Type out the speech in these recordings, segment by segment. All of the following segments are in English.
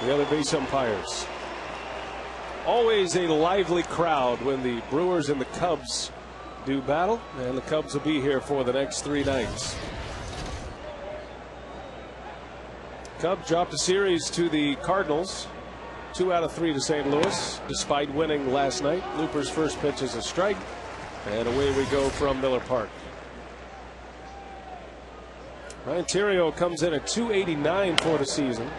the other base umpires. Always a lively crowd when the Brewers and the Cubs do battle, and the Cubs will be here for the next 3 nights. Cubs dropped a series to the Cardinals, 2 out of 3 to St. Louis, despite winning last night. Looper's first pitch is a strike, and away we go from Miller Park. Ryan Theriot comes in at .289 for the season.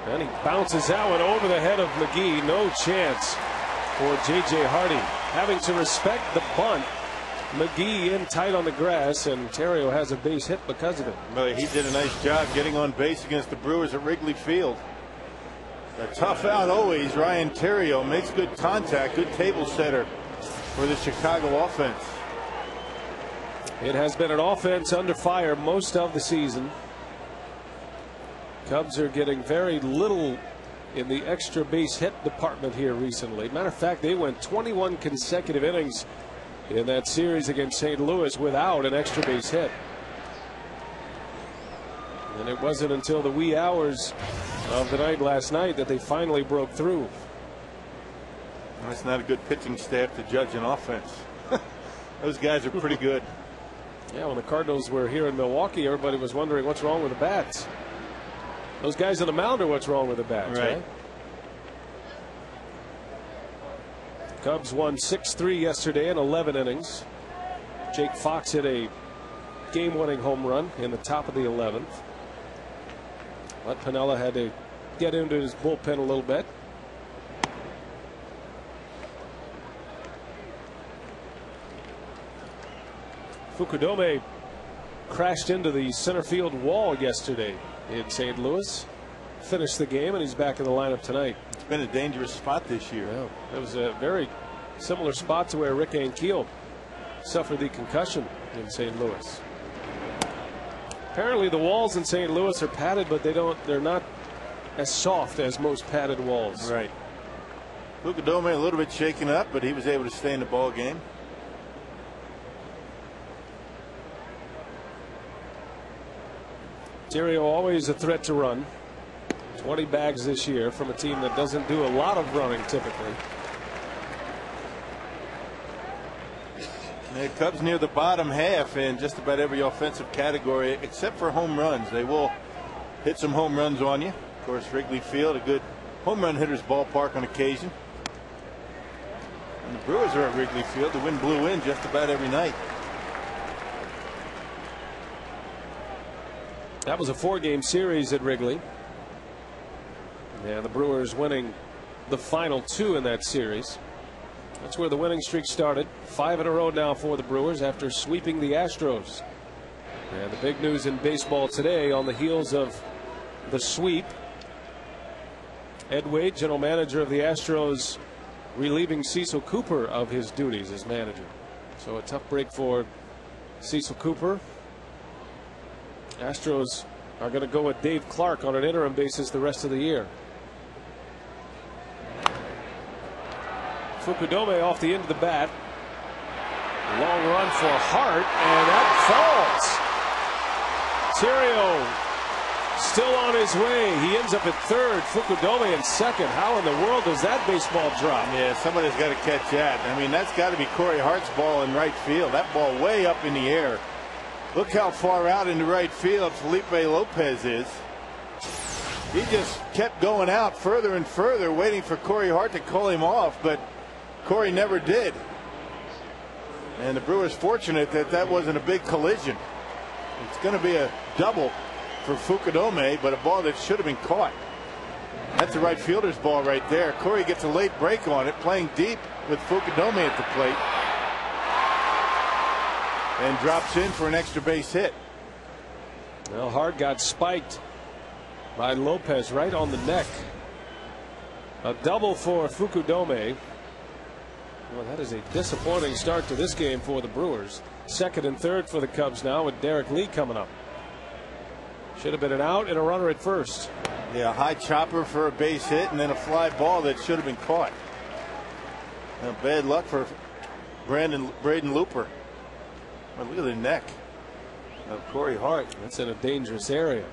And he bounces out and over the head of McGee. No chance for J.J. Hardy. Having to respect the bunt. McGee in tight on the grass, and Theriot has a base hit because of it. Well, he did a nice job getting on base against the Brewers at Wrigley Field. A tough out always. Ryan Theriot makes good contact. Good table setter for the Chicago offense. It has been an offense under fire most of the season. Cubs are getting very little in the extra base hit department here recently. Matter of fact, they went 21 consecutive innings in that series against St. Louis without an extra base hit. And it wasn't until the wee hours of the night last night that they finally broke through. That's not a good pitching staff to judge an offense. Those guys are pretty good. Yeah, when the Cardinals were here in Milwaukee, everybody was wondering what's wrong with the bats. Those guys on the mound are what's wrong with the bats, right? Cubs won 6-3 yesterday in 11 innings. Jake Fox hit a game-winning home run in the top of the 11th. But Piniella had to get into his bullpen a little bit. Fukudome crashed into the center field wall yesterday in St. Louis. Finished the game, and he's back in the lineup tonight. It's been a dangerous spot this year. Yeah, it was a very similar spot to where Rick Ankiel suffered the concussion in St. Louis. Apparently the walls in St. Louis are padded, but they're not as soft as most padded walls. Right. Fukudome a little bit shaken up, but he was able to stay in the ball game. Theriot always a threat to run. 20 bags this year from a team that doesn't do a lot of running typically. The Cubs near the bottom half in just about every offensive category except for home runs. They will hit some home runs on you. Of course, Wrigley Field, a good home run hitter's ballpark on occasion. And the Brewers are at Wrigley Field. The wind blew in just about every night. That was a 4-game series at Wrigley. And the Brewers winning the final 2 in that series. That's where the winning streak started. 5 in a row now for the Brewers after sweeping the Astros. And the big news in baseball today on the heels of the sweep. Ed Wade, general manager of the Astros, relieving Cecil Cooper of his duties as manager. So a tough break for Cecil Cooper. Astros are going to go with Dave Clark on an interim basis the rest of the year. Fukudome off the end of the bat. Long run for Hart, and that falls. Theriot still on his way. He ends up at third. Fukudome in second. How in the world does that baseball drop? Yeah, somebody's got to catch that. I mean, that's got to be Corey Hart's ball in right field. That ball way up in the air. Look how far out into right field Felipe Lopez is. He just kept going out further and further, waiting for Corey Hart to call him off, but Corey never did. And the Brewers fortunate that that wasn't a big collision. It's going to be a double for Fukudome, but a ball that should have been caught. That's the right fielder's ball right there. Corey gets a late break on it, playing deep with Fukudome at the plate. And drops in for an extra base hit. Well, Hart got spiked by Lopez right on the neck. A double for Fukudome. Well, that is a disappointing start to this game for the Brewers. Second and third for the Cubs now with Derek Lee coming up. Should have been an out and a runner at first. Yeah, a high chopper for a base hit and then a fly ball that should have been caught. Now, bad luck for Braden Looper. Well, look at the neck of Corey Hart. That's in a dangerous area.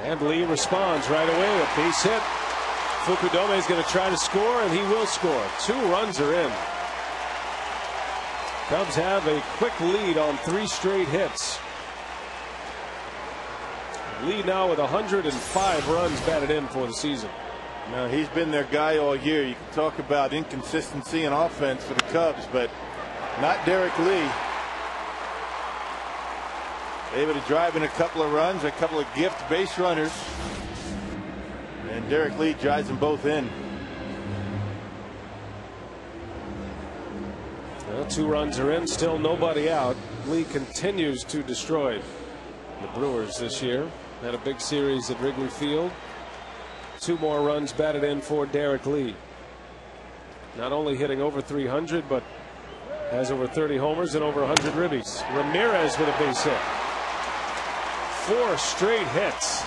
And Lee responds right away with base hit. Fukudome is going to try to score, and he will score. 2 runs are in. Cubs have a quick lead on 3 straight hits. Lead now with 105 runs batted in for the season. Now, he's been their guy all year. You can talk about inconsistency in offense for the Cubs, but not Derek Lee. Able to drive in a couple of runs, a couple of gift base runners. And Derek Lee drives them both in. Well, 2 runs are in, still nobody out. Lee continues to destroy the Brewers this year. Had a big series at Wrigley Field. 2 more runs batted in for Derek Lee. Not only hitting over 300, but has over 30 homers and over 100 ribbies. Ramirez with a base hit. 4 straight hits.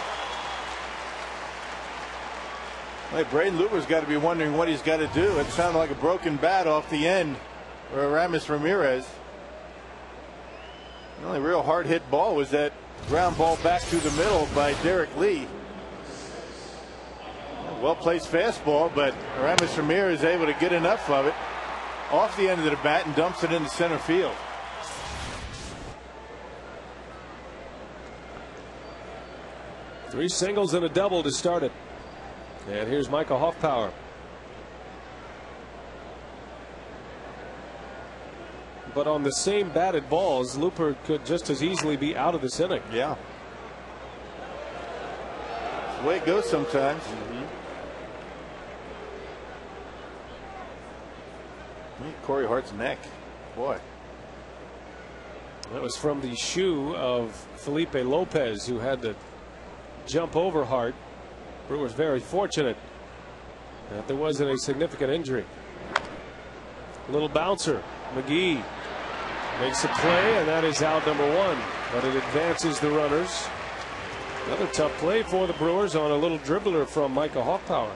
Hey, Braden Looper's got to be wondering what he's got to do. It sounded like a broken bat off the end for Aramis Ramirez. The only real hard hit ball was that ground ball back through the middle by Derek Lee. Well placed fastball, but Aramis Ramirez is able to get enough of it off the end of the bat and dumps it into center field. Three singles and a double to start it. And here's Michael Hoffpower. But on the same batted balls, Looper could just as easily be out of this inning. Yeah. That's the way it goes sometimes. Corey Hart's neck. Boy. That was from the shoe of Felipe Lopez, who had to jump over Hart. Brewers very fortunate that there wasn't a significant injury. A little bouncer. McGee makes a play, and that is out number 1. But it advances the runners. Another tough play for the Brewers on a little dribbler from Michael Hoffpower.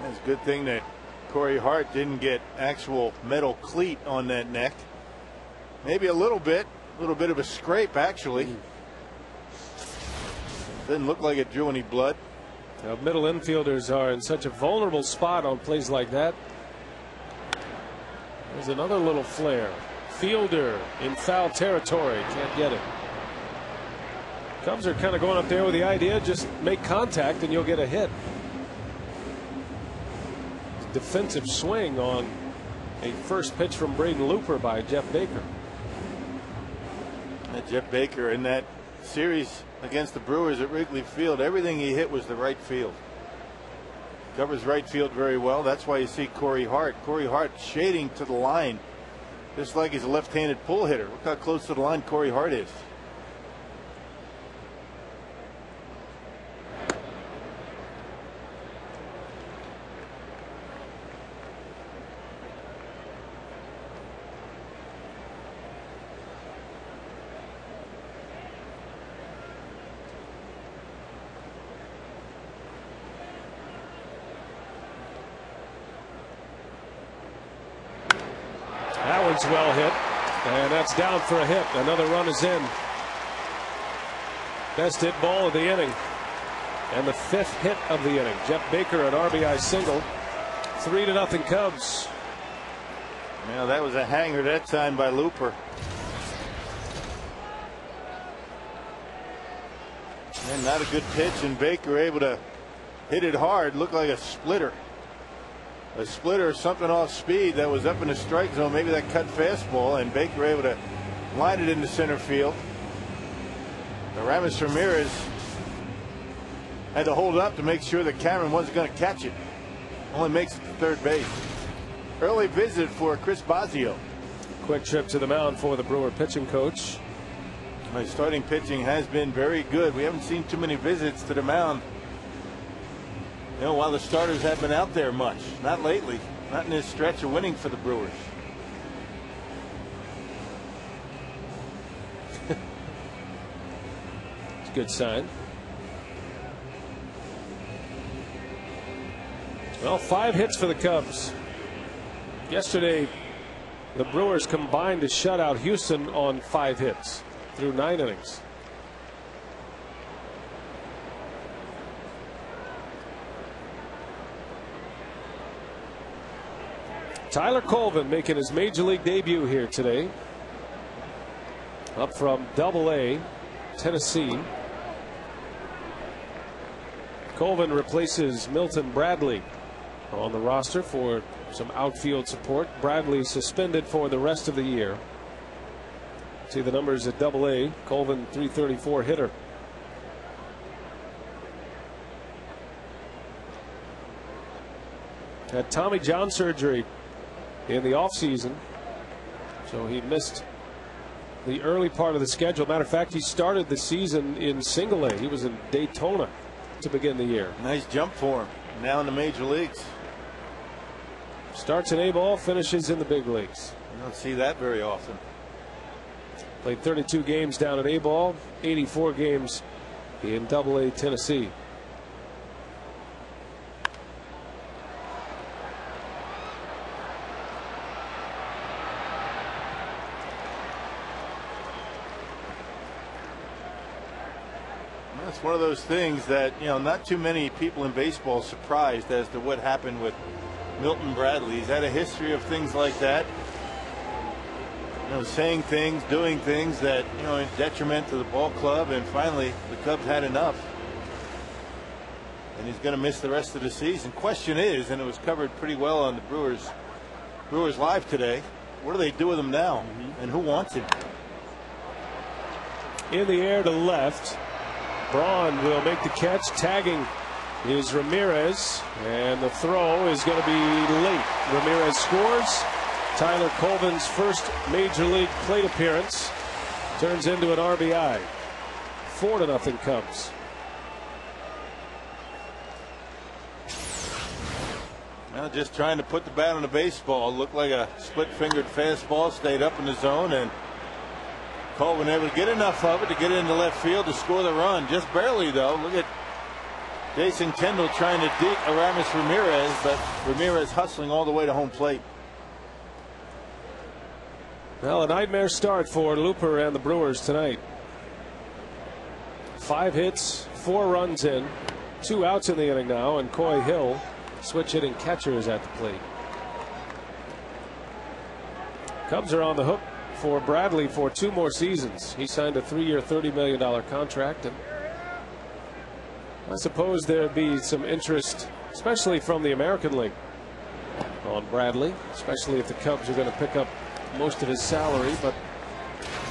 It's a good thing that Corey Hart didn't get actual metal cleat on that neck. Maybe a little bit of a scrape, actually. Didn't look like it drew any blood. Now, middle infielders are in such a vulnerable spot on plays like that. There's another little flare. Fielder in foul territory, can't get it. Cubs are kind of going up there with the idea, just make contact and you'll get a hit. Defensive swing on a first pitch from Braden Looper by Jeff Baker. Jeff Baker in that series against the Brewers at Wrigley Field, everything he hit was the right field. Covers right field very well. That's why you see Corey Hart. Corey Hart shading to the line, just like he's a left-handed pull hitter. Look how close to the line Corey Hart is. That one's well hit, and that's down for a hit. Another run is in. Best hit ball of the inning, and the 5th hit of the inning. Jeff Baker, an RBI single. 3-0 Cubs. Now that was a hanger that time by Looper. And not a good pitch, and Baker able to hit it hard. Looked like a splitter. A splitter, something off speed that was up in the strike zone. Maybe that cut fastball, and Baker able to line it into center field. Aramis Ramirez had to hold up to make sure that Cameron wasn't going to catch it. Only makes it to third base. Early visit for Chris Bosio. Quick trip to the mound for the Brewer pitching coach. My starting pitching has been very good. We haven't seen too many visits to the mound. You know, while the starters haven't been out there much. Not lately. Not in this stretch of winning for the Brewers. It's a good sign. Well, 5 hits for the Cubs. Yesterday, the Brewers combined to shut out Houston on 5 hits through 9 innings. Tyler Colvin making his major league debut here today. Up from Double-A, Tennessee. Colvin replaces Milton Bradley on the roster for some outfield support. Bradley suspended for the rest of the year. See the numbers at Double-A. Colvin, .334 hitter. Had Tommy John surgery in the offseason, so he missed the early part of the schedule. Matter of fact, he started the season in Single-A. He was in Daytona to begin the year. Nice jump for him. Now in the major leagues. Starts in A-ball, finishes in the big leagues. You don't see that very often. Played 32 games down at A-ball, 84 games in Double-A Tennessee. It's one of those things that, not too many people in baseball are surprised as to what happened with Milton Bradley. He's had a history of things like that. Saying things, doing things that, in detriment to the ball club, and finally the Cubs had enough. And he's going to miss the rest of the season. Question is, and it was covered pretty well on the Brewers Live today, what do they do with him now? And who wants him? In the air to left. Braun will make the catch. Tagging is Ramirez, and the throw is going to be late. Ramirez scores. Tyler Colvin's first major league plate appearance turns into an RBI. 4-0 Cubs. Well, just trying to put the bat on the baseball. Looked like a split-fingered fastball. Stayed up in the zone, and Colvin able to get enough of it to get into left field to score the run. Just barely, though. Look at Jason Kendall trying to deke Aramis Ramirez, but Ramirez hustling all the way to home plate. Well, a nightmare start for Looper and the Brewers tonight. 5 hits, 4 runs in, 2 outs in the inning now, and Coy Hill, switch hitting catcher, is at the plate. Cubs are on the hook for Bradley for 2 more seasons. He signed a 3-year, $30 million contract, and I suppose there'd be some interest, especially from the American League, on Bradley, especially if the Cubs are going to pick up most of his salary, but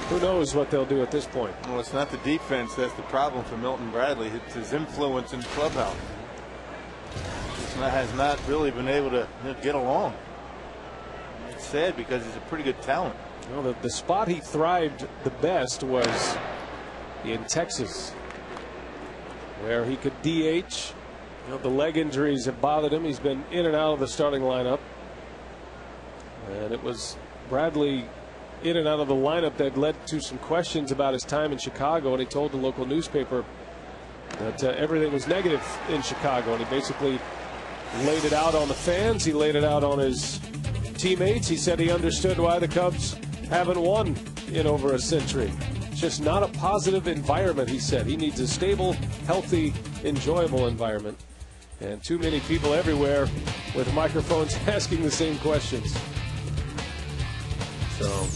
who knows what they'll do at this point. Well, it's not the defense that's the problem for Milton Bradley. It's his influence in the clubhouse. He has not really been able to get along. It's sad because he's a pretty good talent. Well, the spot he thrived the best was in Texas, where he could DH. The leg injuries have bothered him. He's been in and out of the starting lineup, and it was Bradley in and out of the lineup that led to some questions about his time in Chicago, and he told the local newspaper that everything was negative in Chicago, and he basically laid it out on the fans. He laid it out on his teammates. He said he understood why the Cubs haven't won in over a century. It's just not a positive environment, he said. He needs a stable, healthy, enjoyable environment. And too many people everywhere with microphones asking the same questions. So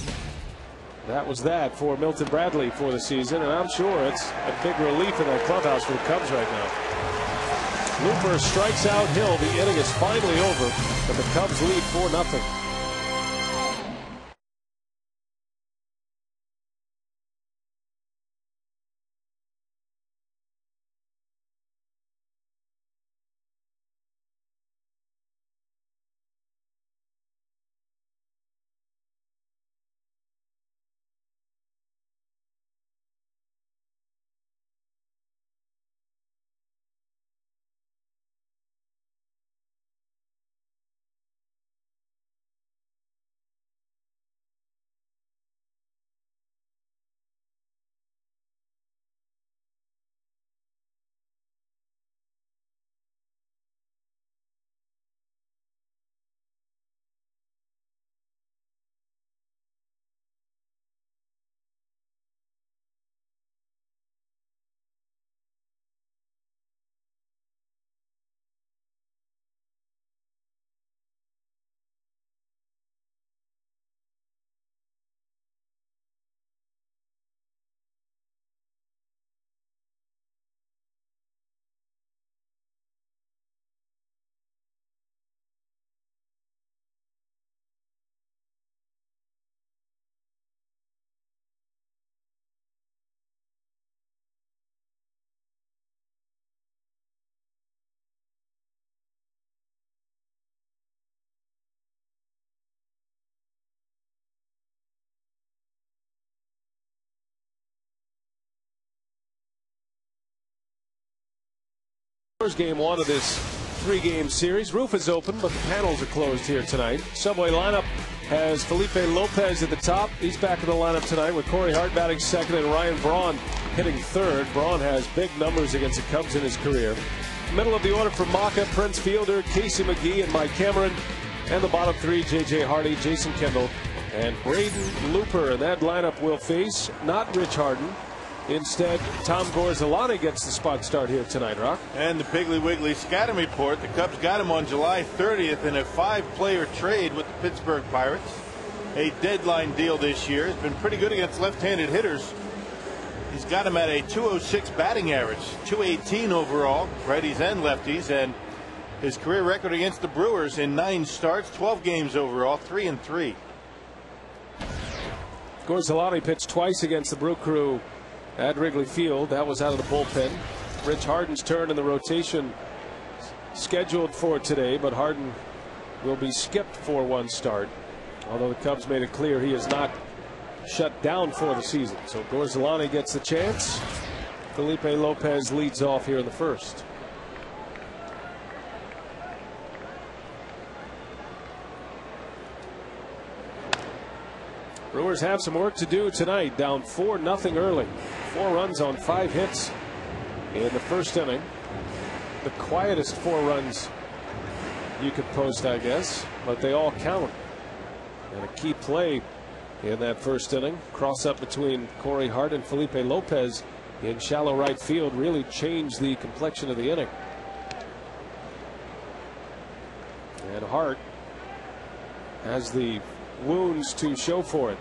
that was that for Milton Bradley for the season, and I'm sure it's a big relief in that clubhouse for the Cubs right now. Looper strikes out Hill. The inning is finally over, and the Cubs lead 4-0. Game one of this 3-game series. Roof is open, but the panels are closed here tonight. Subway lineup has Felipe Lopez at the top. He's back in the lineup tonight with Corey Hart batting second and Ryan Braun hitting third. Braun has big numbers against the Cubs in his career. Middle of the order for Maka, Prince Fielder, Casey McGee, and Mike Cameron. And the bottom three, J.J. Hardy, Jason Kendall, and Braden Looper. And that lineup will face not Rich Harden. Instead, Tom Gorzolani gets the spot start here tonight, Rock. And the Piggly Wiggly scouting report, the Cubs got him on July 30th in a 5-player trade with the Pittsburgh Pirates. A deadline deal this year. He's been pretty good against left-handed hitters. He's got him at a .206 batting average, .218 overall, righties and lefties, and his career record against the Brewers in 9 starts, 12 games overall, 3-3. Gorzolani pitched twice against the Brew Crew at Wrigley Field. That was out of the bullpen. Rich Harden's turn in the rotation scheduled for today, but Harden will be skipped for one start, although the Cubs made it clear he is not shut down for the season. So Gorzolani gets the chance. Felipe Lopez leads off here in the first. Brewers have some work to do tonight, down 4-0 early. 4 runs on 5 hits in the first inning. The quietest 4 runs you could post, I guess, but they all count. And a key play in that first inning, cross up between Corey Hart and Felipe Lopez in shallow right field, really changed the complexion of the inning. And Hart has the wounds to show for it.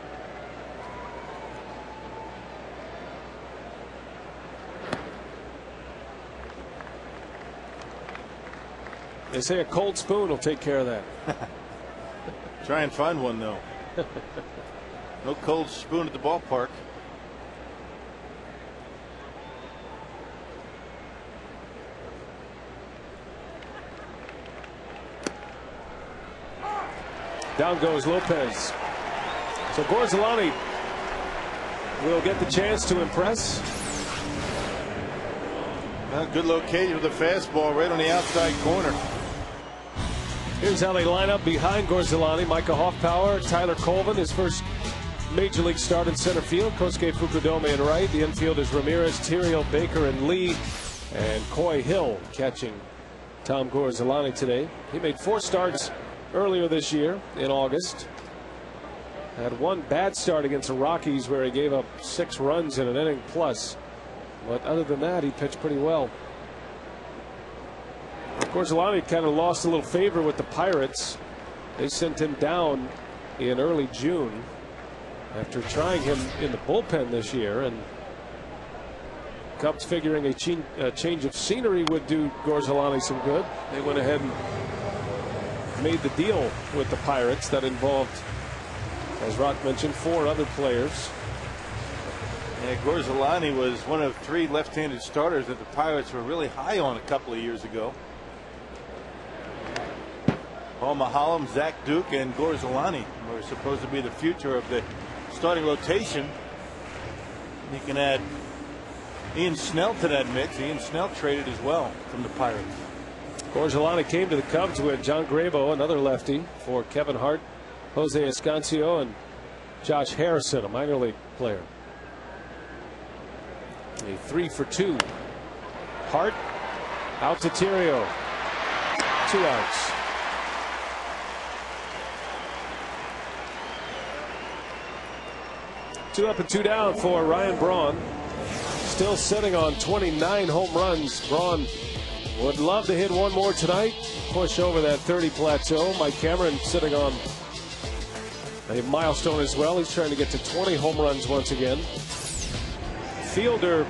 They say a cold spoon will take care of that. Try and find one, though. No cold spoon at the ballpark. Down goes Lopez. So Gorzolani will get the chance to impress. Good location with the fastball right on the outside corner. Here's how they line up behind Gorzolani. Micah Hoffpower, Tyler Colvin, his first major league start in center field. Kosuke Fukudome at right. The infield is Ramirez, Tiriel, Baker, and Lee. And Coy Hill catching Tom Gorzolani today. He made 4 starts earlier this year in August. Had 1 bad start against the Rockies where he gave up 6 runs in an inning plus. But other than that, he pitched pretty well. Gorzolani kind of lost a little favor with the Pirates. They sent him down in early June after trying him in the bullpen this year, and Cubs figuring a change of scenery would do Gorzolani some good. They went ahead and made the deal with the Pirates that involved, as Rock mentioned, 4 other players. Yeah, Gorzolani was one of 3 left-handed starters that the Pirates were really high on a couple of years ago. Paul Maholm, Zach Duke, and Gorzolani were supposed to be the future of the starting rotation. You can add Ian Snell to that mix. Ian Snell traded as well from the Pirates. Gorzolani came to the Cubs with John Grabo, another lefty, for Kevin Hart, Jose Escancio, and Josh Harrison, a minor league player. A 3-for-2. Hart out to Tiriel. 2 outs. Two up and 2 down for Ryan Braun. Still sitting on 29 home runs. Braun would love to hit 1 more tonight, push over that 30 plateau. Mike Cameron sitting on a milestone as well. He's trying to get to 20 home runs once again. Fielder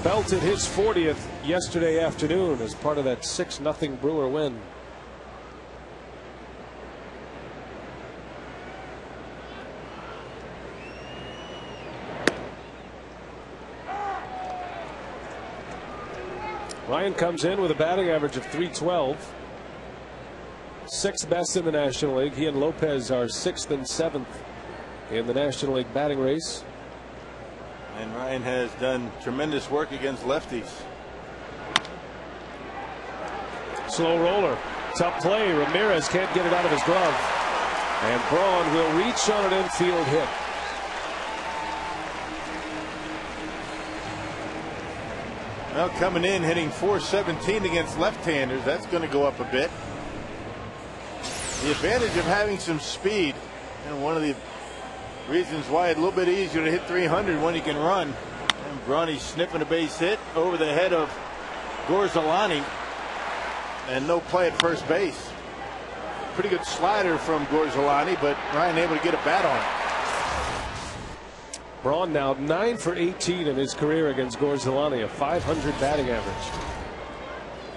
belted his 40th yesterday afternoon as part of that 6-0 Brewer win. Ryan comes in with a batting average of .312. 6th best in the National League. He and Lopez are 6th and 7th in the National League batting race. And Ryan has done tremendous work against lefties. Slow roller. Tough play. Ramirez can't get it out of his glove. And Braun will reach on an infield hit. Well, coming in, hitting .417 against left-handers. That's going to go up a bit. The advantage of having some speed, and one of the reasons why it's a little bit easier to hit 300 when you can run. And Bronny's sniffing a base hit over the head of Gorzolani, and no play at first base. Pretty good slider from Gorzolani, but Ryan able to get a bat on it. Braun now 9 for 18 in his career against Gorzolani, a .500 batting average.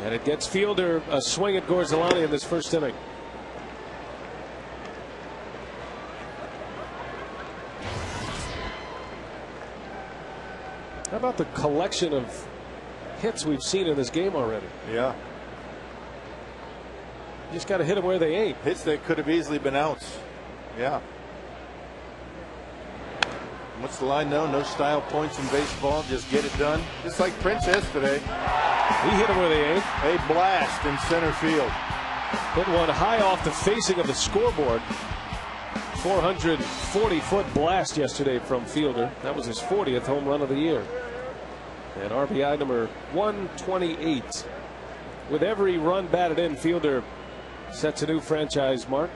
And it gets Fielder a swing at Gorzolani in this first inning. How about the collection of hits we've seen in this game already? Yeah. You just got to hit them where they ain't. Hits that could have easily been outs. Yeah. What's the line now? No style points in baseball. Just get it done. Just like Prince yesterday. He hit them where they ain't. A blast in center field. Hit one high off the facing of the scoreboard. 440-foot blast yesterday from Fielder. That was his 40th home run of the year. And RBI number 128. With every run batted in, Fielder sets a new franchise mark.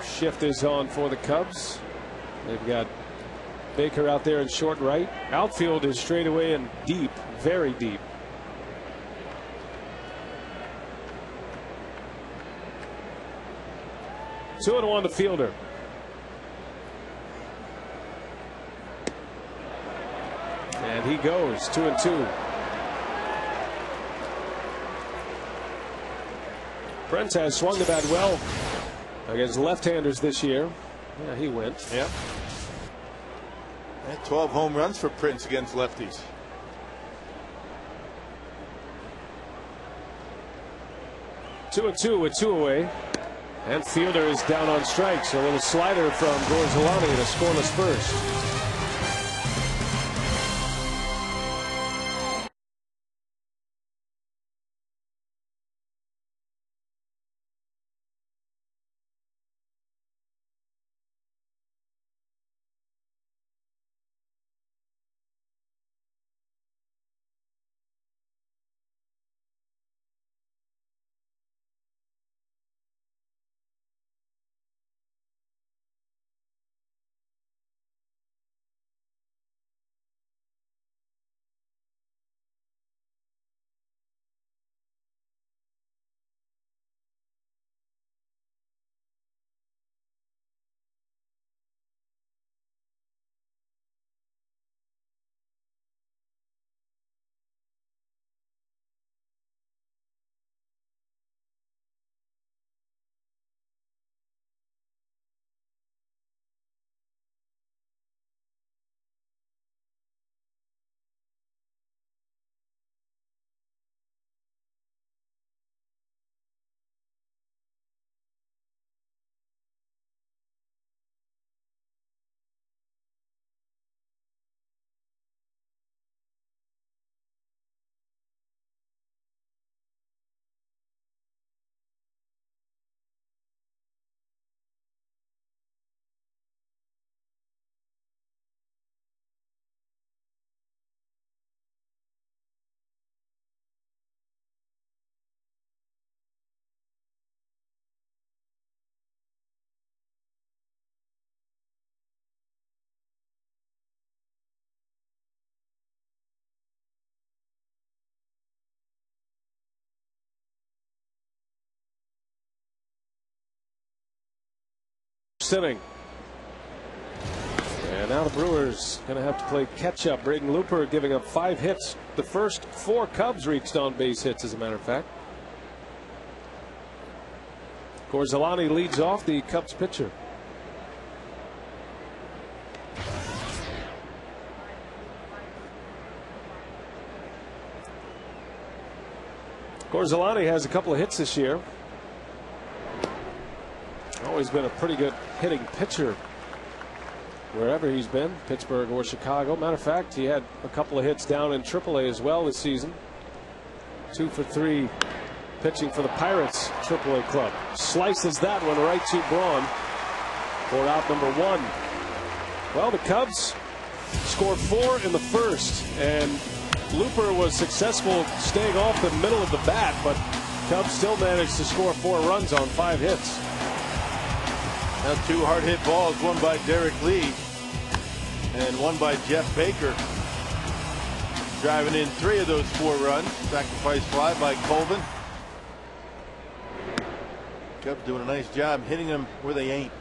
Shift is on for the Cubs. They've got Baker out there in short right. Outfield is straight away and deep, very deep. Two and one to Fielder. And he goes 2-2. Prince has swung the bat well against left-handers this year. Yeah, he went. Yeah. And 12 home runs for Prince against lefties. Two and two with two away. And Fielder is down on strikes. A little slider from Gorzolani and a scoreless first. Inning. And now the Brewers going to have to play catch up. Braden Looper giving up 5 hits. The first 4 Cubs reached on base hits, as a matter of fact. Gorzolani leads off, the Cubs pitcher. Gorzolani has a couple of hits this year. Always been a pretty good hitting pitcher. wherever he's been, Pittsburgh or Chicago. Matter of fact, he had a couple of hits down in AAA as well this season. 2 for 3 pitching for the Pirates AAA club. Slices that one right to Braun for out number 1. Well, the Cubs scored 4 in the first, and Looper was successful staying off the middle of the bat, but Cubs still managed to score 4 runs on 5 hits. Now 2 hard hit balls, one by Derek Lee and one by Jeff Baker. Driving in 3 of those 4 runs. Sacrifice fly by Colvin. Cubs doing a nice job hitting them where they ain't.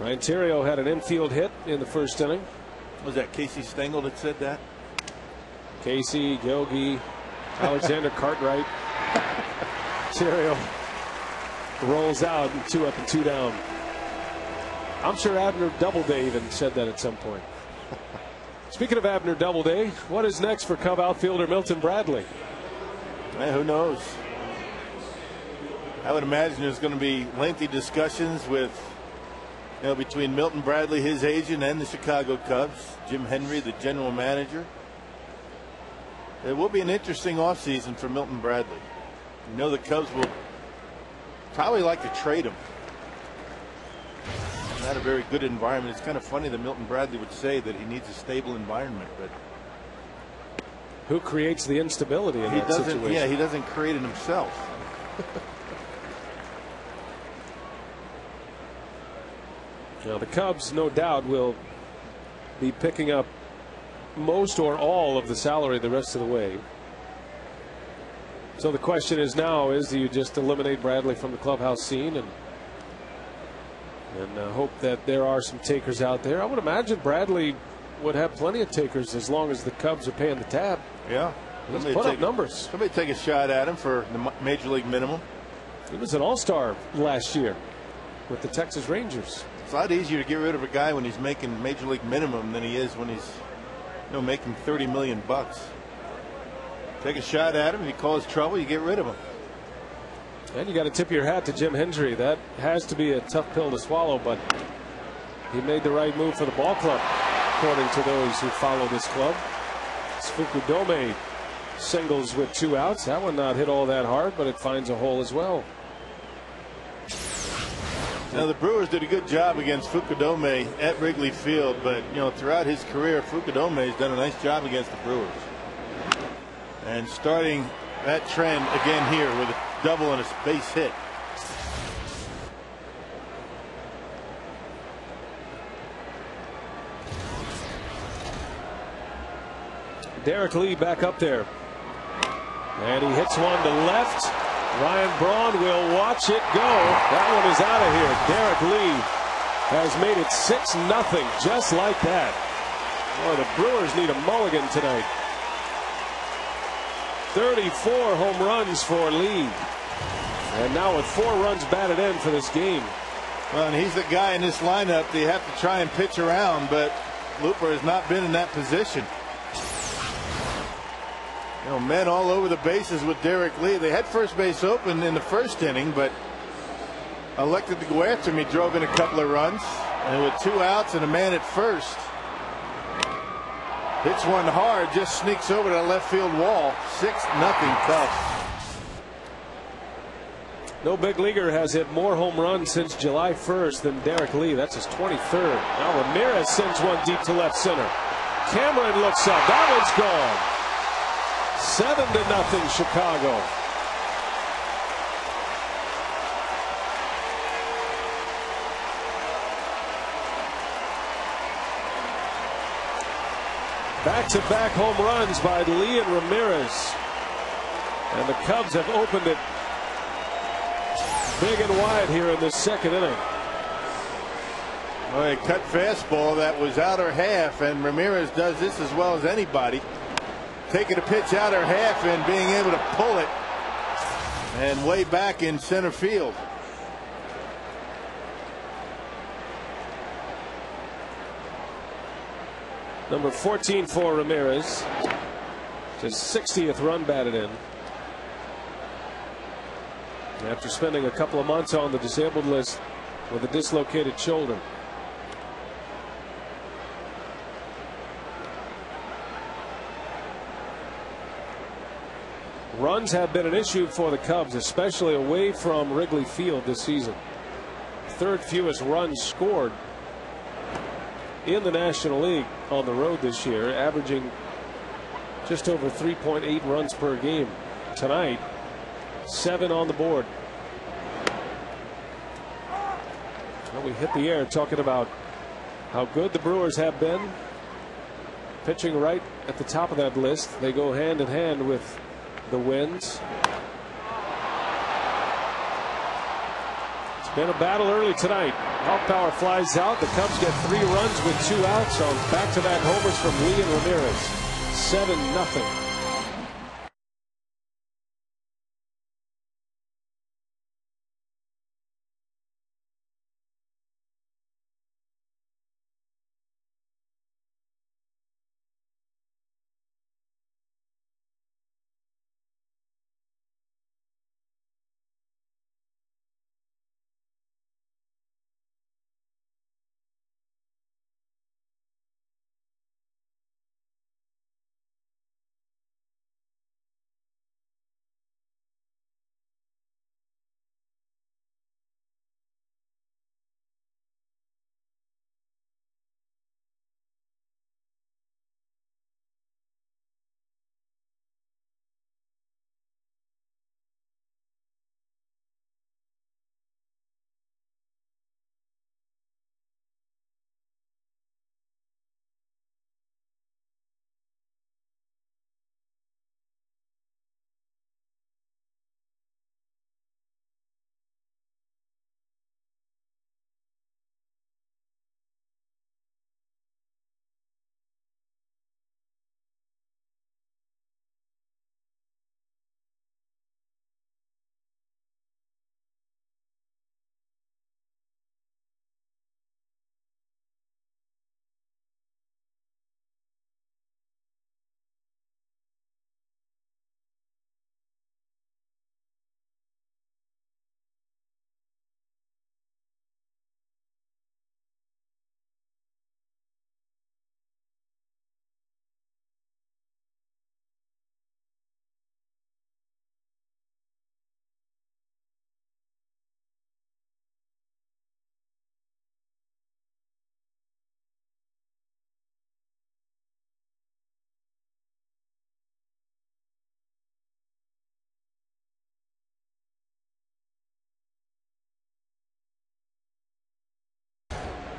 Ryan Theriot had an infield hit in the first inning. Was that Casey Stengel that said that? Casey, Yogi, Alexander Cartwright. Theriot rolls out, and 2 up and 2 down. I'm sure Abner Doubleday even said that at some point. Speaking of Abner Doubleday, what is next for Cub outfielder Milton Bradley? Who knows? I would imagine there's going to be lengthy discussions with, between Milton Bradley, his agent, and the Chicago Cubs. Jim Henry, the general manager. It will be an interesting offseason for Milton Bradley. The Cubs will probably like to trade him. Not a very good environment. It's kind of funny that Milton Bradley would say that he needs a stable environment, but who creates the instability in that situation? Yeah, he doesn't create it himself. Now the Cubs, no doubt, will be picking up most or all of the salary the rest of the way. So the question is now, do you just eliminate Bradley from the clubhouse scene and hope that there are some takers out there? I would imagine Bradley would have plenty of takers as long as the Cubs are paying the tab. Yeah. He's put up numbers. Somebody take a shot at him for the major league minimum. He was an all-star last year with the Texas Rangers. It's a lot easier to get rid of a guy when he's making major league minimum than he is when he's making $30 million. Take a shot at him. If he calls trouble, you get rid of him. And you got to tip your hat to Jim Hendry. That has to be a tough pill to swallow, but he made the right move for the ball club, according to those who follow this club. Fukudome singles with 2 outs. That one not hit all that hard, but it finds a hole as well. Now the Brewers did a good job against Fukudome at Wrigley Field, but throughout his career, Fukudome has done a nice job against the Brewers. And starting that trend again here with a double and a base hit. Derek Lee back up there, and he hits one to left. Ryan Braun will watch it go. That one is out of here. Derek Lee has made it 6-0 just like that. Boy, the Brewers need a mulligan tonight. 34 home runs for Lee, and now with 4 runs batted in for this game. Well, and he's the guy in this lineup they have to try and pitch around, but Looper has not been in that position. Men all over the bases with Derek Lee. They had first base open in the first inning, but elected to go after him. He drove in a couple of runs, and with 2 outs and a man at first, hits one hard, just sneaks over that left field wall. 6-0 Cubs. No big leaguer has hit more home runs since July 1st than Derek Lee. That's his 23rd. Now Ramirez sends one deep to left center. Cameron looks up. That one's gone. 7-0 Chicago. Back-to-back home runs by Lee and Ramirez. And the Cubs have opened it big and wide here in this second inning. Well, a cut fastball that was outer half, and Ramirez does this as well as anybody. Taking a pitch outer half and being able to pull it and way back in center field. Number 14 for Ramirez. His 60th run batted in. After spending a couple of months on the disabled list with a dislocated shoulder. Runs have been an issue for the Cubs, especially away from Wrigley Field this season. Third fewest runs scored in the National League on the road this year, averaging just over 3.8 runs per game. Tonight, 7 on the board. Well, we hit the air talking about how good the Brewers have been. Pitching right at the top of that list. They go hand in hand with the wins. It's been a battle early tonight. Power flies out. The Cubs get 3 runs with 2 outs on back-to-back homers from Lee and Ramirez. 7-0.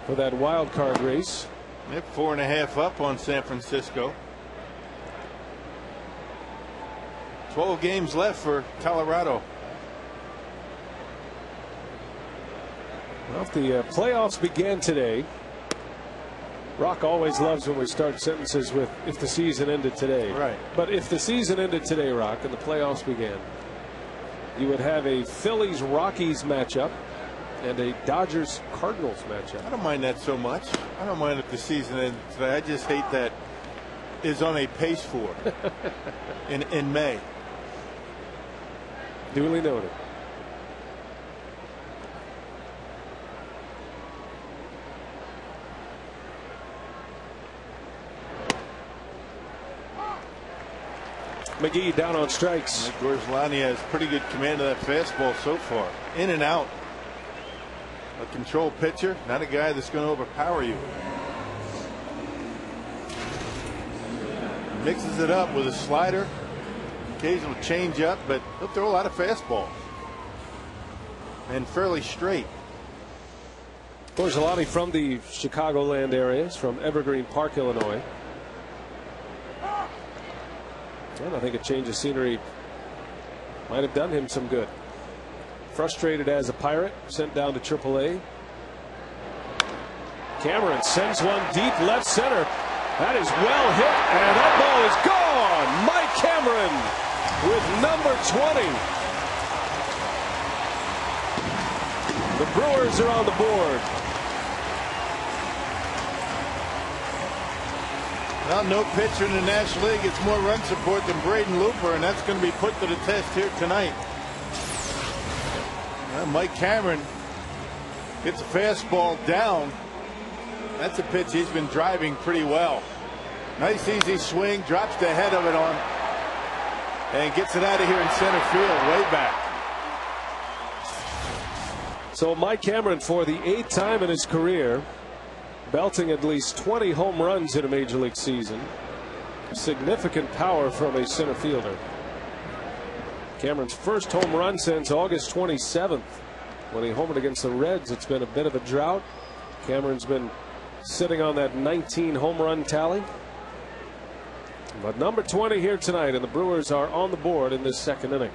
For that wild card race. They're 4.5 up on San Francisco. 12 games left for Colorado. Well, if the playoffs began today, Rock always loves when we start sentences with "if the season ended today." Right. But if the season ended today, Rock, and the playoffs began, you would have a Phillies-Rockies matchup and a Dodgers-Cardinals matchup. I don't mind that so much. I don't mind if the season ends today. I just hate that is on a pace for in May. Duly noted. McGee down on strikes. Gorslani has pretty good command of that fastball so far. In and out. A control pitcher, not a guy that's going to overpower you. Mixes it up with a slider, occasional change up, but he'll throw a lot of fastballs. And fairly straight. Gorslani from the Chicagoland areas, from Evergreen Park, Illinois. And I think a change of scenery might have done him some good. Frustrated as a Pirate, sent down to AAA. Cameron sends one deep left center. That is well hit, and that ball is gone. Mike Cameron with number 20. The Brewers are on the board. Well, no pitcher in the National League gets more run support than Braden Looper, and that's going to be put to the test here tonight. Well, Mike Cameron Gets a fastball down. That's a pitch he's been driving pretty well. Nice easy swing, drops the head of it on, and gets it out of here in center field, way back. So Mike Cameron, for the 8th time in his career, belting at least 20 home runs in a major league season. Significant power from a center fielder. Cameron's first home run since August 27th when he homered against the Reds. It's been a bit of a drought. Cameron's been sitting on that 19 home run tally. But number 20 here tonight, and the Brewers are on the board in this second inning.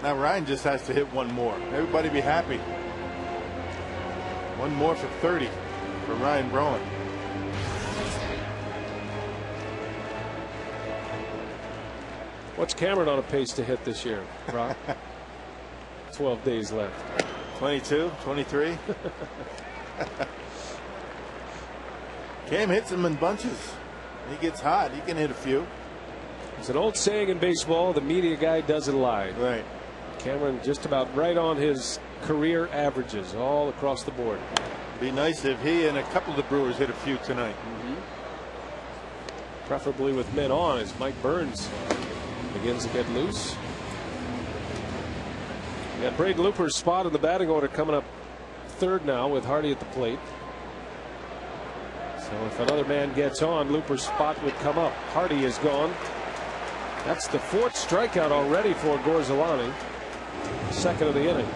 Now Ryan just has to hit one more. Everybody be happy. One more for 30 for Ryan Braun. What's Cameron on a pace to hit this year, Rock? 12 days left. 22, 23. Cam hits him in bunches. He gets hot. He can hit a few. It's an old saying in baseball, the media guy doesn't lie. Right. Cameron just about right on his career averages all across the board. Be nice if he and a couple of the Brewers hit a few tonight. Preferably with men on, as Mike Burns begins to get loose. We got Braden Looper's spot in the batting order coming up third now with Hardy at the plate. So if another man gets on, Looper's spot would come up. Hardy is gone. That's the 4th strikeout already for Gorzolani. Second of the inning.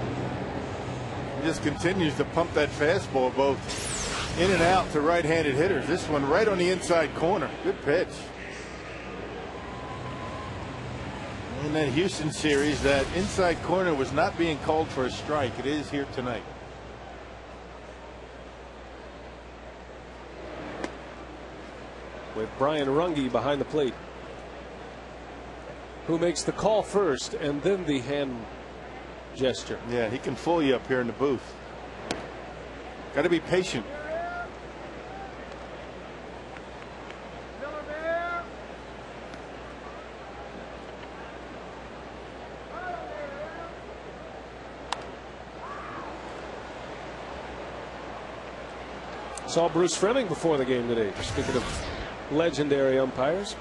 He just continues to pump that fastball both in and out to right-handed hitters. This one right on the inside corner. Good pitch. In that Houston series, that inside corner was not being called for a strike. It is here tonight. With Brian Runge behind the plate, who makes the call first and then the hand gesture. Yeah, he can fool you up here in the booth. Got to be patient. Saw Bruce Fleming before the game today. Speaking of legendary umpires,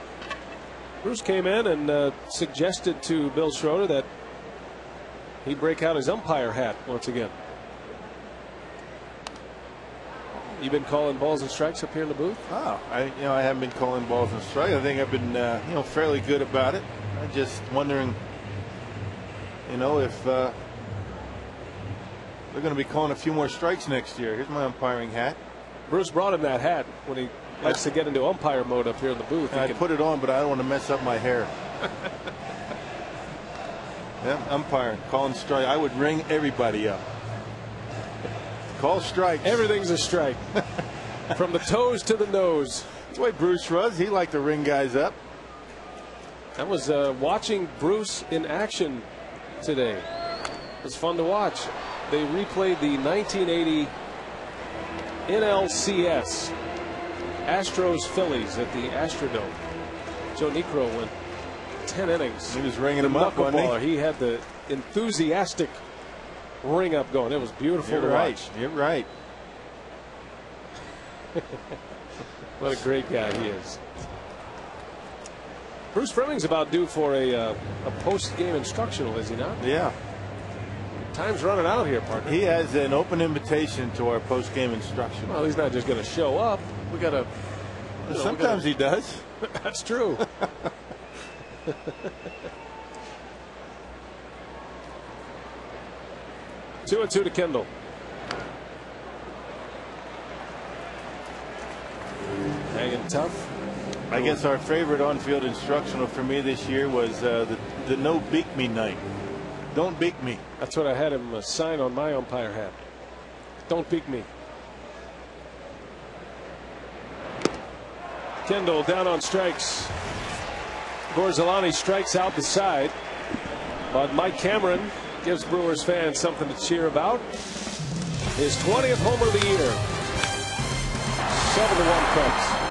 Bruce came in and suggested to Bill Schroeder that he break out his umpire hat once again. You been calling balls and strikes up here in the booth? Oh, I haven't been calling balls and strikes. I think I've been fairly good about it. I'm just wondering, if they're going to be calling a few more strikes next year. Here's my umpiring hat. Bruce brought him that hat when he likes to get into umpire mode up here in the booth. I put it on, but I don't want to mess up my hair. Yeah, umpiring, calling strike. I would ring everybody up. Call strikes. Everything's a strike. From the toes to the nose. That's the way Bruce was. He liked to ring guys up. That was watching Bruce in action today. It was fun to watch. They replayed the 1980 NLCS Astros Phillies at the Astrodome. Joe Niekro went 10 innings. He was ringing them up, wasn't he? He had the enthusiastic ring up going. It was beautiful to watch. You're right. What a great guy he is. Bruce Fleming's about due for a post-game instructional, is he not? Yeah. Time's running out here, partner. He has an open invitation to our post-game instruction. Well, he's not just going to show up. We got to. Sometimes he does. That's true. 2-2 to Kendall. Hanging tough. I guess our favorite on-field instructional for me this year was the no beak me night. Don't beak me. That's what I had him sign on my umpire hat. Don't beak me. Kendall down on strikes. Gorzolani strikes out the side, but Mike Cameron gives Brewers fans something to cheer about. His 20th homer of the year. 7-1 Cubs.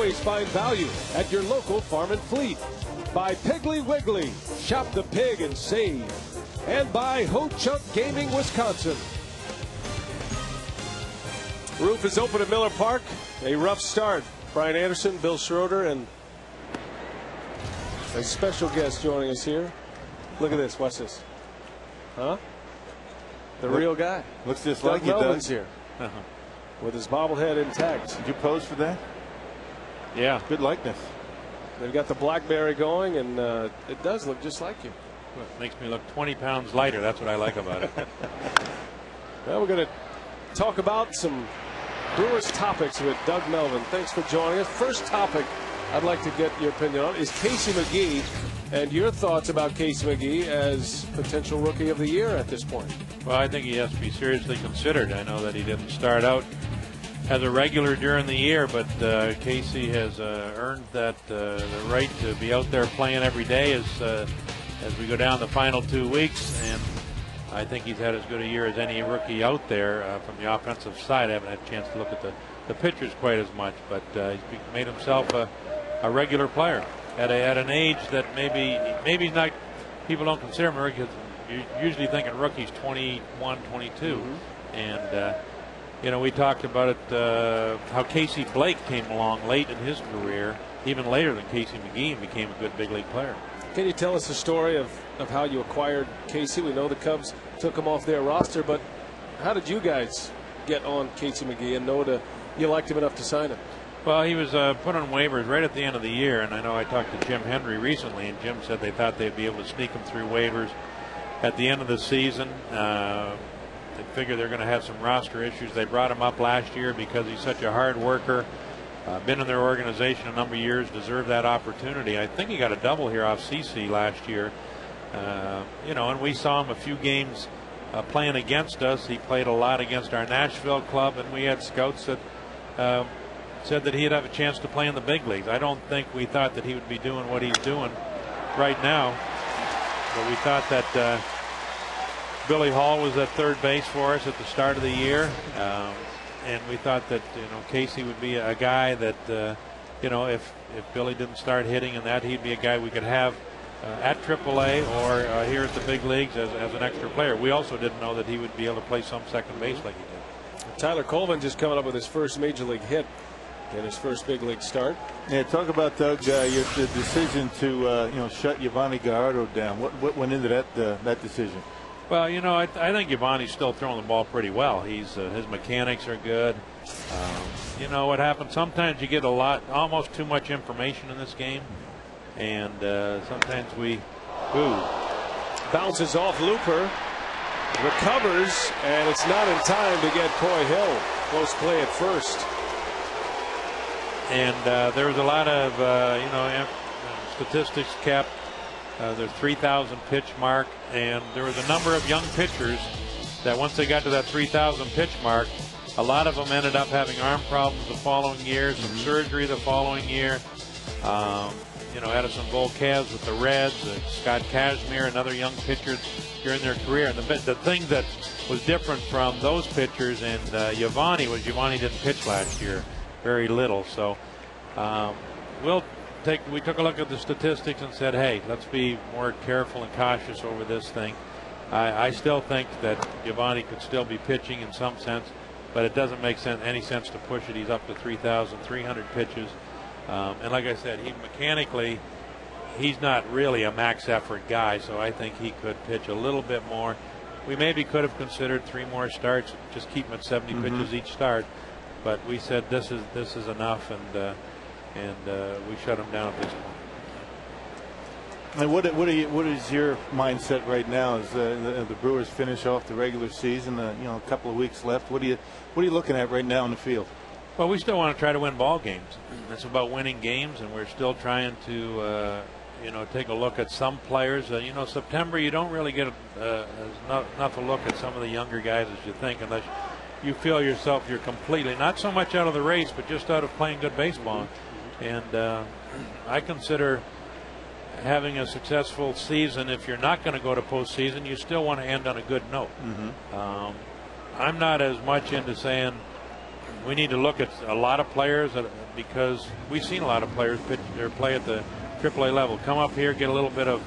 always find value at your local farm and fleet. By Piggly Wiggly, shop the pig and save. And by Ho Chunk Gaming, Wisconsin. Roof is open at Miller Park. A rough start. Brian Anderson, Bill Schroeder, and a special guest joining us here. Look at this. Watch this. Huh? The real guy. Looks just Doug like you, Melvin's Doug. here. With his bobblehead intact. Did you pose for that? Yeah. Good likeness. They've got the BlackBerry going, and it does look just like you. Well, it makes me look 20 pounds lighter. That's what I like about it. Well, we're going to talk about some Brewers topics with Doug Melvin. Thanks for joining us. First topic I'd like to get your opinion on is Casey McGee and your thoughts about Casey McGee as potential Rookie of the Year at this point. Well, I think he has to be seriously considered. I know that he didn't start out as a regular during the year, but Casey has earned that the right to be out there playing every day as we go down the final 2 weeks, and I think he's had as good a year as any rookie out there from the offensive side. I haven't had a chance to look at the pitchers quite as much, but he's made himself a regular player at an age that maybe he's not. People don't consider him a rookie. You're usually thinking rookies 21, 22, and you know, we talked about it, how Casey Blake came along late in his career, even later than Casey McGee, and became a good big league player. Can you tell us the story of how you acquired Casey? We know the Cubs took him off their roster, but how did you guys get on Casey McGee and know you liked him enough to sign him? Well, he was put on waivers right at the end of the year, and I know I talked to Jim Hendry recently, and Jim said they thought they'd be able to sneak him through waivers at the end of the season. They figure they're going to have some roster issues. They brought him up last year because he's such a hard worker. Been in their organization a number of years, deserved that opportunity. I think he got a double here off CC last year. You know, and we saw him a few games playing against us. He played a lot against our Nashville club, and we had scouts that said that he'd have a chance to play in the big leagues. I don't think we thought that he would be doing what he's doing right now, but we thought that Billy Hall was at third base for us at the start of the year, and we thought that, you know, Casey would be a guy that you know, if Billy didn't start hitting and that, he'd be a guy we could have at AAA or here at the big leagues as an extra player. We also didn't know that he would be able to play some second base like he did. Tyler Colvin just coming up with his first major league hit in his first big league start. Yeah, talk about, Doug, the decision to you know, shut Yovani Gallardo down. What went into that decision? Well, you know, I think Giovanni's still throwing the ball pretty well. He's his mechanics are good. You know what happens? Sometimes you get almost too much information in this game, and sometimes bounces off Looper, recovers, and it's not in time to get Coy Hill. Close play at first. And there was a lot of you know, statistics kept. Their 3,000 pitch mark, and there was a number of young pitchers that once they got to that 3,000 pitch mark, a lot of them ended up having arm problems the following year, some surgery the following year. You know, Edison Volquez with the Reds, Scott Kazmir, another young pitcher during their career. And the thing that was different from those pitchers and Yovani was Yovani didn't pitch last year, very little. So we took a look at the statistics and said, hey, let's be more careful and cautious over this thing. I still think that Yovani could still be pitching in some sense, but it doesn't make any sense to push it. He's up to 3,300 pitches. And like I said, mechanically, he's not really a max effort guy, so I think he could pitch a little bit more. We maybe could have considered 3 more starts, just keep him at 70 pitches each start, but we said this is enough, and we shut him down at this point. And what is your mindset right now as the Brewers finish off the regular season? You know, a couple of weeks left. What are you looking at right now in the field? Well, we still want to try to win ball games. It's about winning games, and we're still trying to you know, take a look at some players. You know, September you don't really get enough a look at some of the younger guys as you think, unless you feel yourself you're completely not so much out of the race, but just out of playing good baseball. And I consider having a successful season, if you're not going to go to postseason, you still want to end on a good note. I'm not as much into saying we need to look at a lot of players because we've seen a lot of players pitch or play at the AAA level. Come up here, get a little bit of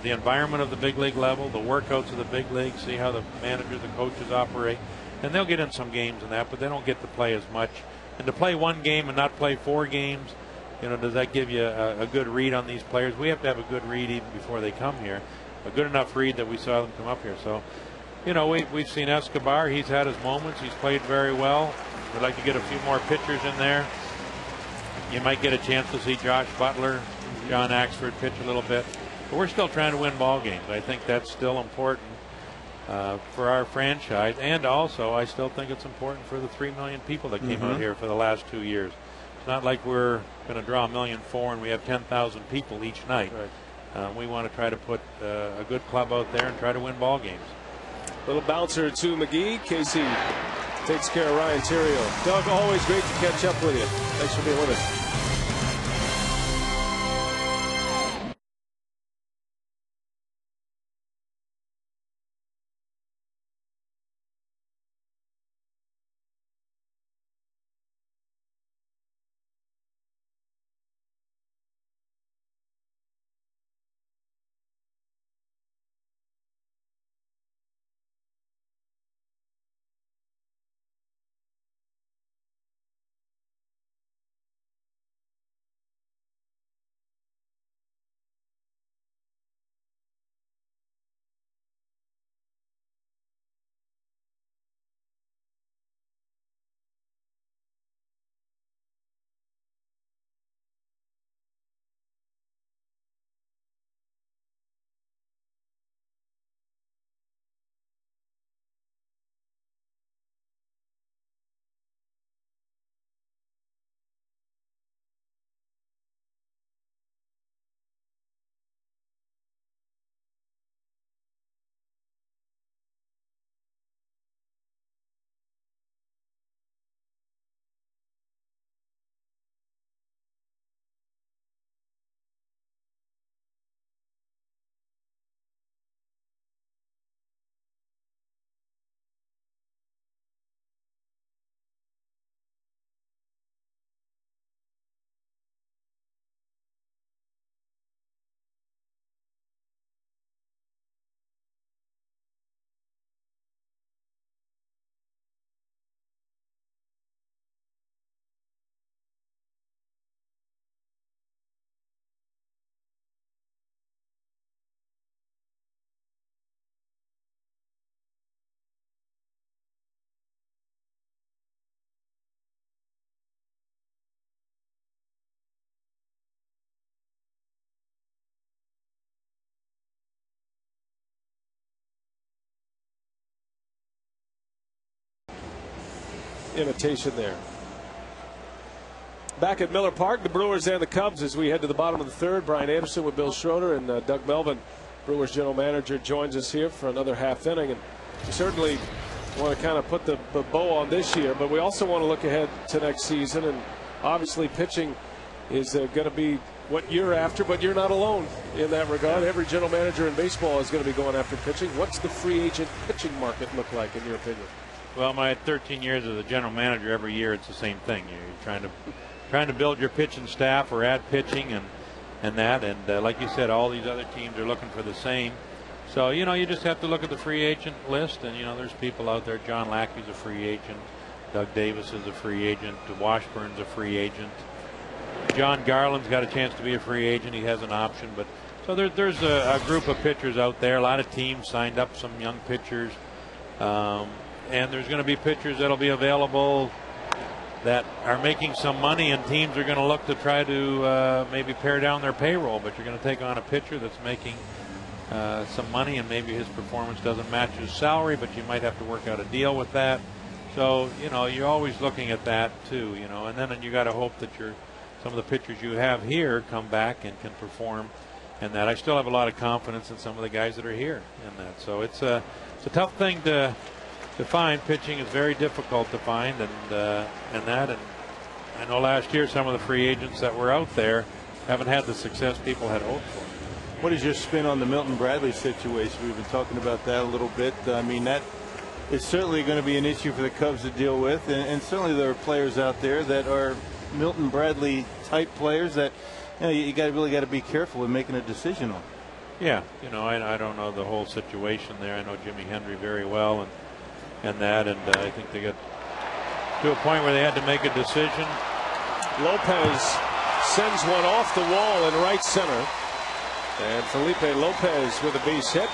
the environment of the big league level, the workouts of the big league, see how the managers, the coaches operate, and they'll get in some games and that, but they don't get to play as much. And to play one game and not play 4 games, does that give you a good read on these players? We have to have a good read even before they come here, a good enough read that we saw them come up here. So, we've seen Escobar. He's had his moments. He's played very well. We'd like to get a few more pitchers in there. You might get a chance to see Josh Butler, John Axford pitch a little bit. But we're still trying to win ball games. I think that's still important for our franchise. And also, I still think it's important for the 3 million people that came out here for the last 2 years. It's not like we're going to draw 1.4 million and we have 10,000 people each night. Right. We want to try to put a good club out there and try to win ball games. Little bouncer to McGee. Casey takes care of Ryan Theriot. Doug, always great to catch up with you. Thanks for being with us. Imitation there. Back at Miller Park, the Brewers and the Cubs as we head to the bottom of the third. Brian Anderson with Bill Schroeder and Doug Melvin, Brewers general manager, joins us here for another half inning. And we certainly want to kind of put the bow on this year, but we also want to look ahead to next season. And obviously pitching is going to be what you're after, but you're not alone in that regard. Every general manager in baseball is going to be going after pitching. What's the free agent pitching market look like in your opinion? Well, my 13 years as a general manager, every year it's the same thing. You're trying to build your pitching staff or add pitching and that. And like you said, all these other teams are looking for the same. So, you just have to look at the free agent list. And, there's people out there. John Lackey's a free agent. Doug Davis is a free agent. Washburn's a free agent. John Garland's got a chance to be a free agent. He has an option. But so there's a group of pitchers out there. A lot of teams signed up some young pitchers. And there's going to be pitchers that'll be available that are making some money, and teams are going to look to try to maybe pare down their payroll. But you're going to take on a pitcher that's making some money, and maybe his performance doesn't match his salary, but you might have to work out a deal with that. So, you're always looking at that too, and then you got to hope that some of the pitchers you have here come back and can perform, and that I still have a lot of confidence in some of the guys that are here in that. So it's a tough thing to find. Pitching is very difficult to find, and I know last year some of the free agents that were out there haven't had the success people had hoped for. What is your spin on the Milton Bradley situation? We've been talking about that a little bit. I mean, that is certainly going to be an issue for the Cubs to deal with, and certainly there are players out there that are Milton Bradley type players that you really got to be careful with making a decision on. Yeah, I don't know the whole situation there. I know Jimmy Hendry very well, and I think they got to a point where they had to make a decision. Lopez sends one off the wall in right center, and Felipe Lopez with a base hit,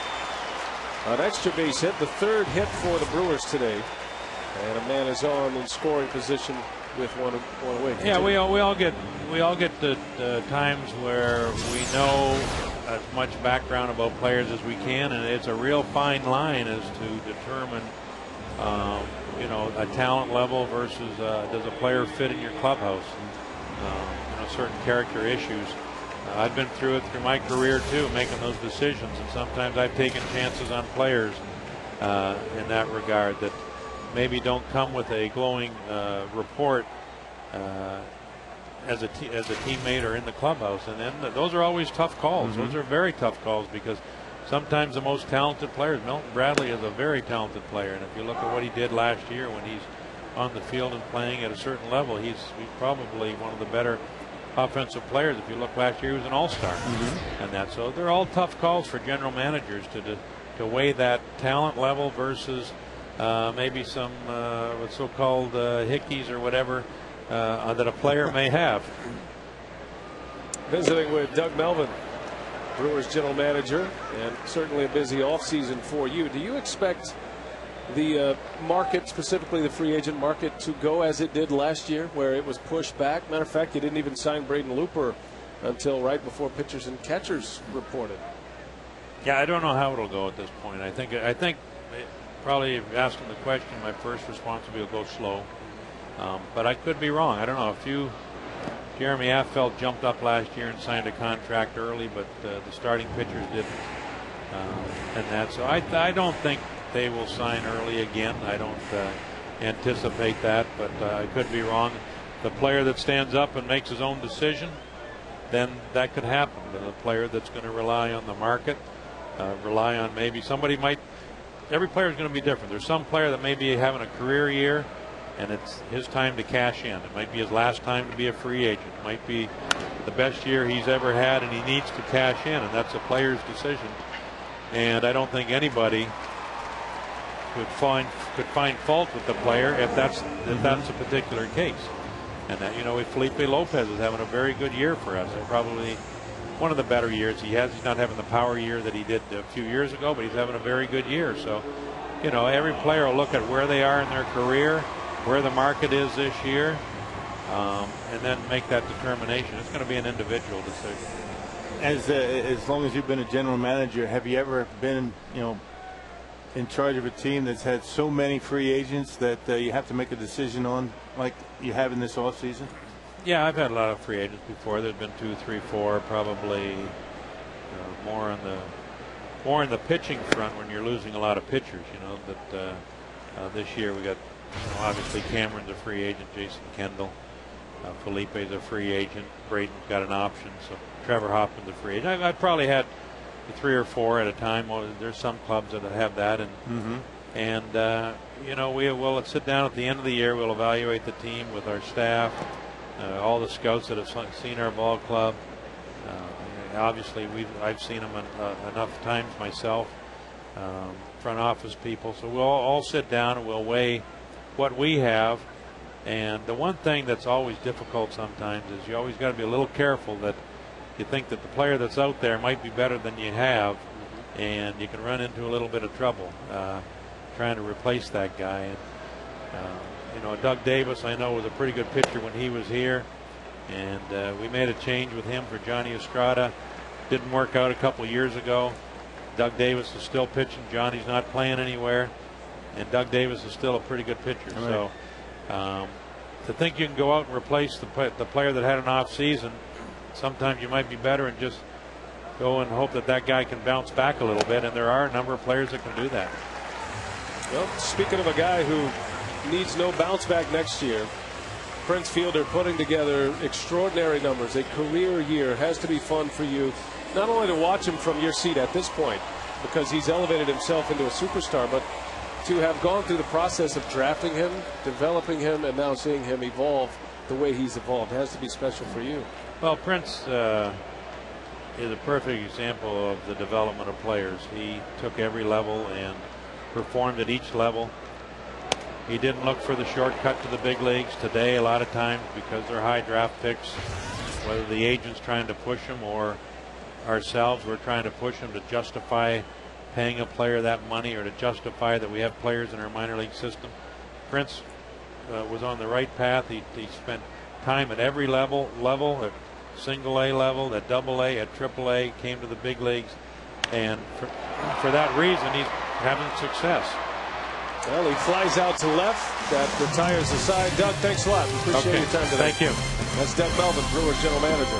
an extra base hit, the third hit for the Brewers today, and a man is on in scoring position with one away. Yeah, we all get the times where we know as much background about players as we can, and it's a real fine line as to determine a talent level versus does a player fit in your clubhouse. Certain character issues. I've been through it through my career too, making those decisions, and sometimes I've taken chances on players in that regard that maybe don't come with a glowing report as a teammate or in the clubhouse, and then those are always tough calls. Mm-hmm. Those are very tough calls because sometimes the most talented players, Milton Bradley is a very talented player, and if you look at what he did last year when he's on the field and playing at a certain level, he's probably one of the better offensive players. If you look last year, he was an all-star. Mm-hmm. And so they're all tough calls for general managers to weigh that talent level versus maybe some what's so-called hickeys or whatever that a player may have. Visiting with Doug Melvin, Brewers general manager, and certainly a busy offseason for you. Do you expect the market, specifically the free agent market, to go as it did last year, where it was pushed back? Matter of fact, you didn't even sign Braden Looper until right before pitchers and catchers reported. Yeah, I don't know how it'll go at this point. I think probably asking the question, my first response would be to go slow. But I could be wrong. I don't know. Jeremy Affeldt jumped up last year and signed a contract early, but the starting pitchers didn't. So I don't think they will sign early again. I don't anticipate that, but I could be wrong. The player that stands up and makes his own decision, then that could happen. The player that's going to rely on the market, rely on maybe somebody might. Every player is going to be different. There's some player that may be having a career year, and it's his time to cash in. It might be his last time to be a free agent. It might be the best year he's ever had, and he needs to cash in, and that's a player's decision. And I don't think anybody could find fault with the player if that's a particular case. And that, if Felipe Lopez is having a very good year for us, and probably one of the better years he has. He's not having the power year that he did a few years ago, but he's having a very good year. So, every player will look at where they are in their career, where the market is this year, and then make that determination. It's going to be an individual decision. As long as you've been a general manager, have you ever been, in charge of a team that's had so many free agents that you have to make a decision on, like you have in this offseason? Yeah, I've had a lot of free agents before. There's been 2, 3, 4, probably more in the pitching front when you're losing a lot of pitchers. This year we got obviously Cameron's a free agent, Jason Kendall, Felipe's a free agent, Braden's got an option, so Trevor Hoffman's a free agent. I've probably had 3 or 4 at a time. Well, there's some clubs that have that, and we'll sit down at the end of the year. We'll evaluate the team with our staff, all the scouts that have seen our ball club. Obviously, I've seen them enough times myself, front office people. So we'll all sit down and we'll weigh what we have. And the one thing that's always difficult sometimes is you always got to be a little careful that you think that the player that's out there might be better than you have, and you can run into a little bit of trouble trying to replace that guy. And Doug Davis, I know, was a pretty good pitcher when he was here, and we made a change with him for Johnny Estrada. Didn't work out a couple years ago. Doug Davis is still pitching. Johnny's not playing anywhere, and Doug Davis is still a pretty good pitcher. Right. So to think you can go out and replace the player that had an off season, sometimes you might be better and just go and hope that guy can bounce back a little bit, and there are a number of players that can do that. Well, speaking of a guy who needs no bounce back next year, Prince Fielder putting together extraordinary numbers, a career year. Has to be fun for you, not only to watch him from your seat at this point, because he's elevated himself into a superstar, but to have gone through the process of drafting him, developing him, and now seeing him evolve the way he's evolved has to be special for you. Well, Prince is a perfect example of the development of players. He took every level and performed at each level. He didn't look for the shortcut to the big leagues. Today, a lot of times, because they're high draft picks, whether the agent's trying to push him or ourselves, we're trying to push him to justify paying a player that money or to justify that we have players in our minor league system. Prince was on the right path. He spent time at every level, at single A level, at double A, at triple A, came to the big leagues, and for that reason he's having success. Well, he flies out to left. That retires the side. Doug, thanks a lot. We appreciate your time today. Thank you. That's Doug Melvin, Brewers general manager.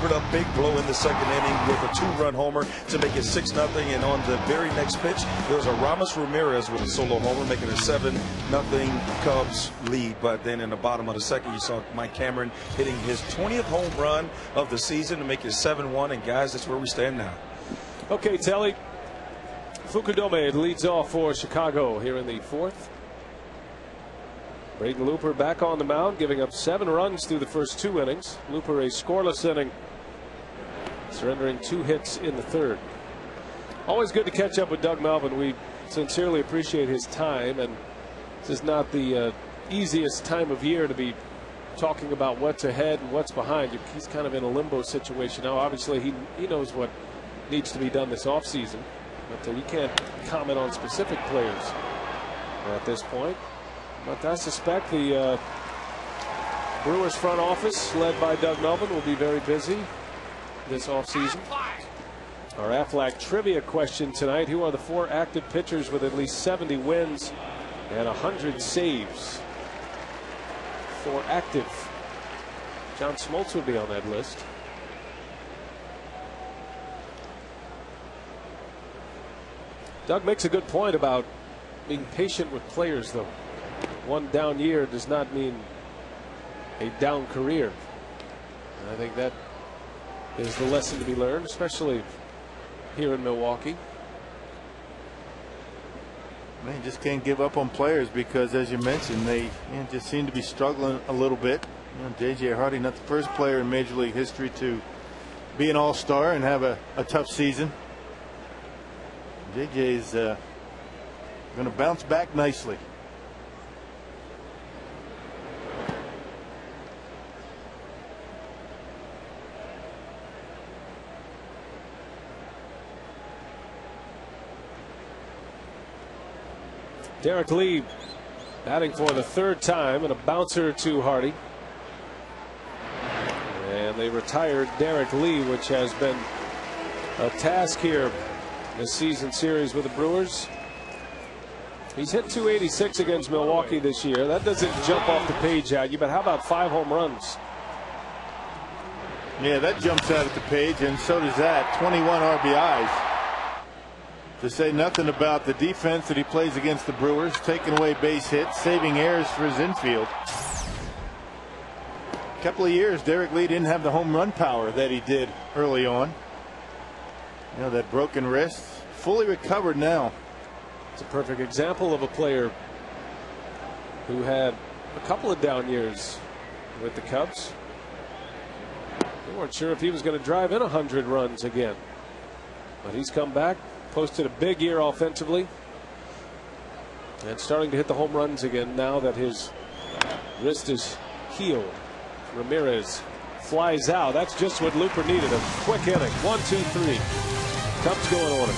A big blow in the second inning with a 2-run homer to make it 6-0, and on the very next pitch there was a Ramos Ramirez with a solo homer making a 7-0 Cubs lead. But then in the bottom of the second you saw Mike Cameron hitting his 20th home run of the season to make it 7-1, and guys, that's where we stand now. Okay, Telly. Fukudome leads off for Chicago here in the fourth. Braden Looper back on the mound, giving up 7 runs through the first 2 innings. Looper a scoreless inning, surrendering 2 hits in the third. Always good to catch up with Doug Melvin. We sincerely appreciate his time, and this is not the easiest time of year to be talking about what's ahead and what's behind. He's kind of in a limbo situation now. Obviously he knows what needs to be done this offseason, but you can't comment on specific players at this point. But I suspect the Brewers front office, led by Doug Melvin, will be very busy this offseason. Our Aflac trivia question tonight: who are the 4 active pitchers with at least 70 wins and 100 saves? 4 active. John Smoltz would be on that list. Doug makes a good point about being patient with players, though. One down year does not mean a down career. And I think that is the lesson to be learned, especially here in Milwaukee. Man, you just can't give up on players because, as you mentioned, they just seem to be struggling a little bit. J.J. Hardy, not the first player in Major League history to be an all-star and have a tough season. J.J.'s going to bounce back nicely. Derek Lee batting for the 3rd time, and a bouncer to Hardy. And they retired Derek Lee, which has been a task here this season series with the Brewers. He's hit .286 against Milwaukee this year. That doesn't jump off the page at you, but how about 5 home runs? Yeah, that jumps out at the page, and so does that. 21 RBIs. To say nothing about the defense that he plays against the Brewers, taking away base hits, saving errors for his infield. A couple of years, Derek Lee didn't have the home run power that he did early on. You know, that broken wrist, fully recovered now. It's a perfect example of a player who had a couple of down years with the Cubs. They weren't sure if he was going to drive in 100 runs again, but he's come back, posted a big year offensively, and starting to hit the home runs again now that his wrist is healed. Ramirez flies out. That's just what Looper needed. A quick inning. 1, 2, 3. Cubs going on it.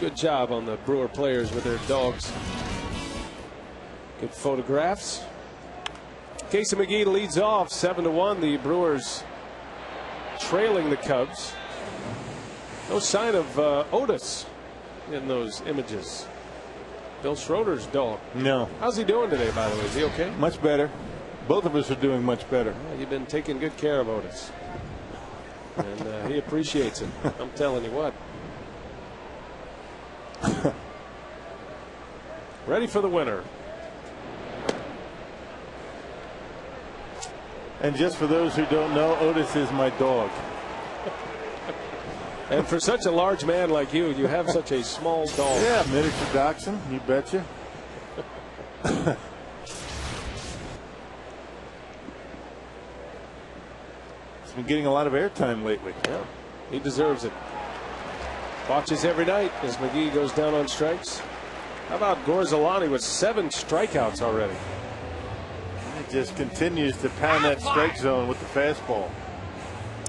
Good job on the Brewer players with their dogs. Good photographs. Casey McGee leads off 7-1. The Brewers trailing the Cubs. No sign of Otis in those images. Bill Schroeder's dog. No. How's he doing today, by the way? Is he okay? Much better. Both of us are doing much better. Well, you've been taking good care of Otis. And he appreciates it. I'm telling you what. Ready for the winner. And just for those who don't know, Otis is my dog. And for such a large man like you, you have such a small dog. Yeah, miniature dachshund, you betcha. He's been getting a lot of airtime lately. Yeah, he deserves it. Watches every night as McGee goes down on strikes. How about Gorzolani with 7 strikeouts already? He just continues to pound that strike zone with the fastball.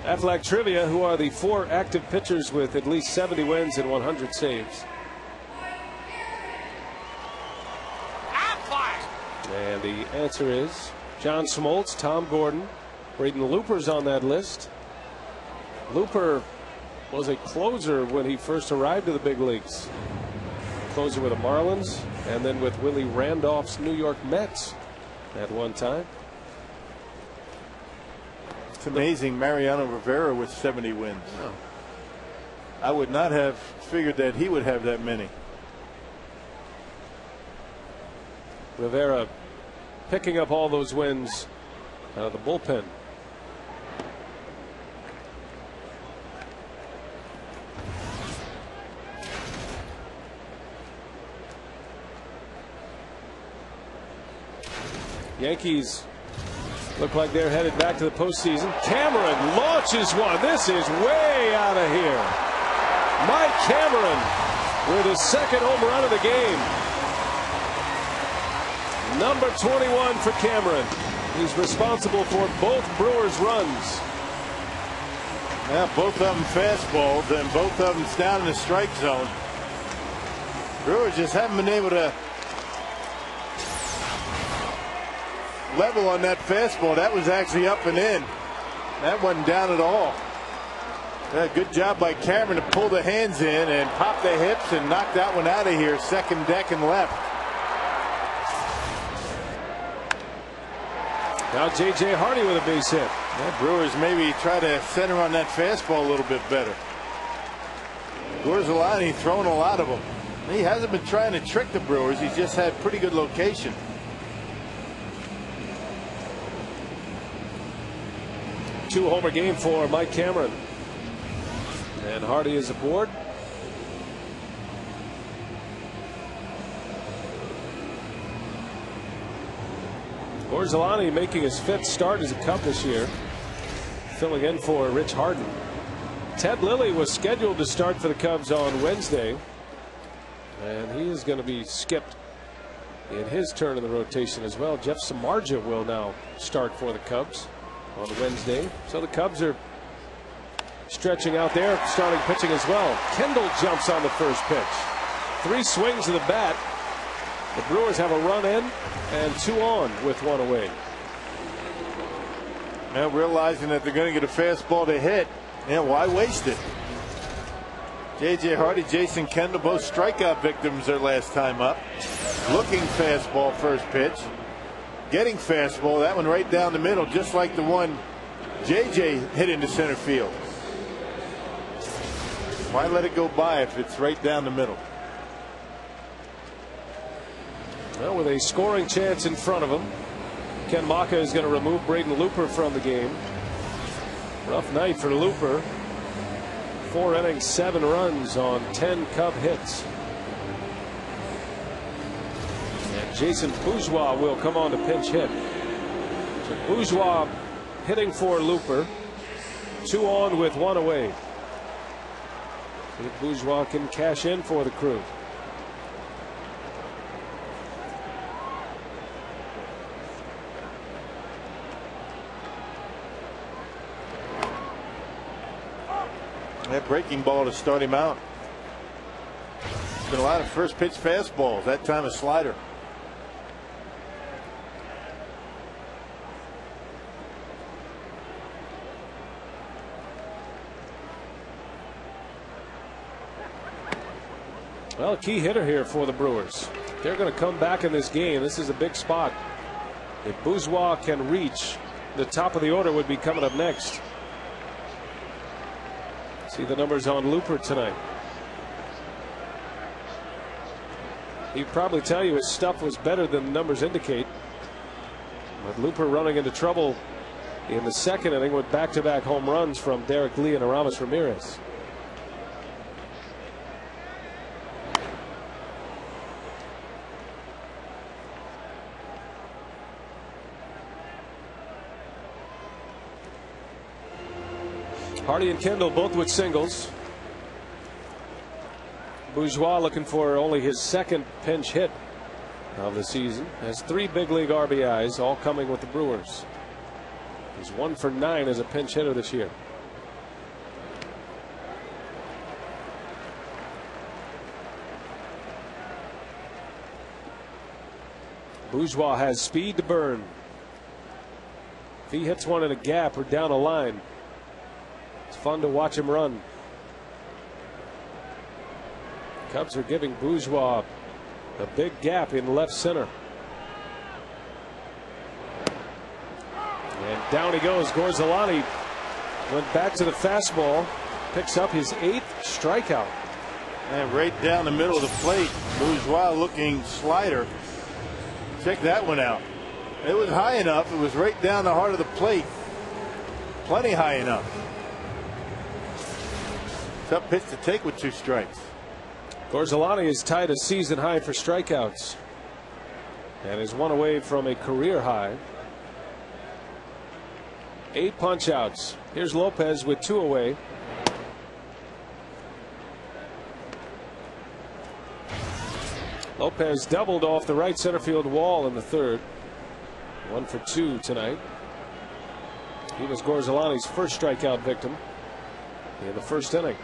Aflac Trivia, who are the 4 active pitchers with at least 70 wins and 100 saves. And the answer is John Smoltz, Tom Gordon, Braden Looper's on that list. Looper was a closer when he first arrived to the big leagues. Closer with the Marlins and then with Willie Randolph's New York Mets at one time. It's amazing, Mariano Rivera with 70 wins. Oh. I would not have figured that he would have that many. Rivera picking up all those wins out of the bullpen. Yankees look like they're headed back to the postseason. Cameron launches one. This is way out of here. Mike Cameron with his second home run of the game. Number 21 for Cameron. He's responsible for both Brewers runs. Yeah, both of them fastballs, and both of them down in the strike zone. Brewers just haven't been able to level on that fastball. That was actually up and in. That wasn't down at all. Yeah, good job by Cameron to pull the hands in and pop the hips and knock that one out of here. Second deck and left. Now J.J. Hardy with a base hit. Yeah, Brewers maybe try to center on that fastball a little bit better. Gorzelani throwing a lot of them. He hasn't been trying to trick the Brewers. He's just had pretty good location. Two-homer game for Mike Cameron. And Hardy is aboard. Gorzelani making his 5th start as a Cub this year, filling in for Rich Harden. Ted Lilly was scheduled to start for the Cubs on Wednesday, and he is going to be skipped in his turn in the rotation as well. Jeff Samardzija will now start for the Cubs on Wednesday. So the Cubs are stretching out there, starting pitching as well. Kendall jumps on the first pitch. 3 swings of the bat. The Brewers have a run in and 2 on with 1 away. Now realizing that they're going to get a fastball to hit, yeah, why waste it? J.J. Hardy, Jason Kendall, both strikeout victims their last time up. Looking fastball first pitch. Getting fastball, that one right down the middle, just like the one J.J. hit into center field. Why let it go by if it's right down the middle? Well, with a scoring chance in front of him, Ken Maka is going to remove Braden Looper from the game. Rough night for Looper. 4 innings, 7 runs on 10 Cub hits. And Jason Bourgeois will come on to pinch hit. So Bourgeois hitting for Looper. 2 on with 1 away. See if Bourgeois can cash in for the Crew. That breaking ball to start him out. There's been a lot of first pitch fastballs. That time a slider. Well, a key hitter here for the Brewers. They're going to come back in this game. This is a big spot. If Bourgeois can reach the top of the order, would be coming up next. See the numbers on Looper tonight. He'd probably tell you his stuff was better than the numbers indicate. But Looper running into trouble in the second inning with back-to-back home runs from Derek Lee and Aramis Ramirez. Hardy and Kendall both with singles. Bourgeois looking for only his 2nd pinch hit of the season. Has 3 big league RBIs, all coming with the Brewers. He's 1 for 9 as a pinch hitter this year. Bourgeois has speed to burn. If he hits one in a gap or down a line, it's fun to watch him run. Cubs are giving Bourgeois a big gap in left center. And down he goes. Gorzelani went back to the fastball. Picks up his 8th strikeout. And right down the middle of the plate. Bourgeois looking slider. Check that one out. It was high enough. It was right down the heart of the plate. Plenty high enough. Tough pitch to take with 2 strikes. Gorzelani is tied a season high for strikeouts and is 1 away from a career high. 8 punch outs. Here's Lopez with 2 away. Lopez doubled off the right center field wall in the 3rd. 1 for 2 tonight. He was Gorzelani's first strikeout victim in the 1st inning.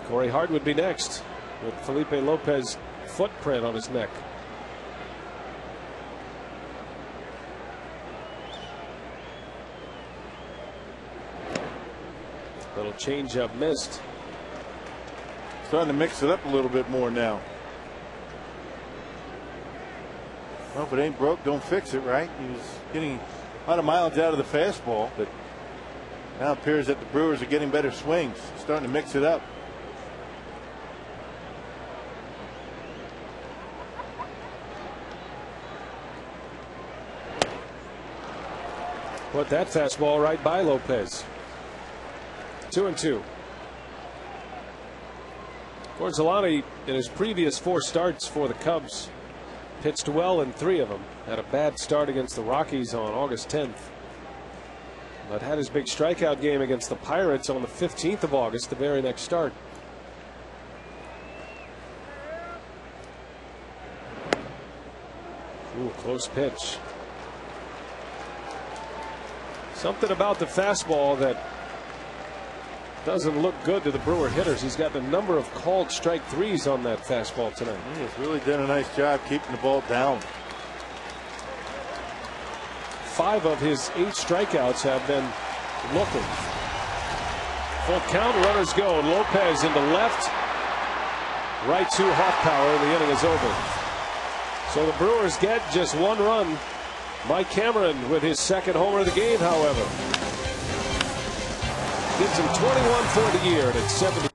Corey Hart would be next with Felipe Lopez's footprint on his neck. Little changeup missed. Starting to mix it up a little bit more now. Well, if it ain't broke, don't fix it, right? He was getting a lot of mileage out of the fastball, but now it appears that the Brewers are getting better swings. Starting to mix it up. Put that fastball right by Lopez. 2-2. Gorzelani, in his previous 4 starts for the Cubs, pitched well in 3 of them. Had a bad start against the Rockies on August 10th, but had his big strikeout game against the Pirates on the 15th of August, the very next start. Ooh, close pitch. Something about the fastball that doesn't look good to the Brewer hitters. He's got a number of called strike 3s on that fastball tonight. He's really done a nice job keeping the ball down. 5 of his 8 strikeouts have been looking. Full count, runners go. Lopez into left. Right to Hawk power. The inning is over. So the Brewers get just 1 run. Mike Cameron with his 2nd homer of the game, however. Gives him 21 for the year, and it's 70.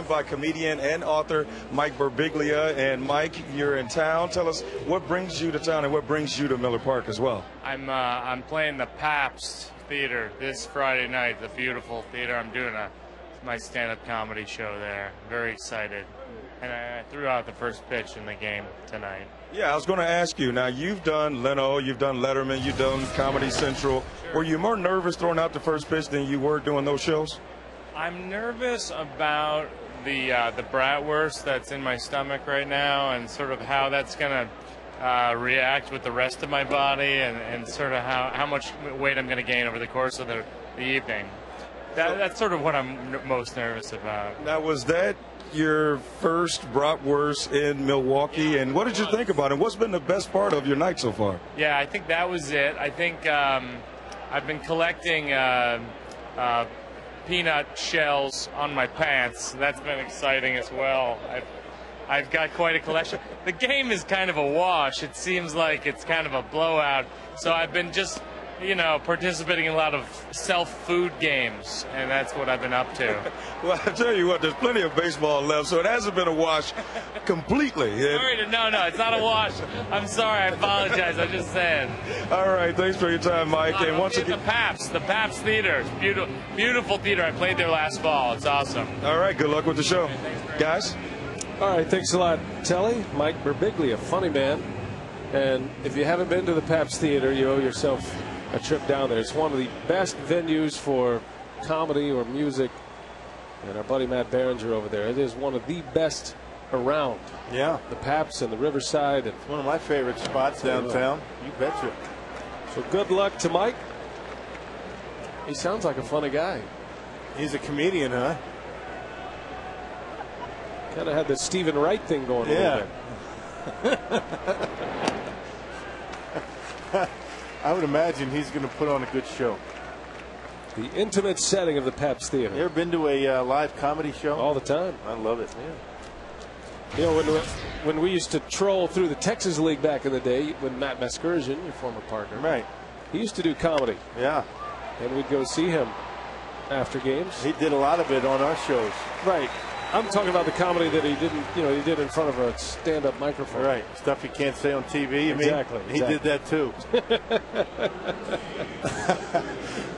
By comedian and author Mike Birbiglia. And Mike, you're in town. Tell us what brings you to town and what brings you to Miller Park as well. I'm playing the Pabst Theater this Friday night, the beautiful theater. I'm doing my stand-up comedy show there. Very excited. And I threw out the first pitch in the game tonight. Yeah, I was going to ask you. Now, you've done Leno, you've done Letterman, you've done Comedy Central. Sure. Were you more nervous throwing out the first pitch than you were doing those shows? I'm nervous about the bratwurst that's in my stomach right now, and sort of how that's going to react with the rest of my body, and sort of how much weight I'm going to gain over the course of the evening. That's sort of what I'm most nervous about. Now, was that your first bratwurst in Milwaukee, and what did you think about it? What's been the best part of your night so far? Yeah, I think that was it. I think I've been collecting peanut shells on my pants. That's been exciting as well. I've got quite a collection. The game is kind of a wash. It seems like it's kind of a blowout. So I've been just, participating in a lot of self-food games, and that's what I've been up to. Well, I tell you what, there's plenty of baseball left, so it hasn't been a wash completely. No, it's not a wash. I'm sorry. I apologize. I'm just saying. All right, thanks for your time, Mike. And once again, the Pabst Theater. It's beautiful, beautiful theater. I played there last fall. It's awesome. All right, good luck with the show, guys. All right, thanks a lot, Telly. Mike Birbiglia, a funny man. And if you haven't been to the Pabst Theater, you owe yourself a trip down there. It's one of the best venues for comedy or music. And our buddy Matt Berenger over there, it is one of the best around. Yeah. The Pabst and the Riverside. It's one of my favorite spots downtown. You betcha. So good luck to Mike. He sounds like a funny guy. He's a comedian, huh? Kind of had the Stephen Wright thing going on there. I would imagine he's going to put on a good show. The intimate setting of the Pabst Theater. You ever been to a live comedy show? All the time. I love it. Yeah. When we used to troll through the Texas League back in the day, when Matt Maskersian, your former partner, right, he used to do comedy. Yeah. And we'd go see him after games. He did a lot of it on our shows. Right. I'm talking about the comedy that he didn't, he did in front of a stand-up microphone. Right. Stuff you can't say on TV. Exactly. He did that too.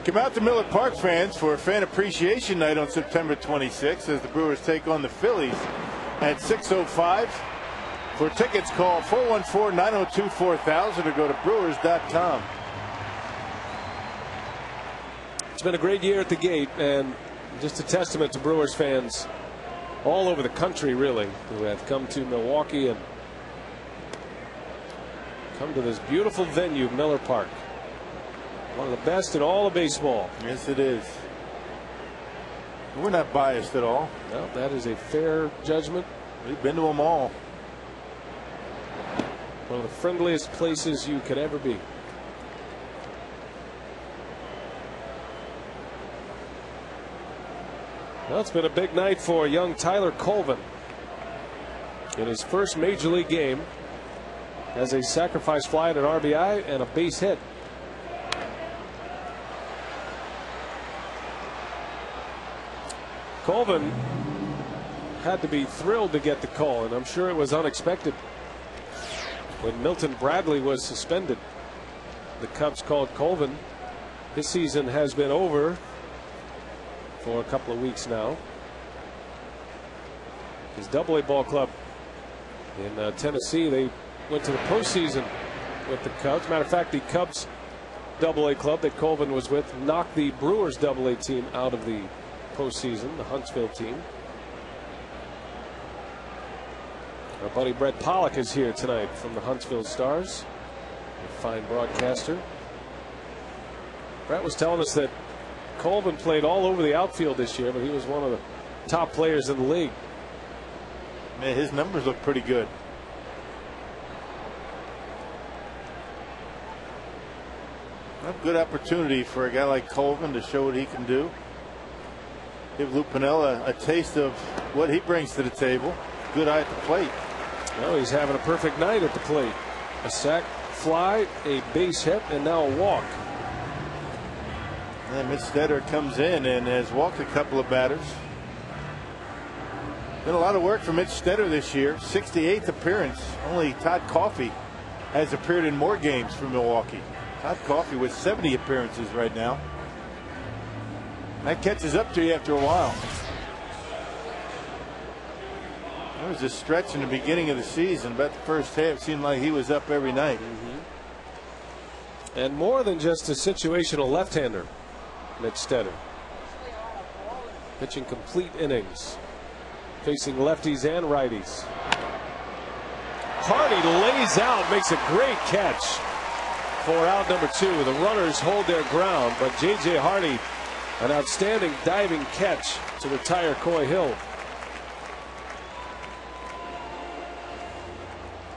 Come out to Miller Park, fans, for a fan appreciation night on September 26th as the Brewers take on the Phillies at 6:05. For tickets, call 414-902-4000 or go to brewers.com. It's been a great year at the gate, and just a testament to Brewers fans all over the country, really, who have come to Milwaukee and come to this beautiful venue, Miller Park. One of the best in all of baseball. Yes, it is. We're not biased at all. No, that is a fair judgment. We've been to them all. One of the friendliest places you could ever be. Well, it's been a big night for young Tyler Colvin. In his first major league game, has a sacrifice fly at an RBI and a base hit. Colvin had to be thrilled to get the call, and I'm sure it was unexpected. When Milton Bradley was suspended, the Cubs called Colvin. His season has been over for a couple of weeks now. His AA ball club in Tennessee, they went to the postseason with the Cubs. Matter of fact, the Cubs AA club that Colvin was with knocked the Brewers AA team out of the postseason, the Huntsville team. Our buddy Brett Pollock is here tonight from the Huntsville Stars, a fine broadcaster. Brett was telling us that Colvin played all over the outfield this year, but he was one of the top players in the league. Man, his numbers look pretty good. A good opportunity for a guy like Colvin to show what he can do. Give Lou Piniella a taste of what he brings to the table. Good eye at the plate. Well, he's having a perfect night at the plate. A sac fly, a base hit, and now a walk. And Mitch Stetter comes in and has walked a couple of batters. Been a lot of work for Mitch Stetter this year. 68th appearance. Only Todd Coffey has appeared in more games for Milwaukee. Todd Coffey with 70 appearances right now. That catches up to you after a while. There was a stretch in the beginning of the season, but the first half seemed like he was up every night. And more than just a situational left-hander, Mitch Stetter. Pitching complete innings. facing lefties and righties. Hardy lays out, makes a great catch for out number 2. The runners hold their ground, but J.J. Hardy, an outstanding diving catch to retire Coy Hill.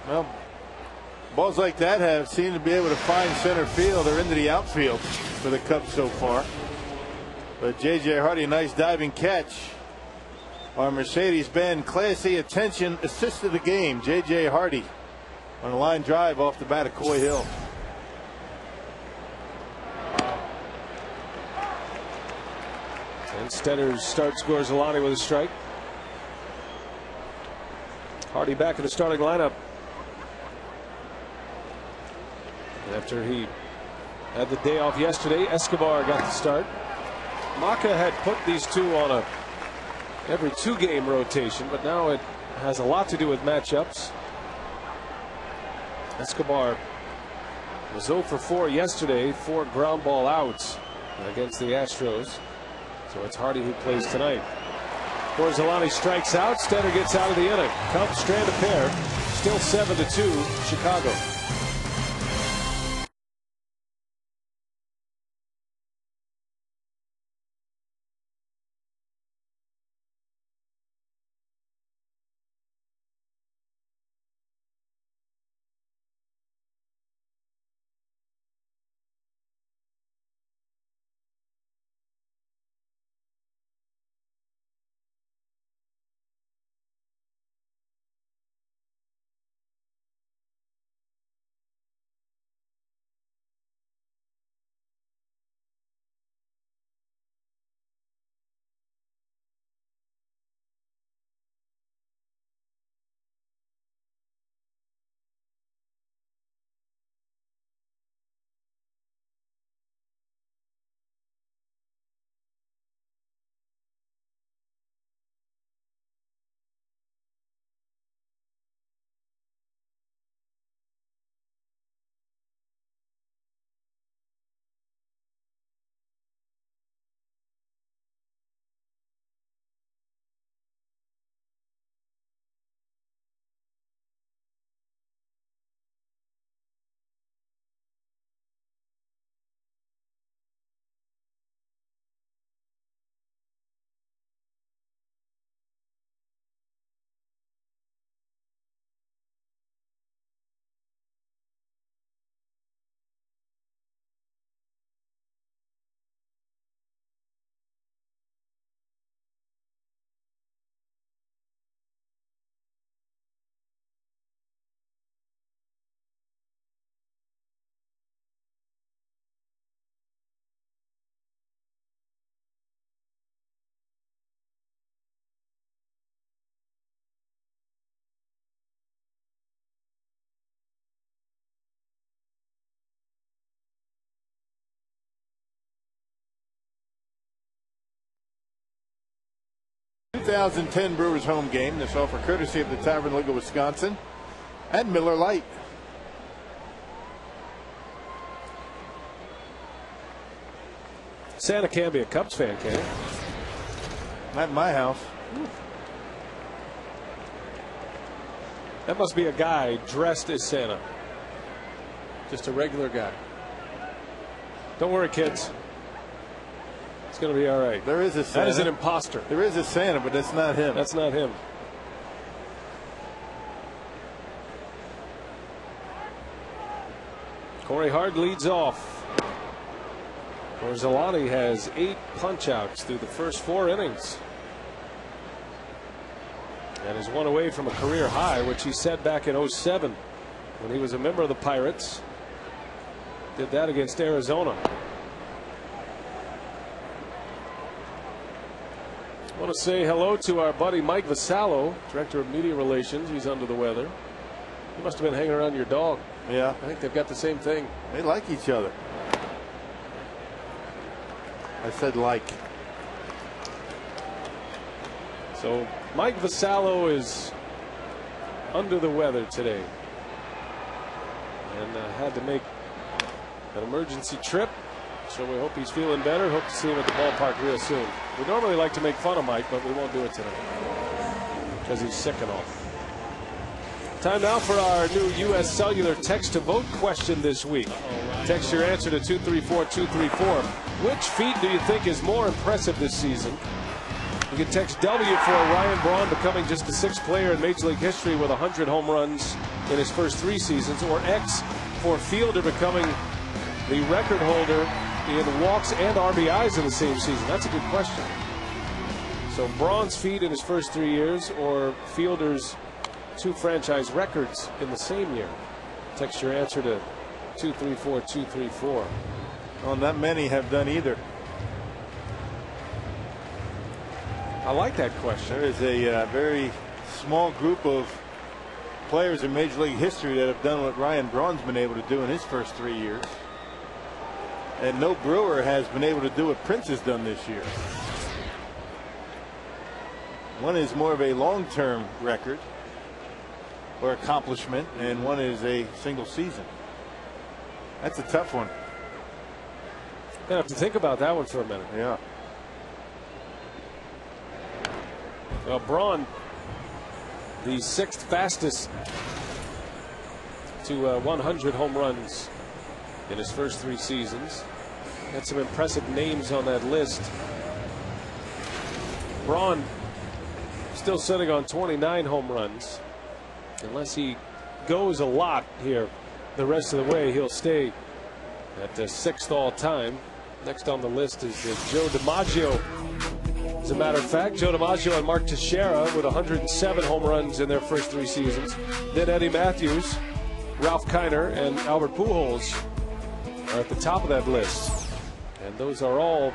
Well, balls like that have seemed to be able to find center field or into the outfield for the Cubs so far. But J.J. Hardy, nice diving catch. Our Mercedes-Benz Class A attention assist of the game, J.J. Hardy, on a line drive off the bat of Coy Hill. And Stenner's start scores Alani with a strike. Hardy back in the starting lineup after he had the day off yesterday. Escobar got the start. Maka had put these two on a every 2-game rotation, but now it has a lot to do with matchups. Escobar was 0 for 4 yesterday, 4 ground ball outs against the Astros. So it's Hardy who plays tonight. Borzolani strikes out. Stenner gets out of the inning. Cubs strand a pair. Still 7-2 Chicago. The 2010 Brewers home game. This offer courtesy of the Tavern League of Wisconsin and Miller Lite. Santa can be a Cubs fan, can he? Not in my house. That must be a guy dressed as Santa. Just a regular guy. Don't worry, kids. It's going to be all right. There is a Santa. That is an imposter. There is a Santa, but that's not him. That's not him. Corey Hart leads off. Borzolani has 8 punch-outs through the first 4 innings. And is 1 away from a career high, which he set back in 07 when he was a member of the Pirates. Did that against Arizona. I want to say hello to our buddy Mike Vasallo, Director of Media Relations. He's under the weather. He must have been hanging around your dog. Yeah. I think they've got the same thing. They like each other. I said like. So Mike Vasallo is under the weather today and had to make an emergency trip. So we hope he's feeling better. Hope to see him at the ballpark real soon. We normally like to make fun of Mike, but we won't do it tonight. because he's sick and all. Time now for our new U.S. Cellular text to vote question this week. Text your answer to 234-234. Which feat do you think is more impressive this season? You can text W for Ryan Braun becoming just the 6th player in Major League history with 100 home runs in his first 3 seasons, or X for Fielder becoming the record holder in walks and RBIs in the same season. That's a good question. So Braun's feat in his first 3 years, or Fielder's 2 franchise records in the same year. Text your answer to 234-234. Well, not many have done either. I like that question. There is a very small group of players in Major League history that have done what Ryan Braun's been able to do in his first 3 years. And no Brewer has been able to do what Prince has done this year. One is more of a long-term record or accomplishment, and one is a single season. That's a tough one. You have to think about that one for a minute. Yeah. Well, Braun, the 6th fastest to 100 home runs in his first 3 seasons. Got some impressive names on that list. Braun still sitting on 29 home runs. Unless he goes a lot here the rest of the way, he'll stay at the 6th all time. Next on the list is Joe DiMaggio. As a matter of fact, Joe DiMaggio and Mark Teixeira with 107 home runs in their first 3 seasons. Then Eddie Matthews, Ralph Kiner, and Albert Pujols are at the top of that list. And those are all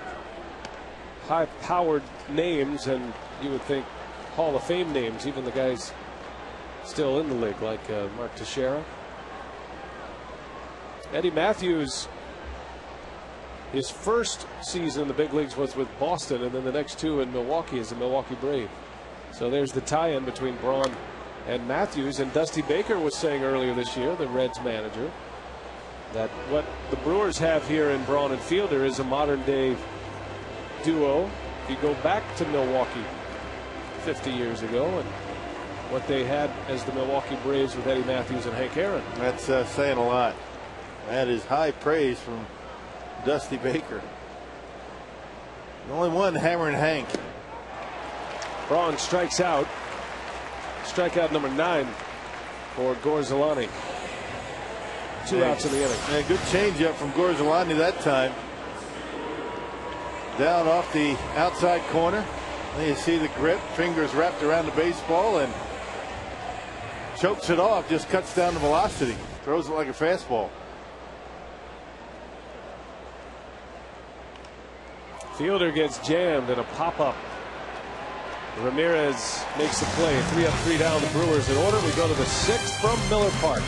high-powered names, and you would think Hall of Fame names, even the guys still in the league, like Mark Teixeira. Eddie Matthews, his first season in the big leagues was with Boston, and then the next 2 in Milwaukee as a Milwaukee Brave. So there's the tie-in between Braun and Matthews. And Dusty Baker was saying earlier this year, the Reds manager, that what the Brewers have here in Braun and Fielder is a modern-day duo. If you go back to Milwaukee 50 years ago, and what they had as the Milwaukee Braves with Eddie Matthews and Hank Aaron. That's saying a lot. That is high praise from Dusty Baker. The only one hammering Hank. Braun strikes out. Strikeout number 9 for Gorzolani. 2 outs in the inning. Yeah, good changeup from Gorzolani that time. Down off the outside corner. Then you see the grip, fingers wrapped around the baseball, and chokes it off, just cuts down the velocity. Throws it like a fastball. Fielder gets jammed in a pop-up. Ramirez makes the play. 3 up, 3 down. The Brewers in order. We go to the 6th from Miller Park.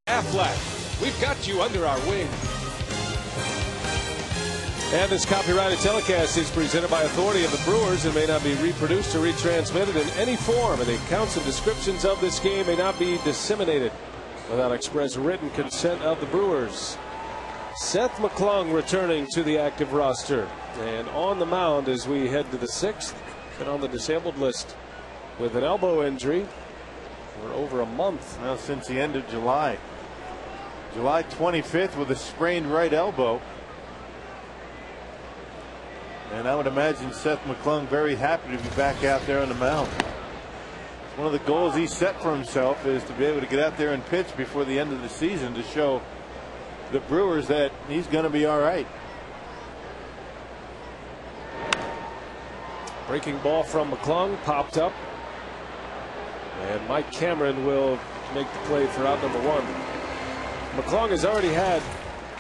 Aflac, we've got you under our wing. And this copyrighted telecast is presented by authority of the Brewers and may not be reproduced or retransmitted in any form. And the accounts and descriptions of this game may not be disseminated without express written consent of the Brewers. Seth McClung returning to the active roster and on the mound as we head to the 6th and on the disabled list with an elbow injury for over a month. Well, since the end of July. July 25th with a sprained right elbow. And I would imagine Seth McClung very happy to be back out there on the mound. One of the goals he set for himself is to be able to get out there and pitch before the end of the season to show the Brewers that he's going to be all right. Breaking ball from McClung popped up. And Mike Cameron will make the play for out number 1. McClung has already had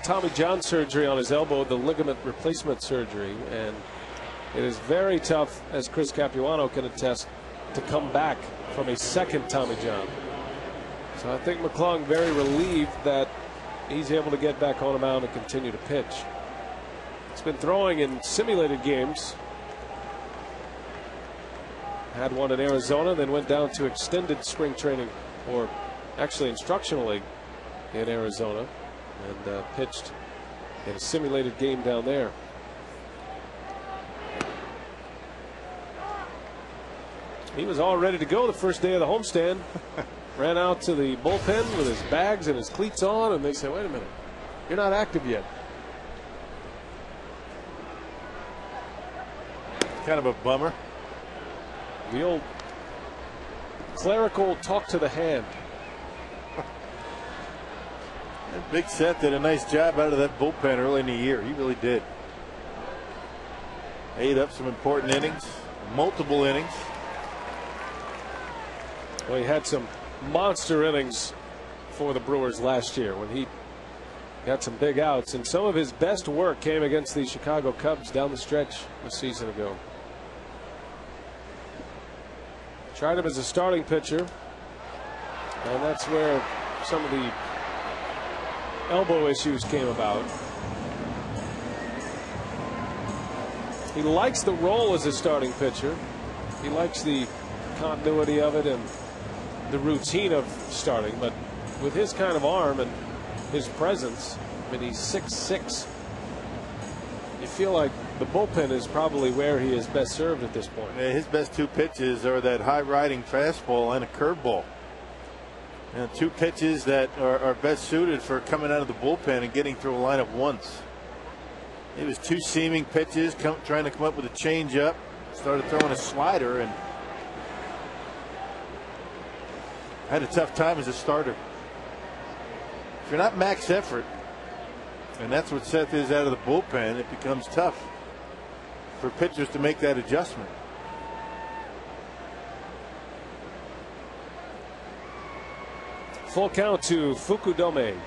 Tommy John surgery on his elbow, the ligament replacement surgery, and it is very tough, as Chris Capuano can attest, to come back from a second Tommy John. So I think McClung very relieved that he's able to get back on the mound and continue to pitch. He's been throwing in simulated games. Had one in Arizona, then went down to extended spring training, or actually instructional league in Arizona, and pitched in a simulated game down there. He was all ready to go the first day of the homestand. Ran out to the bullpen with his bags and his cleats on, and they said, wait a minute, you're not active yet. Kind of a bummer. The old clerical talk to the hand. Big Seth did a nice job out of that bullpen early in the year. He really did. Ate up some important innings, multiple innings. Well, he had some monster innings for the Brewers last year when he got some big outs, and some of his best work came against the Chicago Cubs down the stretch a season ago. Tried him as a starting pitcher, and that's where some of the elbow issues came about. He likes the role as a starting pitcher. He likes the continuity of it and the routine of starting, but with his kind of arm and his presence, I mean, he's 6'6". You feel like the bullpen is probably where he is best served at this point. Yeah, his best 2 pitches are that high riding fastball and a curveball. And 2 pitches that are best suited for coming out of the bullpen and getting through a line of ones. It was 2 seaming pitches, trying to come up with a changeup. Started throwing a slider and had a tough time as a starter. If you're not max effort, and that's what Seth is out of the bullpen, it becomes tough for pitchers to make that adjustment. Full count to Fukudome.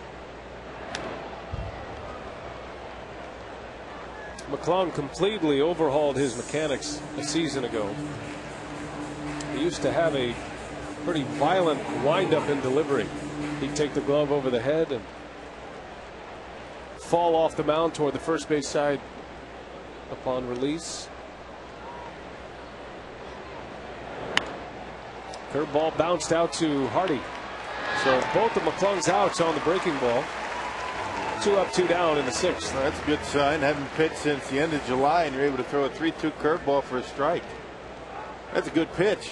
McClung completely overhauled his mechanics a season ago. He used to have a pretty violent windup in delivery. He'd take the glove over the head and fall off the mound toward the first base side upon release. Curveball bounced out to Hardy. So both of McClung's outs on the breaking ball. 2 up, 2 down in the 6th. Well, that's a good sign. Haven't pitched since the end of July, and you're able to throw a 3-2 curveball for a strike. That's a good pitch.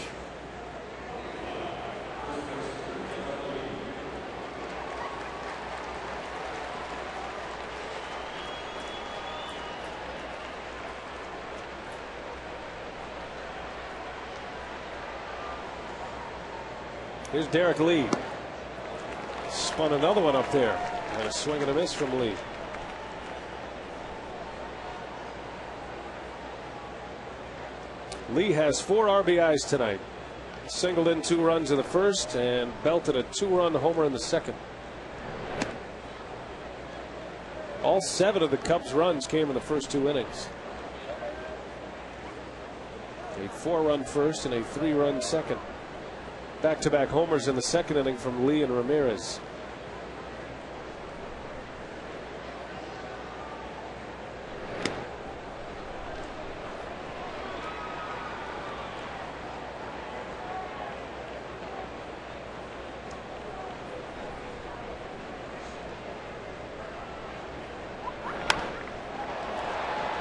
Here's Derek Lee. Spun another one up there. And a swing and a miss from Lee. Lee has 4 RBIs tonight. Singled in 2 runs in the first and belted a 2-run homer in the second. All 7 of the Cubs' runs came in the first 2 innings. A 4-run first and a 3-run second. Back-to-back homers in the second inning from Lee and Ramirez.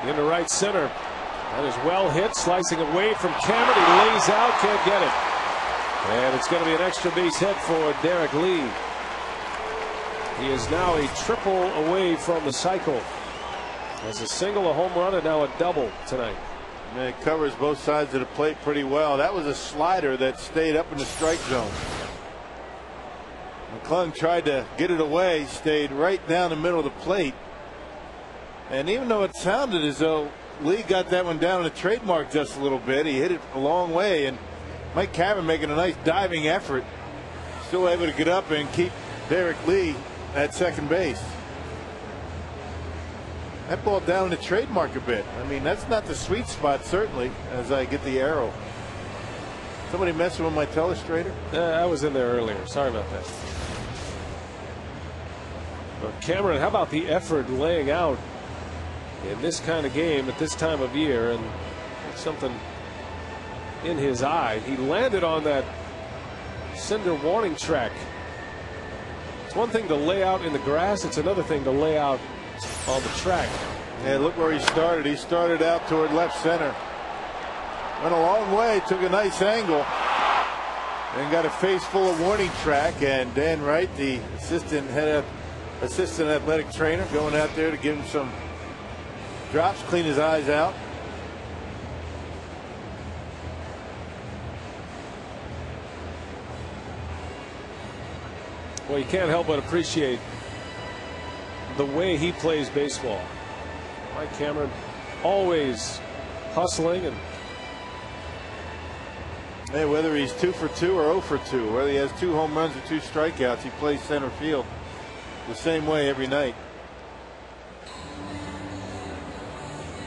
into right center. That is well hit, slicing away from Cameron. He lays out, can't get it. And it's going to be an extra base hit for Derek Lee. He is now a triple away from the cycle. As a single, a home run, and now a double tonight. And it covers both sides of the plate pretty well. That was a slider that stayed up in the strike zone. McClung tried to get it away, stayed right down the middle of the plate. And even though it sounded as though Lee got that one down in the trademark just a little bit, he hit it a long way. And Mike Cameron making a nice diving effort, still able to get up and keep Derek Lee at second base. That ball down in the trademark a bit. I mean, that's not the sweet spot, certainly, as I get the arrow. Somebody messing with my telestrator? I was in there earlier. Sorry about that. Well, Cameron, how about the effort laying out in this kind of game at this time of year? And something in his eye. He landed on that cinder warning track. It's one thing to lay out in the grass. It's another thing to lay out on the track. Yeah, look where he started. He started out toward left center. Went a long way, took a nice angle, and got a face full of warning track. And Dan Wright, the assistant athletic trainer, going out there to give him some drops, clean his eyes out. Well, you can't help but appreciate the way he plays baseball. Mike Cameron always hustling, and hey, whether he's 2 for 2 or 0 for 2, whether he has 2 home runs or 2 strikeouts, he plays center field the same way every night.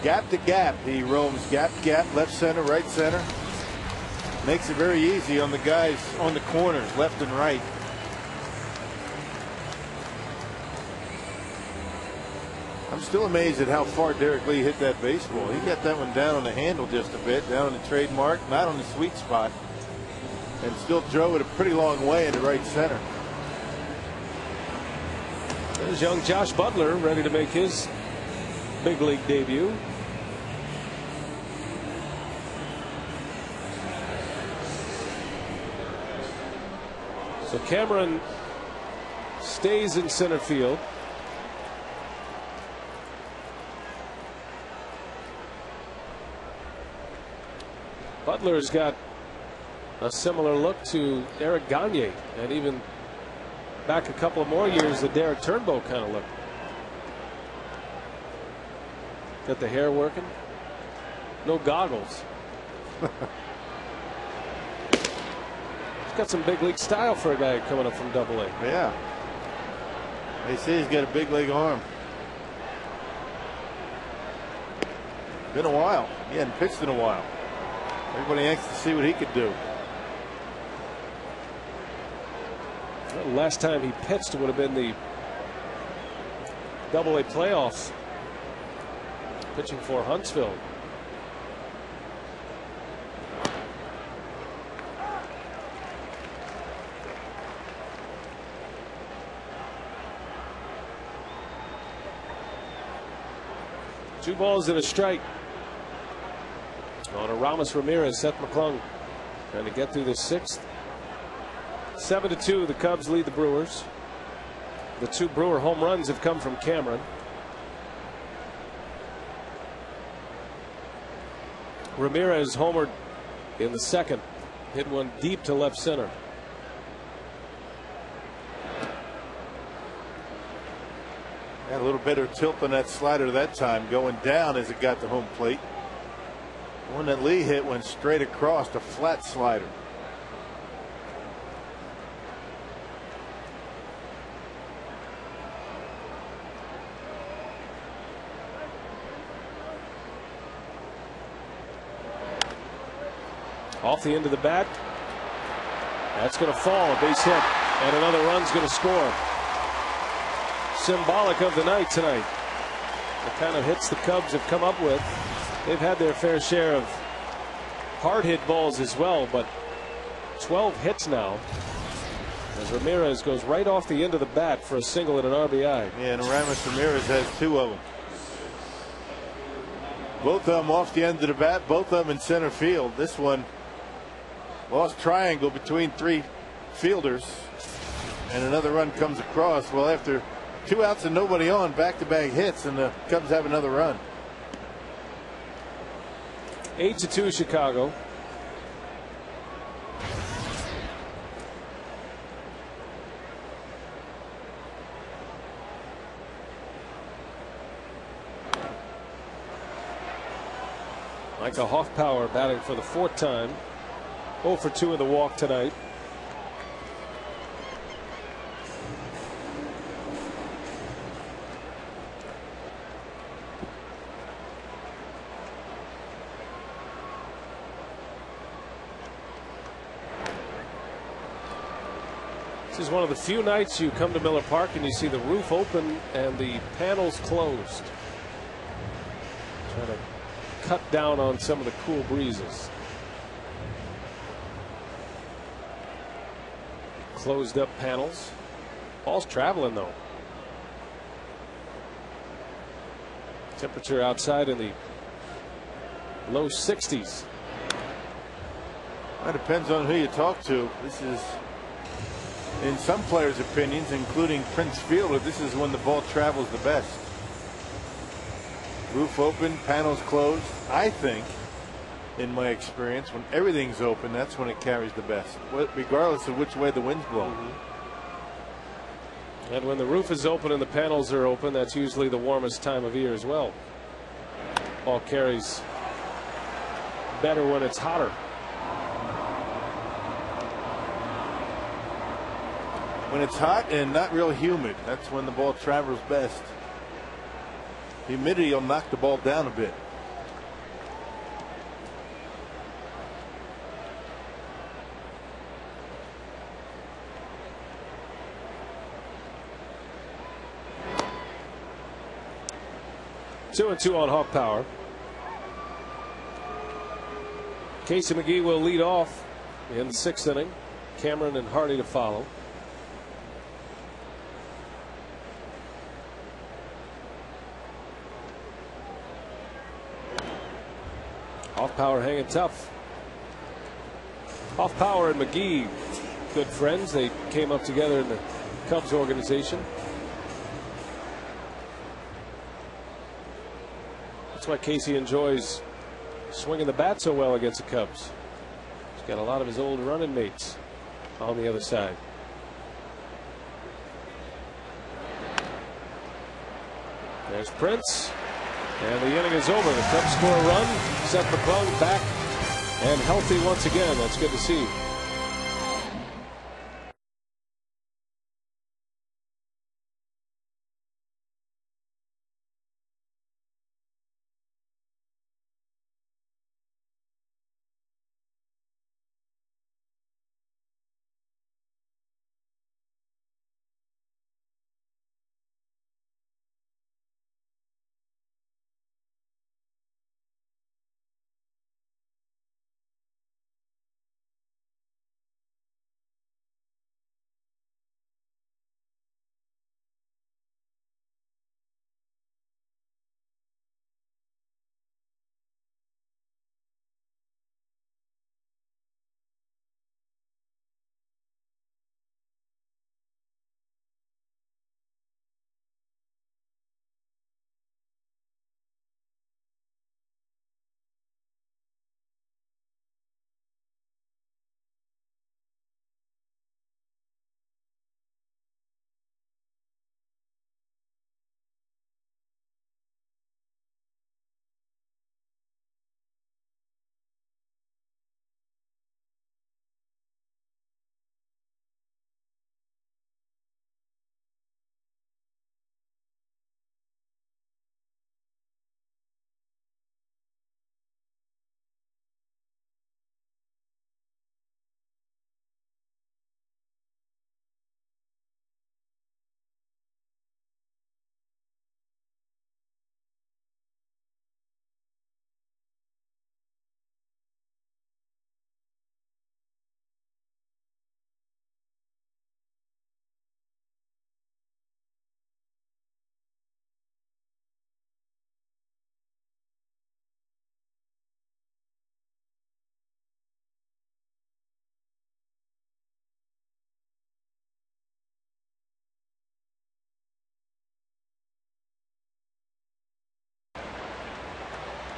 Gap to gap, he roams gap to gap, left center, right center. Makes it very easy on the guys on the corners, left and right. I'm still amazed at how far Derek Lee hit that baseball. He got that one down on the handle just a bit, down on the trademark, not on the sweet spot, and still drove it a pretty long way into right center. There's young Josh Butler ready to make his big league debut. So Cameron stays in center field. Butler's got a similar look to Eric Gagne, and even back a couple of more years, the Derek Turnbow kind of look. Got the hair working, no goggles. He's got some big league style for a guy coming up from Double-A. Yeah, they say he's got a big leg arm. Been a while. He hadn't pitched in a while. Everybody anxious to see what he could do. Well, last time he pitched would have been the Double-A playoffs, pitching for Huntsville. Two balls and a strike on a Ramos Ramirez. Seth McClung trying to get through the sixth. 7-2, the Cubs lead the Brewers. The 2 Brewer home runs have come from Cameron. Ramirez homered in the second, hit one deep to left center. Had a little better tilt on that slider that time, going down as it got to home plate. The one that Lee hit went straight across, a flat slider. Off the end of the bat. That's going to fall, a base hit, and another run's going to score. Symbolic of the night tonight. The kind of hits the Cubs have come up with. They've had their fair share of hard hit balls as well, but 12 hits now as Ramirez goes right off the end of the bat for a single and an RBI. Yeah, and Ramos Ramirez has 2 of them. Both of them off the end of the bat, both of them in center field. This one lost triangle between 3 fielders, and another run comes across. Well, after 2 outs and nobody on, back-to-back hits, and the Cubs have another run. 8-2 Chicago. Michael Hoffpower batting for the 4th time. 0 for 2 in the walk tonight. This is one of the few nights you come to Miller Park and you see the roof open and the panels closed. Trying to cut down on some of the cool breezes. Closed up panels. Ball's traveling though. Temperature outside in the low 60s. It depends on who you talk to. This is, in some players' opinions, including Prince Fielder, this is when the ball travels the best. Roof open, panels closed. I think, in my experience, when everything's open, that's when it carries the best, regardless of which way the wind's blowing. And when the roof is open and the panels are open, that's usually the warmest time of year as well. Ball carries better when it's hotter. When it's hot and not real humid, that's when the ball travels best. Humidity will knock the ball down a bit. Two and two on Hoffpower. Casey McGee will lead off in the 6th inning. Cameron and Hardy to follow. Hoffpower hanging tough. Hoffpower and McGee, good friends. They came up together in the Cubs organization. That's why Casey enjoys swinging the bat so well against the Cubs. He's got a lot of his old running mates on the other side. There's Prince. And the inning is over. The Cubs score a run. Seth McClung back and healthy once again. That's good to see.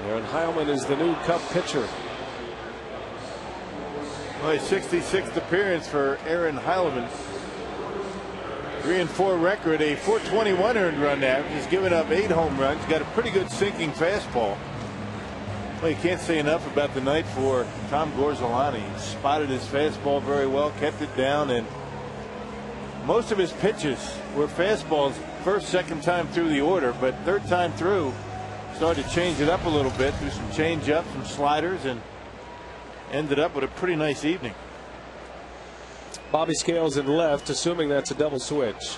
Aaron Heilman is the new Cub pitcher. Well, his 66th appearance for Aaron Heilman. 3-4 record, a .421 earned run average. He's given up 8 home runs. Got a pretty good sinking fastball. Well, you can't say enough about the night for Tom Gorzolani. He spotted his fastball very well, kept it down, and most of his pitches were fastballs first, second time through the order, but third time through started to change it up a little bit, threw some change ups, some sliders, and ended up with a pretty nice evening. Bobby Scales in left, assuming that's a double switch.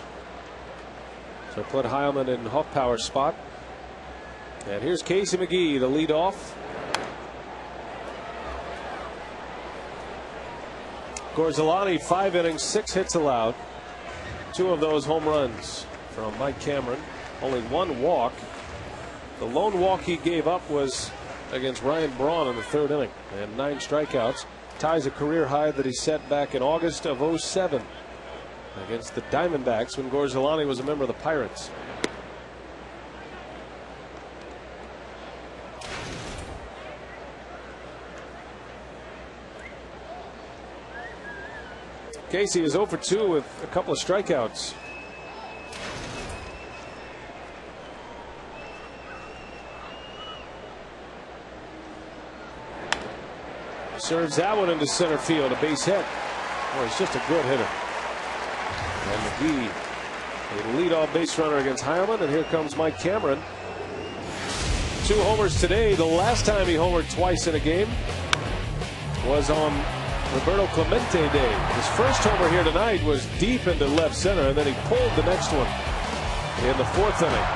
So put Heilman in Hoffpower's spot. And here's Casey McGee, the leadoff. Gorzolani, 5 innings, 6 hits allowed. 2 of those home runs from Mike Cameron. Only 1 walk. The lone walk he gave up was against Ryan Braun in the 3rd inning, and 9 strikeouts. Ties a career high that he set back in August of '07 against the Diamondbacks when Gorzolani was a member of the Pirates. Casey is 0 for 2 with a couple of strikeouts. Serves that one into center field, a base hit. Boy, he's just a good hitter. And McGee, a leadoff base runner against Heilman, and here comes Mike Cameron. 2 homers today. The last time he homered twice in a game was on Roberto Clemente Day. His first homer here tonight was deep into left center, and then he pulled the next one in the 4th inning.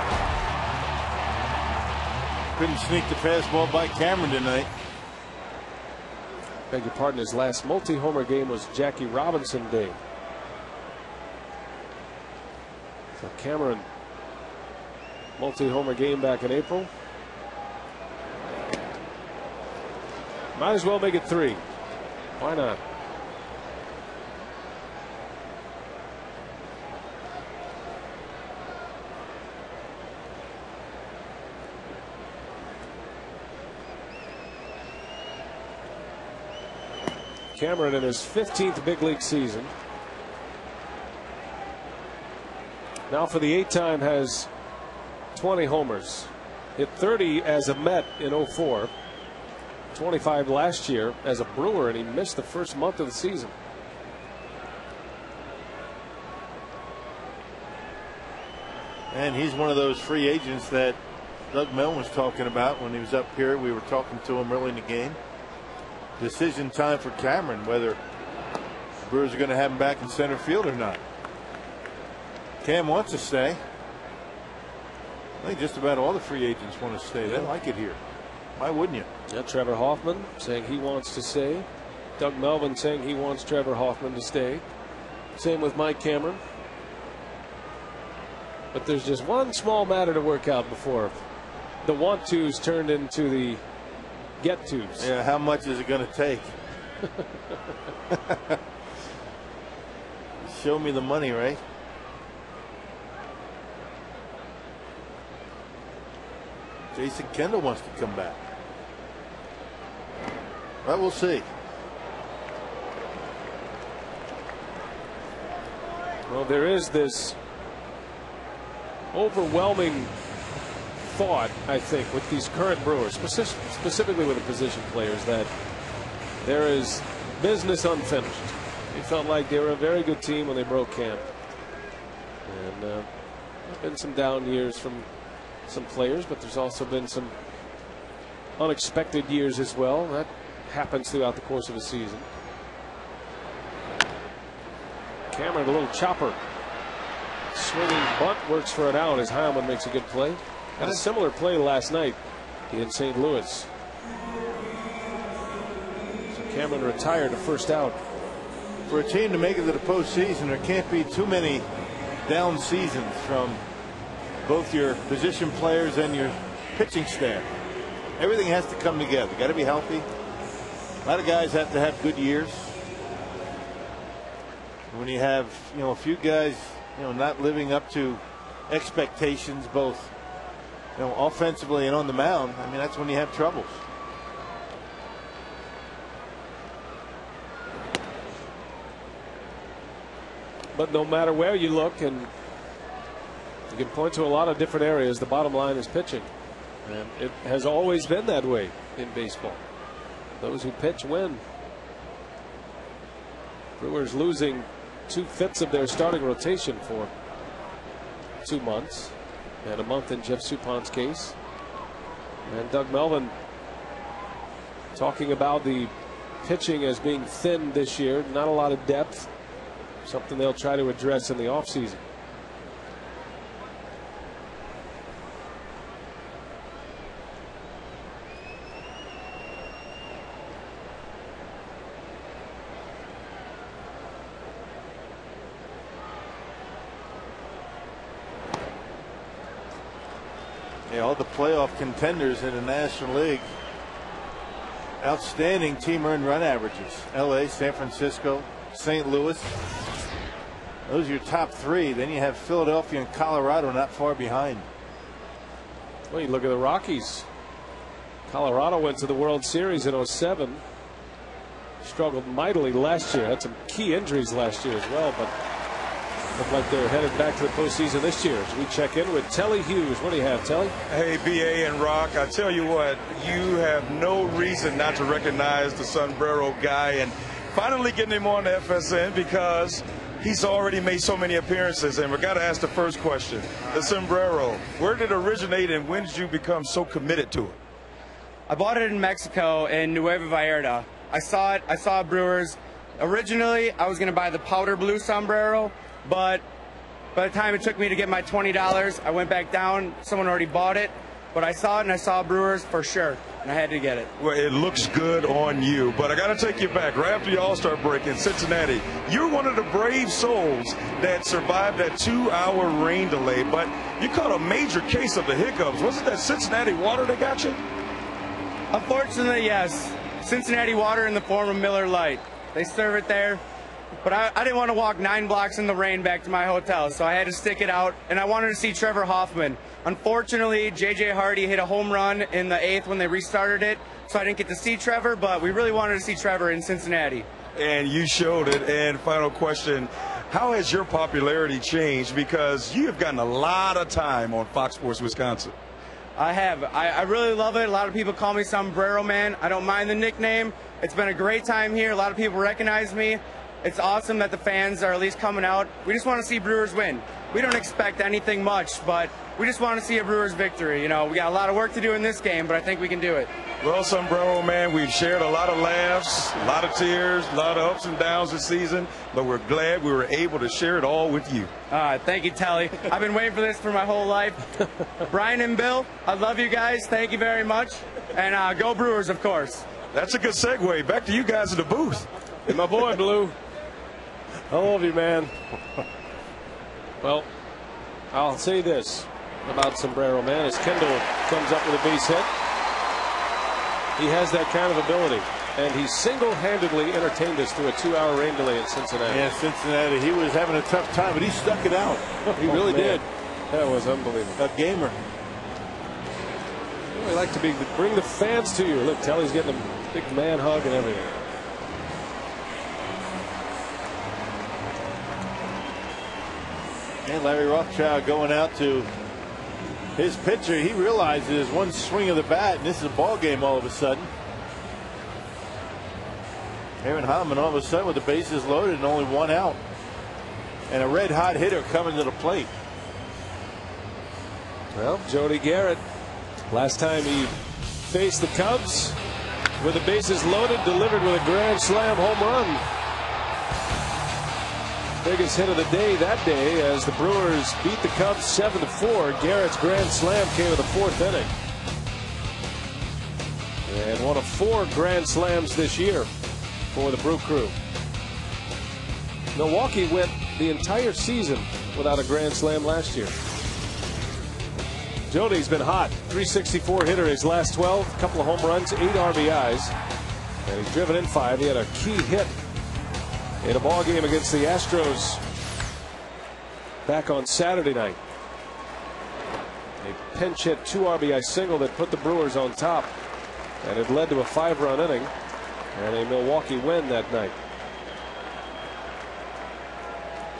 Couldn't sneak the fastball by Cameron tonight. Beg your pardon, his last multi-homer game was Jackie Robinson Day. So Cameron, multi-homer game back in April. Might as well make it 3. Why not? Cameron in his 15th big league season. Now for the 8th time has 20 homers. Hit 30 as a Met in '04. 25 last year as a Brewer, and he missed the first month of the season. And he's one of those free agents that Doug Milne was talking about when he was up here. We were talking to him early in the game. Decision time for Cameron, whether the Brewers are going to have him back in center field or not. Cam wants to stay. I think just about all the free agents want to stay. They like it here. Why wouldn't you? Yeah, Trevor Hoffman saying he wants to stay. Doug Melvin saying he wants Trevor Hoffman to stay. Same with Mike Cameron. But there's just one small matter to work out before the want-tos turned into the get-tos. Yeah, how much is it going to take? Show me the money, right? Jason Kendall wants to come back. Well, we'll see. Well, there is this overwhelming thought, I think, with these current Brewers, specifically with the position players, that there is business unfinished. They felt like they were a very good team when they broke camp. And there's been some down years from some players, but there's also been some unexpected years as well. That happens throughout the course of a season. Cameron, a little chopper. Swinging bunt works for an out as Heilman makes a good play. Had a similar play last night in St. Louis. So Cameron retired the first out. For a team to make it to the postseason, there can't be too many down seasons from both your position players and your pitching staff. Everything has to come together. Got to be healthy. A lot of guys have to have good years. When you have, a few guys, not living up to expectations, both You know, offensively and on the mound, I mean, that's when you have troubles. But no matter where you look, and you can point to a lot of different areas, the bottom line is pitching. And it has always been that way in baseball. Those who pitch win. Brewers losing 2/5 of their starting rotation for 2 months, and a month in Jeff Supon's case. And Doug Melvin talking about the pitching as being thin this year, not a lot of depth, something they'll try to address in the offseason. Yeah, all the playoff contenders in the National League. Outstanding team earned run averages. LA, San Francisco, St. Louis. Those are your top 3. Then you have Philadelphia and Colorado not far behind. Well, you look at the Rockies. Colorado went to the World Series in '07. Struggled mightily last year. Had some key injuries last year as well, but look like they're headed back to the postseason this year. As we check in with Telly Hughes. What do you have, Telly? Hey, BA and Rock, I tell you what, you have no reason not to recognize the sombrero guy, and finally getting him on the FSN because he's already made so many appearances. And we've got to ask the first question. The sombrero, where did it originate and when did you become so committed to it? I bought it in Mexico in Nueva Vallarta. I saw Brewers. Originally, I was going to buy the powder blue sombrero, but by the time it took me to get my $20, I went back down. Someone already bought it, but I saw it and I saw Brewers for sure, and I had to get it. Well, it looks good on you, but I got to take you back. Right after your All-Star break in Cincinnati, you're one of the brave souls that survived that 2-hour rain delay, but you caught a major case of the hiccups. Was it that Cincinnati water that got you? Unfortunately, yes. Cincinnati water in the form of Miller Lite. They serve it there. But I didn't want to walk 9 blocks in the rain back to my hotel, so I had to stick it out, and I wanted to see Trevor Hoffman. Unfortunately, J.J. Hardy hit a home run in the 8th when they restarted it, so I didn't get to see Trevor, but we really wanted to see Trevor in Cincinnati. And you showed it. And final question, how has your popularity changed? Because you have gotten a lot of time on Fox Sports Wisconsin. I have. I really love it. A lot of people call me Sombrero Man. I don't mind the nickname. It's been a great time here. A lot of people recognize me. It's awesome that the fans are at least coming out. We just want to see Brewers win. We don't expect anything much, but we just want to see a Brewers victory. You know, we got a lot of work to do in this game, but I think we can do it. Well, Sombrero Man, we've shared a lot of laughs, a lot of tears, a lot of ups and downs this season, but we're glad we were able to share it all with you. Thank you, Telly. I've been waiting for this for my whole life. Brian and Bill, I love you guys. Thank you very much. And go Brewers, of course. That's a good segue. Back to you guys in the booth. Hey, my boy, Blue. I love you, man. Well, I'll say this about Sombrero Man. As Kendall comes up with a base hit, he has that kind of ability. And he single-handedly entertained us through a 2-hour rain delay in Cincinnati. Yeah, Cincinnati. He was having a tough time, but he stuck it out. He really did. That was unbelievable. A gamer. We like to bring the fans to you. Look, Telly's getting a big man hug and everything. And Larry Rothschild going out to his pitcher. He realizes one swing of the bat, and this is a ball game all of a sudden. Aaron Holman all of a sudden with the bases loaded and only 1 out. And a red hot hitter coming to the plate. Well, Jody Garrett, last time he faced the Cubs with the bases loaded, delivered with a grand slam home run. Biggest hit of the day that day as the Brewers beat the Cubs 7-4. Garrett's grand slam came in the 4th inning. And one of 4 grand slams this year for the Brew Crew. Milwaukee went the entire season without a grand slam last year. Jody's been hot. 364 hitter his last 12, a couple of home runs, 8 RBIs. And he's driven in 5. He had a key hit in a ball game against the Astros back on Saturday night. A pinch hit 2 RBI single that put the Brewers on top, and it led to a 5-run inning and a Milwaukee win that night.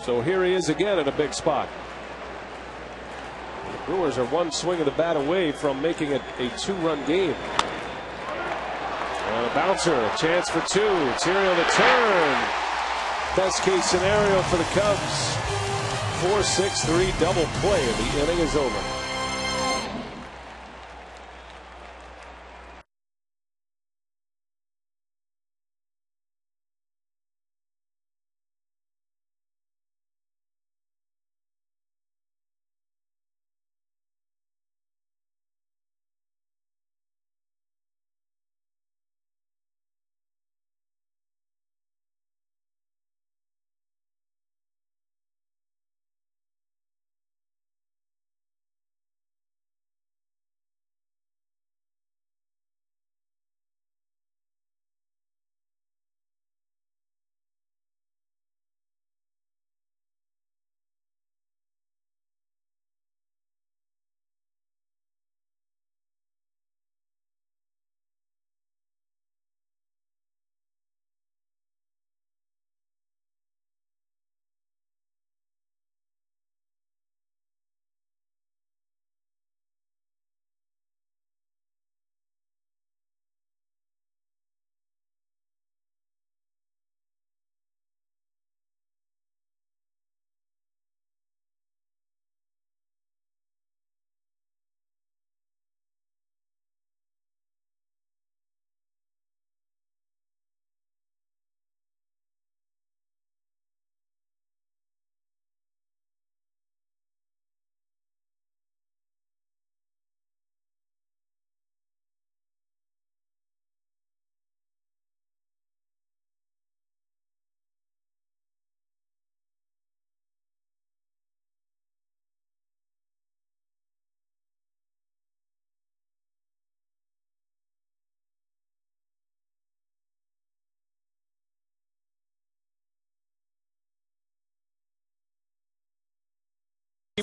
So here he is again in a big spot. The Brewers are one swing of the bat away from making it a 2-run game. And a bouncer, a chance for 2. It's here on the turn. Best case scenario for the Cubs. 4-6-3 double play, and the inning is over.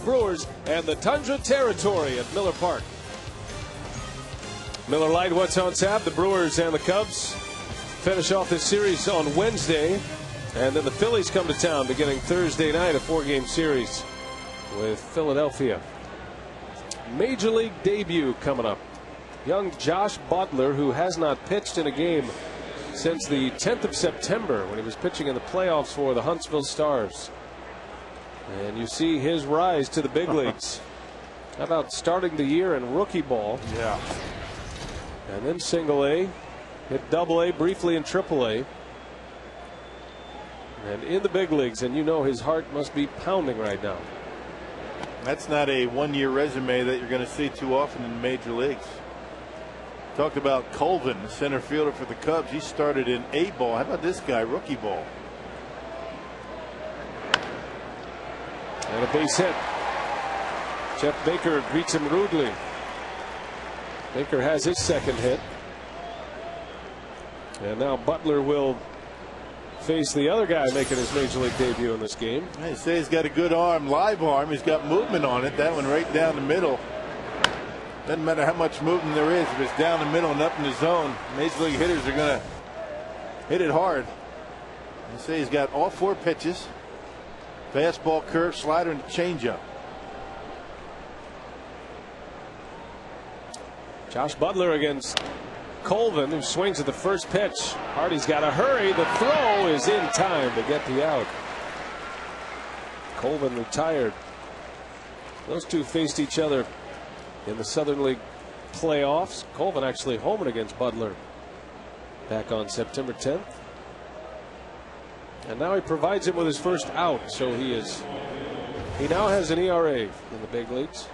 Brewers and the Tundra Territory at Miller Park. Miller Lite, what's on tap? The Brewers and the Cubs finish off this series on Wednesday, and then the Phillies come to town beginning Thursday night, a 4-game series with Philadelphia. Major League debut coming up. Young Josh Butler, who has not pitched in a game since the 10th of September when he was pitching in the playoffs for the Huntsville Stars. And you see his rise to the big leagues. How about starting the year in rookie ball? Yeah. And then single A, hit double A, briefly in triple A. And in the big leagues, and you know his heart must be pounding right now. That's not a one-year resume that you're going to see too often in the major leagues. Talked about Colvin, the center fielder for the Cubs. He started in A ball. How about this guy, rookie ball? And a base hit. Jeff Baker greets him rudely. Baker has his second hit. And now Butler will face the other guy making his major league debut in this game. They say he's got a good arm, live arm. He's got movement on it. That one right down the middle. Doesn't matter how much movement there is. If it's down the middle and up in the zone, major league hitters are going to hit it hard. They say he's got all 4 pitches. Fastball, curve, slider, and changeup. Josh Butler against Colvin, who swings at the first pitch. Hardy's got to hurry. The throw is in time to get the out. Colvin retired. Those two faced each other in the Southern League playoffs. Colvin actually homered against Butler back on September 10th. And now he provides him with his first out. So he now has an ERA in the big leagues.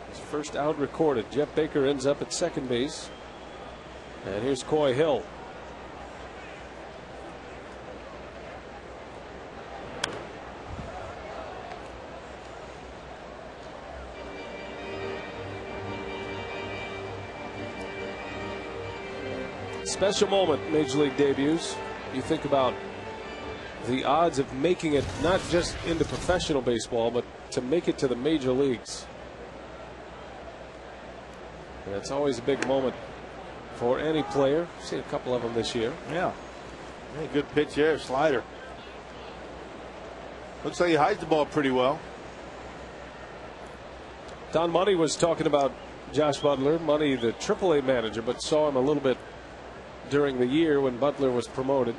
His first out recorded. Jeff Baker ends up at second base. And here's Coy Hill. Special moment, major league debuts. You think about the odds of making it not just into professional baseball, but to make it to the major leagues. And it's always a big moment for any player. I've seen a couple of them this year. Yeah. Good pitch there, slider. Looks like he hides the ball pretty well. Don Money was talking about Josh Butler. Money, the AAA manager, but saw him a little bit during the year when Butler was promoted.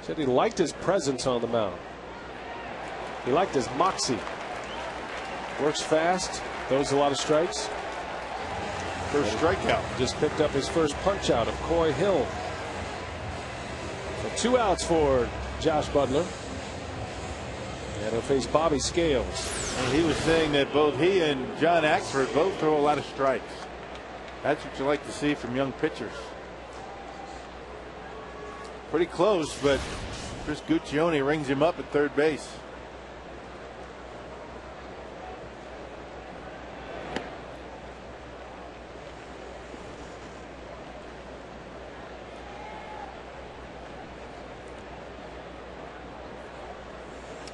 Said he liked his presence on the mound. He liked his moxie. Works fast, throws a lot of strikes. First strikeout. Just picked up his first punch out of Coy Hill. So 2 outs for Josh Butler. And he'll face Bobby Scales. And he was saying that both he and John Axford both throw a lot of strikes. That's what you like to see from young pitchers. Pretty close, but Chris Guccione rings him up at third base.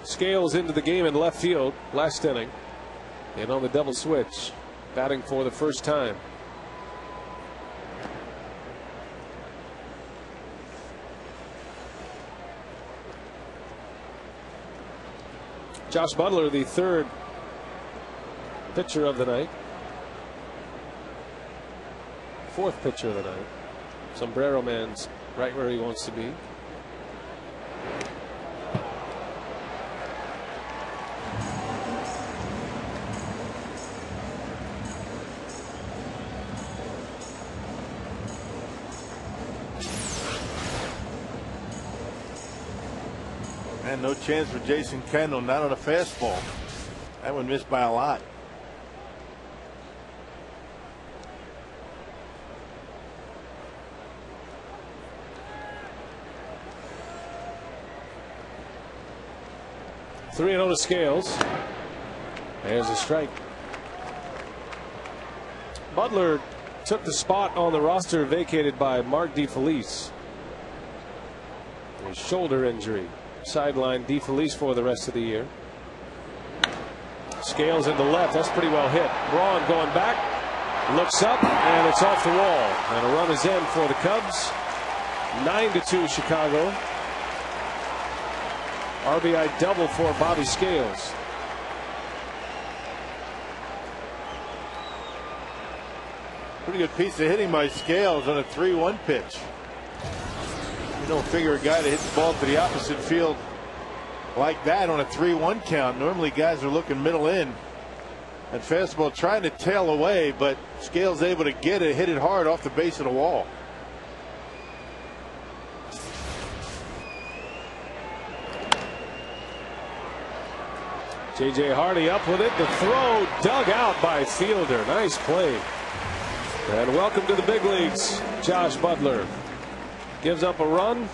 Scales into the game in left field last inning, and on the double switch, batting for the first time. Josh Butler, the third pitcher of the night, fourth pitcher of the night. Sombrero man's right where he wants to be. And no chance for Jason Kendall, not on a fastball. That one missed by a lot. Three and 0 to Scales. There's a strike. Butler took the spot on the roster vacated by Mark DeFelice. His shoulder injury sidelined DeFelice for the rest of the year. Scales into left. That's pretty well hit. Braun going back. Looks up, and it's off the wall. And a run is in for the Cubs. 9-2 Chicago. RBI double for Bobby Scales. Pretty good piece of hitting by Scales on a 3-1 pitch. You don't figure a guy to hit the ball to the opposite field like that on a 3-1 count. Normally guys are looking middle in. And fastball trying to tail away, but Scales able to get it, hit it hard off the base of the wall. J.J. Hardy up with it. The throw dug out by Fielder. Nice play. And welcome to the big leagues. Josh Butler gives up a run.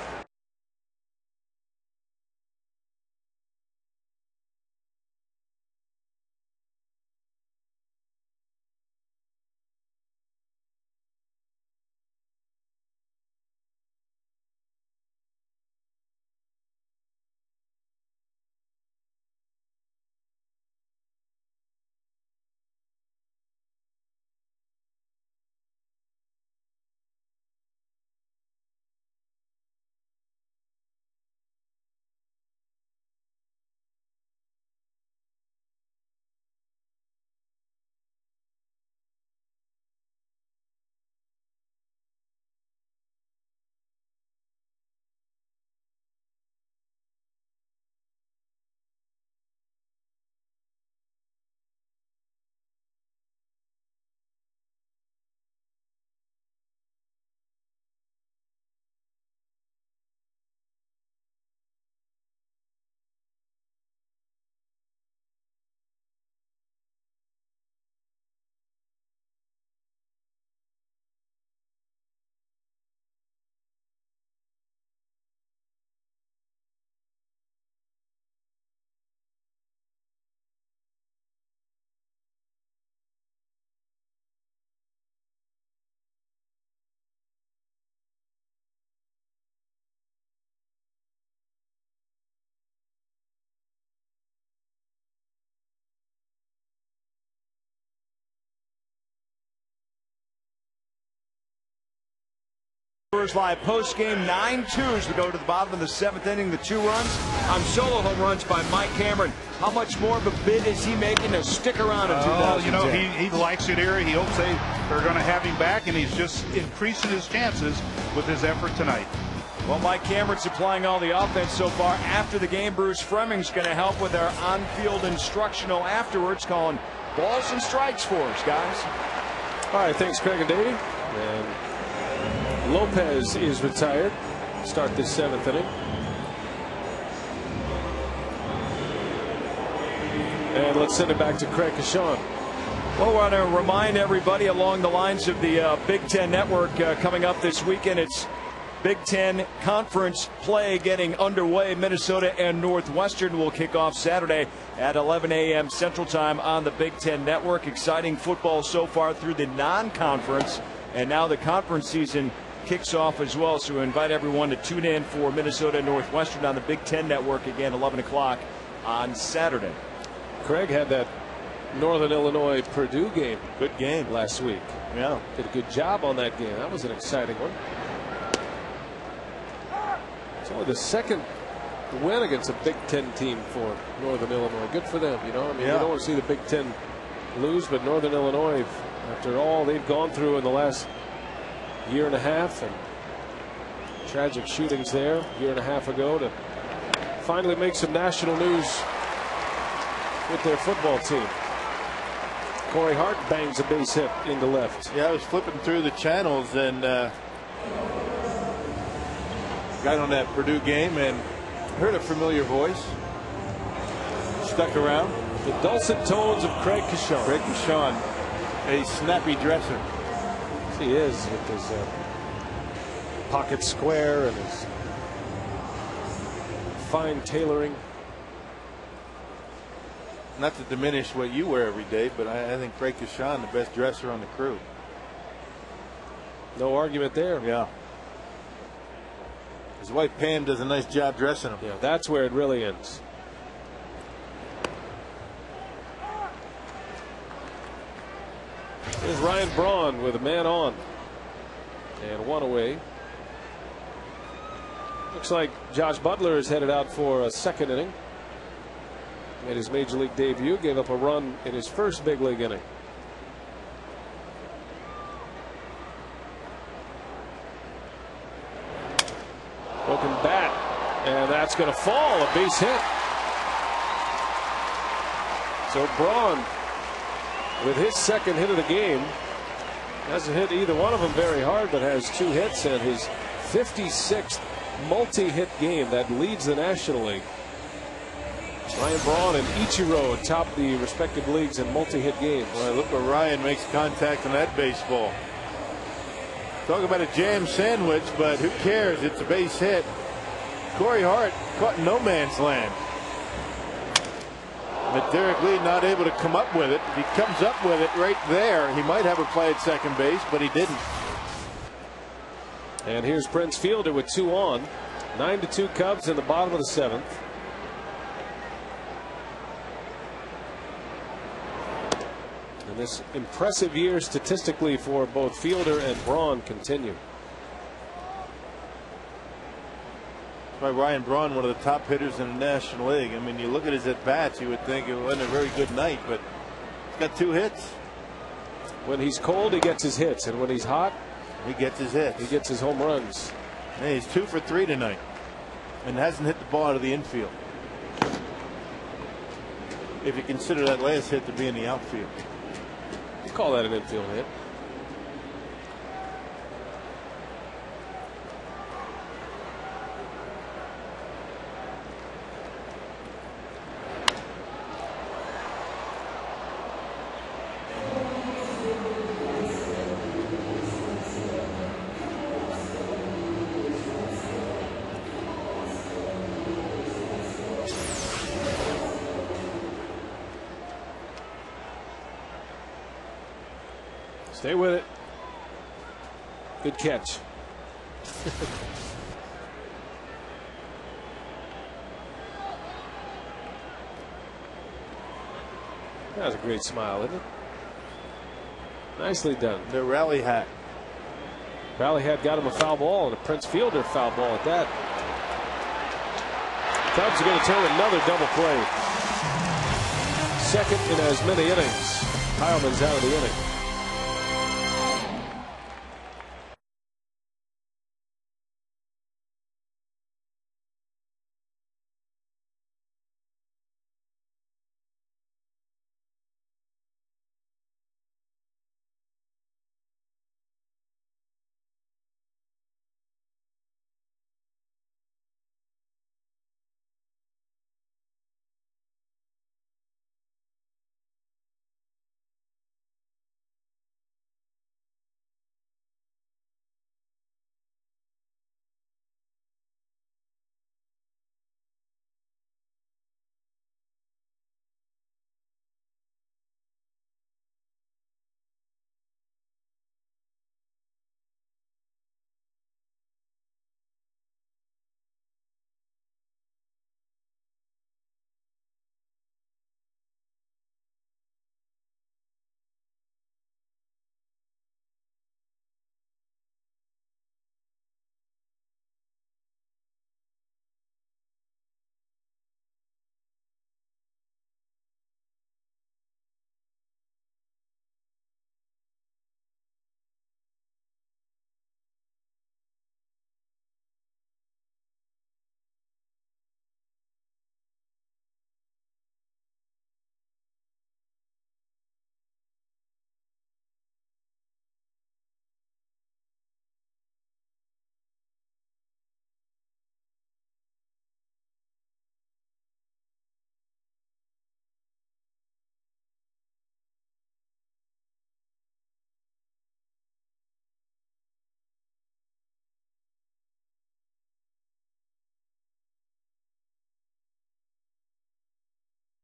Brewers Live post-game 9-2s to go to the bottom of the 7th inning. The 2 runs on solo home runs by Mike Cameron. How much more of a bid is he making to stick around in 2010? You know, he likes it here. He hopes they're going to have him back, and he's just increasing his chances with his effort tonight. Well, Mike Cameron supplying all the offense so far. After the game, Bruce Fremming's going to help with our on-field instructional afterwards, calling balls and strikes for us, guys. All right, thanks, Craig and Davey. And Lopez is retired. Start this 7th inning. And let's send it back to Craig Kashan. Well, we want to remind everybody along the lines of the Big Ten Network coming up this weekend. It's Big Ten Conference play getting underway. Minnesota and Northwestern will kick off Saturday at 11 a.m. Central Time on the Big Ten Network. Exciting football so far through the non-conference, and now the conference season kicks off as well. So we invite everyone to tune in for Minnesota and Northwestern on the Big Ten Network again, 11 o'clock on Saturday. Craig had that Northern Illinois Purdue game. Good game last week. Yeah. Did a good job on that game. That was an exciting one. It's only the second win against a Big Ten team for Northern Illinois. Good for them, you know. I mean, you don't want to see the Big Ten lose, but Northern Illinois, after all they've gone through in the last year and a half and tragic shootings there a year and a half ago, to finally make some national news with their football team. Corey Hart bangs a base hit into left. Yeah, I was flipping through the channels and got on that Purdue game and heard a familiar voice. Stuck around. The dulcet tones of Craig Kashan. Craig Kashan, a snappy dresser. He is, with his pocket square and his fine tailoring. Not to diminish what you wear every day, but I think Craig Kashan, the best dresser on the crew. No argument there. Yeah. His wife Pam does a nice job dressing him. Yeah, that's where it really ends. Here's Ryan Braun with a man on and one away. Looks like Josh Butler is headed out for a 2nd inning. Made his major league debut, gave up a run in his first big league inning. Broken bat, and that's going to fall. A base hit. So Braun, with his 2nd hit of the game, hasn't hit either one of them very hard, but has 2 hits and his 56th multi-hit game that leads the National League. Ryan Braun and Ichiro atop the respective leagues in multi-hit games. Well, look where Ryan makes contact on that baseball. Talk about a jam sandwich, but who cares? It's a base hit. Corey Hart caught in no man's land. But Derek Lee not able to come up with it. If he comes up with it right there, he might have a play at second base, but he didn't. And here's Prince Fielder with 2 on. 9-2 Cubs in the bottom of the 7th. And this impressive year statistically for both Fielder and Braun continue. By Ryan Braun, one of the top hitters in the National League. I mean, you look at his at-bats, you would think it wasn't a very good night, but he's got 2 hits. When he's cold, he gets his hits, and when he's hot, he gets his hits. He gets his home runs. Hey, he's 2 for 3 tonight, and hasn't hit the ball out of the infield. If you consider that last hit to be in the outfield. You call that an infield hit. Stay with it. Good catch. That was a great smile, isn't it? Nicely done. The rally hat. Valley had got him a foul ball, and a Prince Fielder foul ball at that. Cubs are going to turn another double play. Second in as many innings. Heilman's out of the inning.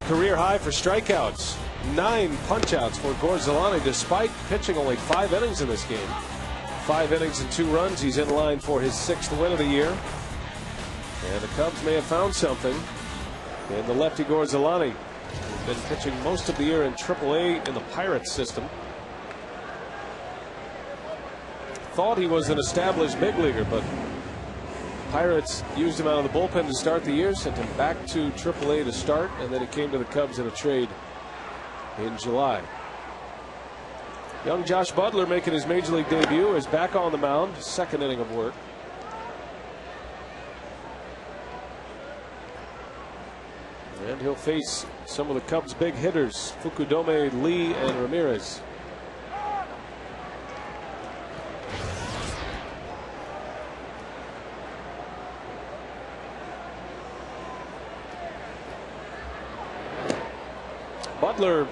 Career high for strikeouts. 9 punch-outs for Gorzelani despite pitching only 5 innings in this game. 5 innings and 2 runs. He's in line for his 6th win of the year. And the Cubs may have found something in the lefty Gorzelani, who's been pitching most of the year in AAA in the Pirates system. Thought he was an established big leaguer, but Pirates used him out of the bullpen to start the year, sent him back to AAA to start, and then he came to the Cubs in a trade in July. Young Josh Butler making his major league debut is back on the mound, 2nd inning of work. And he'll face some of the Cubs' big hitters, Fukudome, Lee, and Ramirez. Butler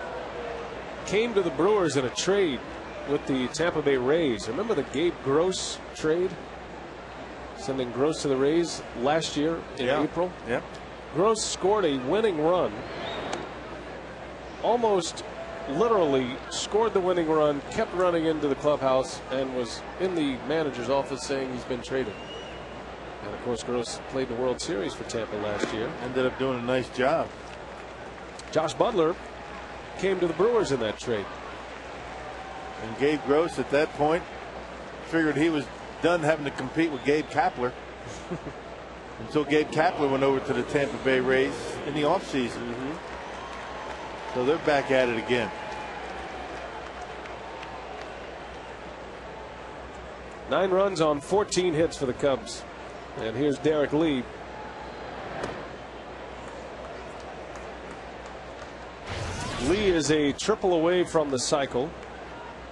came to the Brewers in a trade with the Tampa Bay Rays. Remember the Gabe Gross trade? Sending Gross to the Rays last year in April? Yeah. Gross scored a winning run. Almost literally scored the winning run, kept running into the clubhouse, and was in the manager's office saying he's been traded. And of course, Gross played the World Series for Tampa last year. Ended up doing a nice job. Josh Butler came to the Brewers in that trade. And Gabe Gross at that point figured he was done having to compete with Gabe Kapler until Gabe Kapler went over to the Tampa Bay Rays in the offseason. So they're back at it again. 9 runs on 14 hits for the Cubs. And here's Derek Lee. Lee is a triple away from the cycle.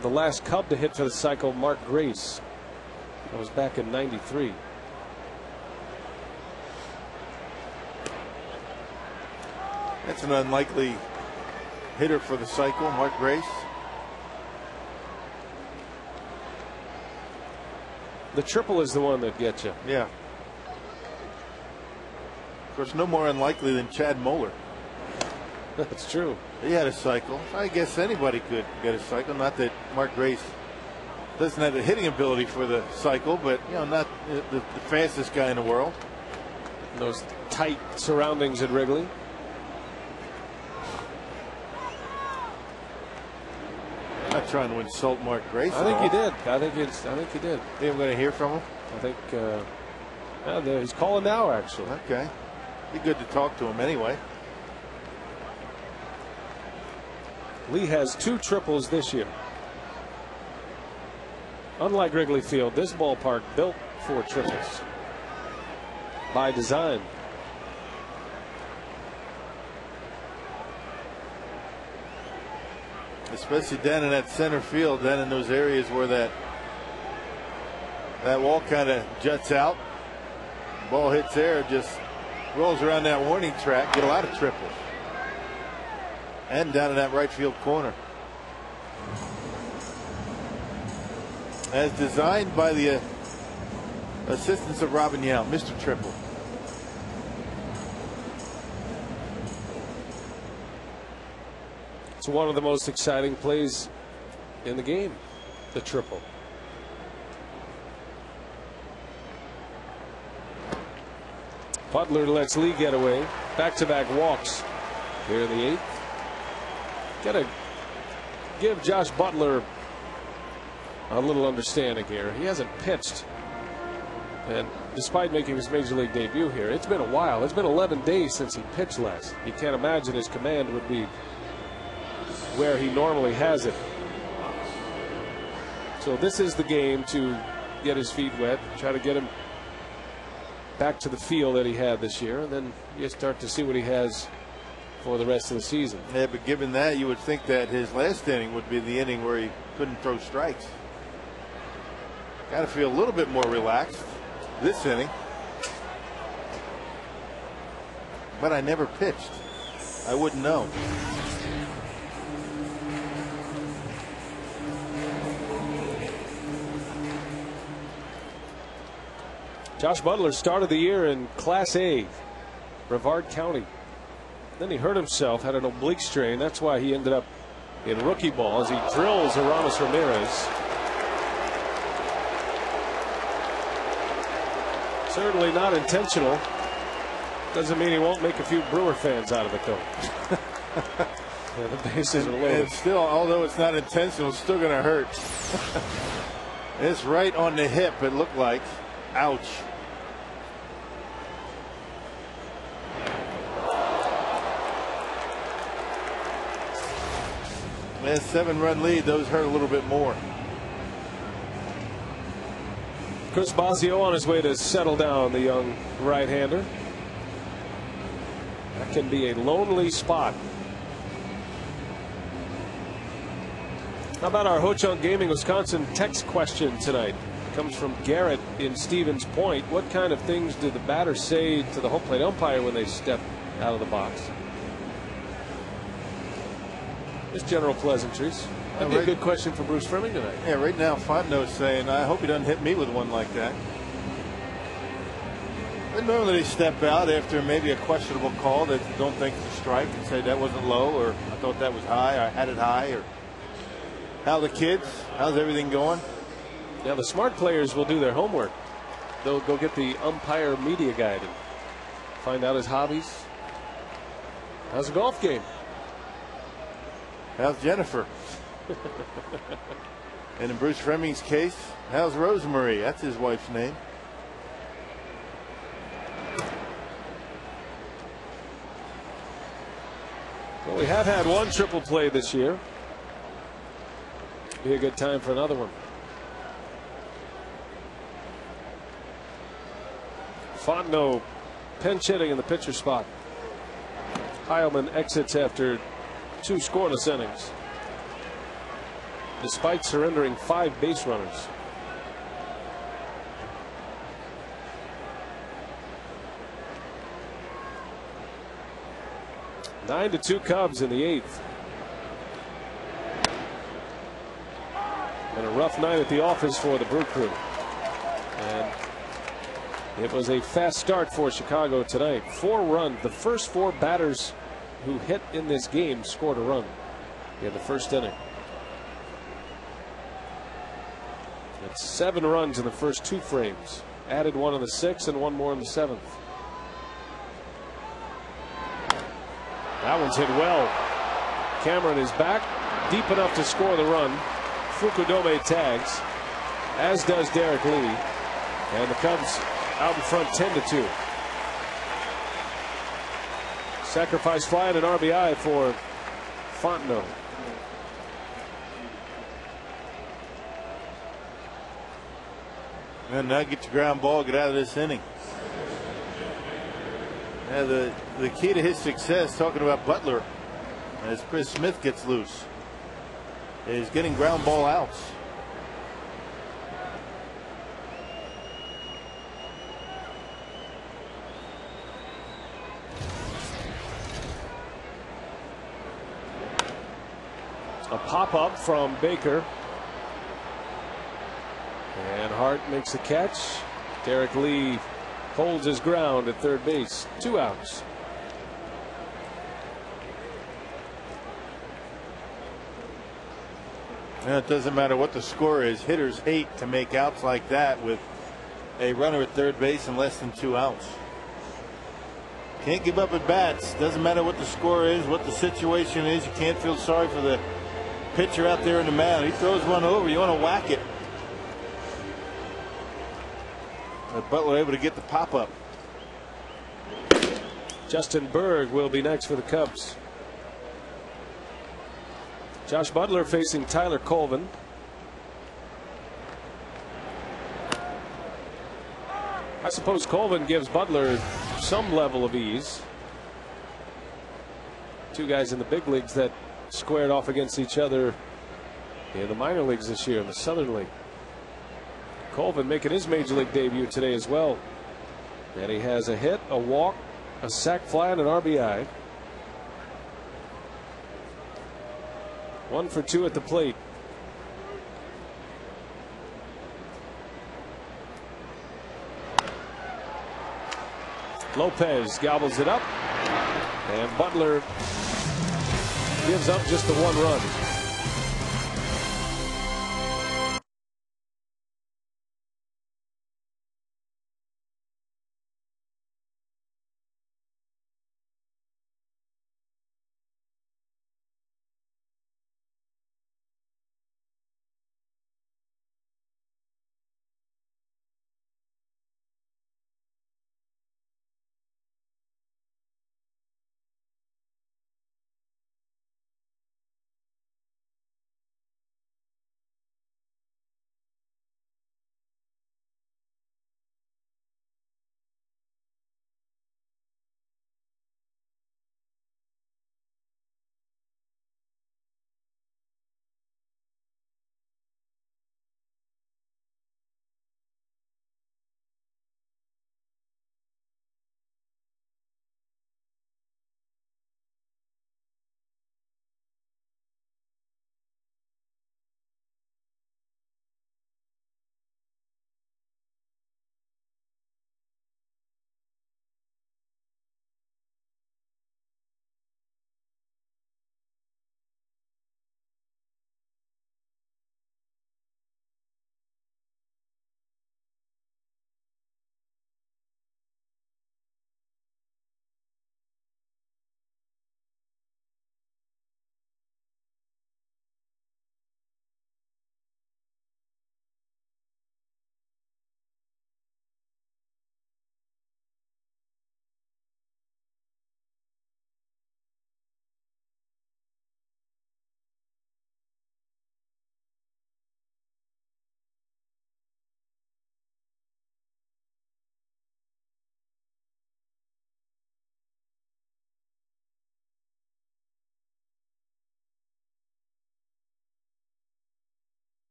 The last Cub to hit for the cycle, Mark Grace. That was back in '93. That's an unlikely hitter for the cycle, Mark Grace. The triple is the one that gets you. Yeah. Of course, no more unlikely than Chad Moeller. That's true. He had a cycle. I guess anybody could get a cycle. Not that Mark Grace doesn't have the hitting ability for the cycle, but you know, not the fastest guy in the world. Those tight surroundings at Wrigley. trying to insult Mark Grace. I think he did. I think he did. Think I'm going to hear from him? I think he's calling now, actually. Okay. Be good to talk to him anyway. Lee has 2 triples this year. Unlike Wrigley Field, this ballpark built for triples by design. Especially down in that center field, down in those areas where that wall kind of juts out. Ball hits there, just rolls around that warning track. Get a lot of triples. And down in that right field corner. As designed by the assistance of Robin Yount, Mr. Triple. It's one of the most exciting plays in the game, the triple. Butler lets Lee get away. Back-to-back walks here in the 8th. Got to give Josh Butler a little understanding here. He hasn't pitched, and despite making his major league debut here, it's been a while. It's been 11 days since he pitched last. You can't imagine his command would be where he normally has it. So this is the game to get his feet wet, try to get him back to the feel that he had this year, and then you start to see what he has for the rest of the season. Yeah, but given that, you would think that his last inning would be the inning where he couldn't throw strikes. Got to feel a little bit more relaxed this inning. But I never pitched. I wouldn't know. Josh Butler started the year in Class A, Brevard County. Then he hurt himself, had an oblique strain. That's why he ended up in rookie ball as he drills Aramis Ramirez. Certainly not intentional. Doesn't mean he won't make a few Brewer fans out of it, though. Yeah, the bases are loaded. And still, although it's not intentional, it's still going to hurt. It's right on the hip, it looked like. Ouch. Man, 7-run lead, those hurt a little bit more. Chris Bosio on his way to settle down the young right-hander. That can be a lonely spot. How about our Ho-Chunk Gaming Wisconsin text question tonight? It comes from Garrett in Stevens Point. What kind of things did the batter say to the home plate umpire when they step out of the box? Just general pleasantries. That'd be a good question for Bruce Fleming tonight. Yeah, right now Fontenot's saying, I hope he doesn't hit me with one like that. But normally they step out after maybe a questionable call that you don't think is a strike and say that wasn't low, or I thought that was high, or I had it high, or how the kids, how's everything going? Yeah, the smart players will do their homework. They'll go get the umpire media guide and find out his hobbies. How's the golf game? How's Jennifer? And in Bruce Fleming's case, how's Rosemary? That's his wife's name. Well, we have had one triple play this year. Be a good time for another one. Fontenot pinch hitting in the pitcher spot. Heilman exits after 2 scoreless innings, despite surrendering 5 base runners. Nine to 2 Cubs in the 8th. And a rough night at the office for the Brew Crew. And it was a fast start for Chicago tonight. 4 runs. The first 4 batters who hit in this game scored a run in the first inning. It's 7 runs in the first 2 frames. Added 1 in the 6th and 1 more in the 7th. That one's hit well. Cameron is back deep enough to score the run. Fukudome tags, as does Derek Lee. And the Cubs out in front 10-2. Sacrifice fly and an RBI for Fontenot. And now get your ground ball, get out of this inning. Now the key to his success, talking about Butler, as Chris Smith gets loose, is getting ground ball outs. A pop-up from Baker. And Hart makes the catch. Derek Lee holds his ground at third base. 2 outs. And it doesn't matter what the score is. Hitters hate to make outs like that with a runner at third base and less than 2 outs. Can't give up at bats. Doesn't matter what the score is, what the situation is. You can't feel sorry for the pitcher out there in the mound. He throws one over, you want to whack it. But Butler able to get the pop up. Justin Berg will be next for the Cubs. Josh Butler facing Tyler Colvin. I suppose Colvin gives Butler some level of ease. 2 guys in the big leagues that squared off against each other in the minor leagues this year in the Southern League. Colvin making his major league debut today as well. And he has a hit, a walk, a sac fly, and an RBI. 1 for 2 at the plate. Lopez gobbles it up, and Butler gives up just the 1 run.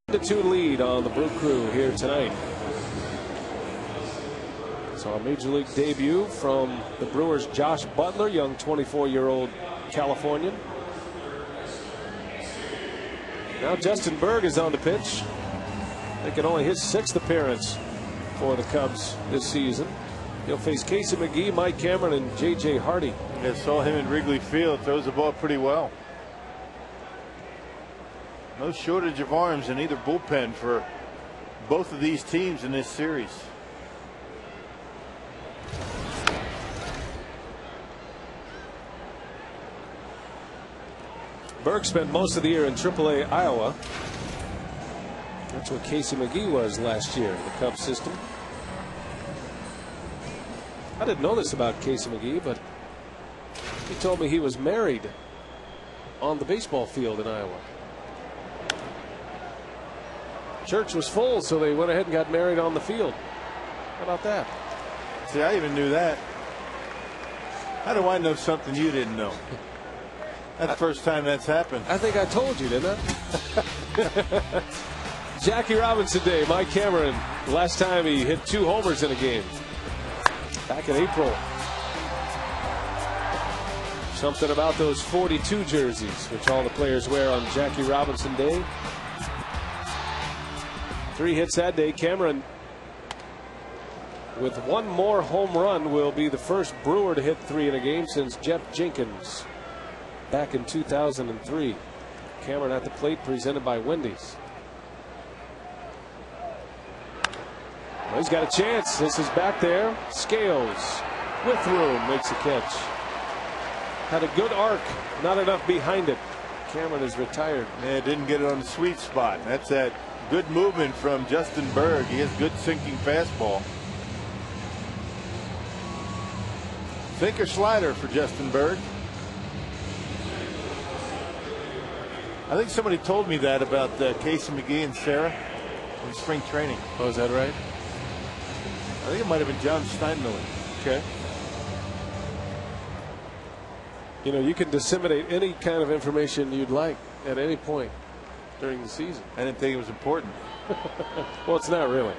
The 2 lead on the Brew Crew here tonight. So a major league debut from the Brewers' Josh Butler, young 24-year-old Californian. Now Justin Berg is on the pitch. Making only his 6th appearance for the Cubs this season. He'll face Casey McGee, Mike Cameron, and J.J. Hardy. I saw him in Wrigley Field. Throws the ball pretty well. No shortage of arms in either bullpen for both of these teams in this series. Berg spent most of the year in AAA Iowa. That's where Casey McGee was last year in the Cubs system. I didn't know this about Casey McGee, but he told me he was married on the baseball field in Iowa. Church was full, so they went ahead and got married on the field. How about that? See, I even knew that. How do I know something you didn't know? That's the first time that's happened. I think I told you, didn't I? Jackie Robinson Day, Mike Cameron. Last time he hit 2 homers in a game. Back in April. Something about those 42 jerseys, which all the players wear on Jackie Robinson Day. 3 hits that day. Cameron, with 1 more home run, will be the first Brewer to hit 3 in a game since Jeff Jenkins back in 2003. Cameron at the plate, presented by Wendy's. Well, he's got a chance. This is back there. Scales with room makes a catch. Had a good arc, not enough behind it. Cameron is retired. Yeah, didn't get it on the sweet spot. That's that good movement from Justin Berg. He has good sinking fastball. Sinker slider for Justin Berg. I think somebody told me that about Casey McGee and Sarah in spring training. Oh, is that right? I think it might have been John Steinmiller. Okay. You know, you can disseminate any kind of information you'd like at any point during the season. I didn't think it was important. Well, it's not really.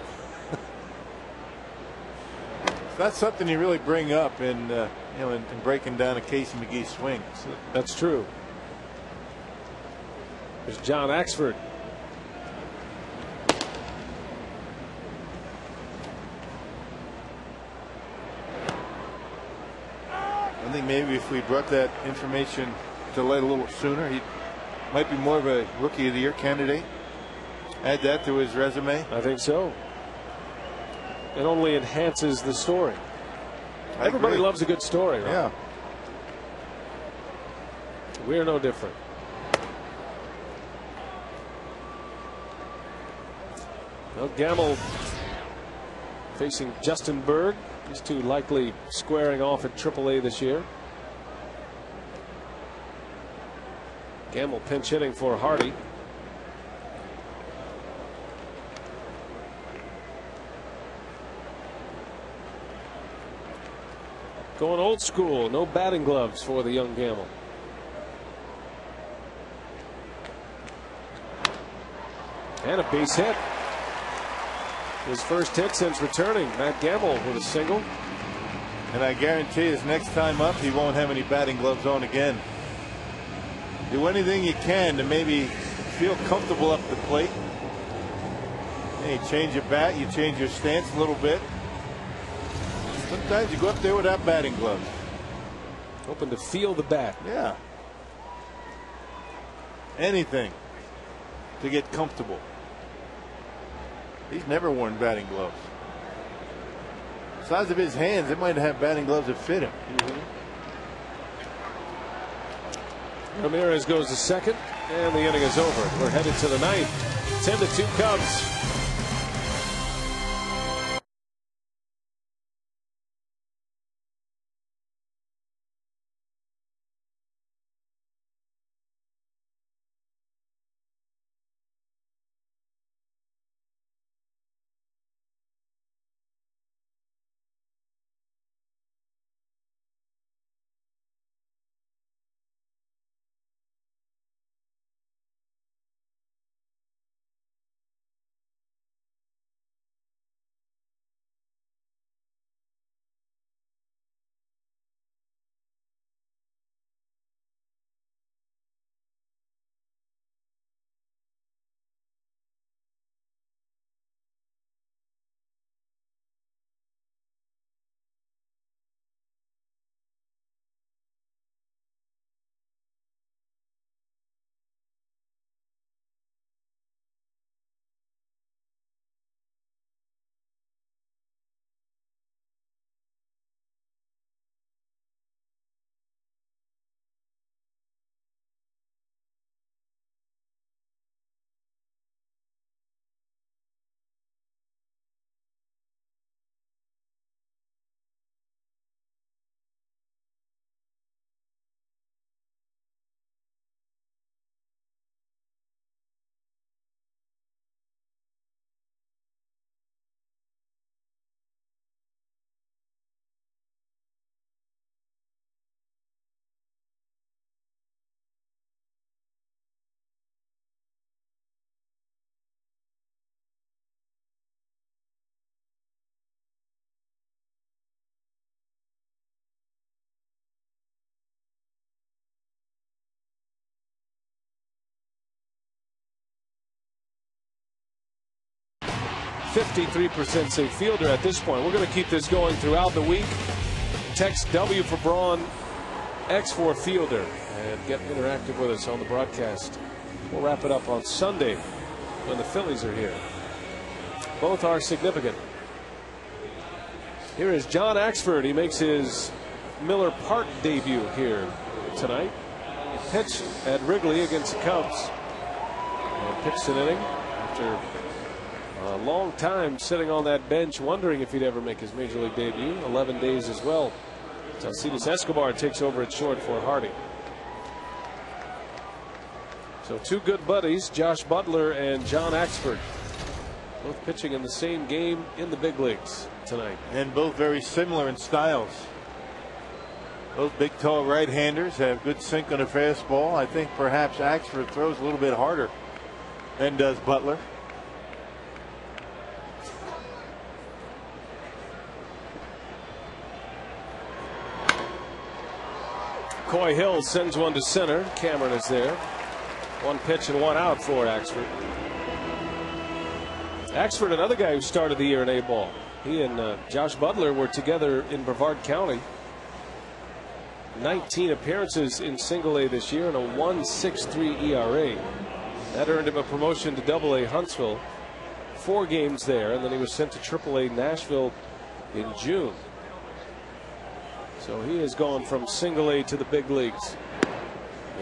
It's not something you really bring up in in breaking down a Casey McGee swing. That's true. There's John Axford. I think maybe if we brought that information to light a little sooner, he might be more of a Rookie of the Year candidate. Add that to his resume. I think so. It only enhances the story. Everybody loves a good story, right? Yeah. We're no different. Well, Gamble facing Justin Berg. These two likely squaring off at AAA this year. Gamble pinch hitting for Hardy. Going old school, no batting gloves for the young Gamble. And a base hit. His first hit since returning. Matt Gamble with a single. And I guarantee his next time up, he won't have any batting gloves on again. Do anything you can to maybe feel comfortable up the plate. And you change your bat, you change your stance a little bit. Sometimes you go up there without batting gloves. Hoping to feel the bat. Yeah. Anything to get comfortable. He's never worn batting gloves. Size of his hands, it might have batting gloves that fit him. Ramirez goes to second, and the inning is over. We're headed to the ninth. 10-2 Cubs. 53% safe fielder at this point. We're going to keep this going throughout the week. Text W for Braun, X for fielder, and get interactive with us on the broadcast. We'll wrap it up on Sunday when the Phillies are here. Both are significant. Here is John Axford. He makes his Miller Park debut here tonight. He pitched at Wrigley against the Cubs. And pitched an inning after a long time sitting on that bench, wondering if he'd ever make his major league debut. 11 days as well. Alcides Escobar takes over at short for Harding. So two good buddies, Josh Butler and John Axford, both pitching in the same game in the big leagues tonight. And both very similar in styles. Both big, tall right-handers have good sink on a fastball. I think perhaps Axford throws a little bit harder than does Butler. Coy Hill sends one to center. Cameron is there. One pitch and one out for Axford. Axford, another guy who started the year in A-ball. He and Josh Butler were together in Brevard County. 19 appearances in single A this year and a 1.63 ERA. That earned him a promotion to Double-A Huntsville. 4 games there, and then he was sent to Triple-A Nashville in June. So he has gone from single A to the big leagues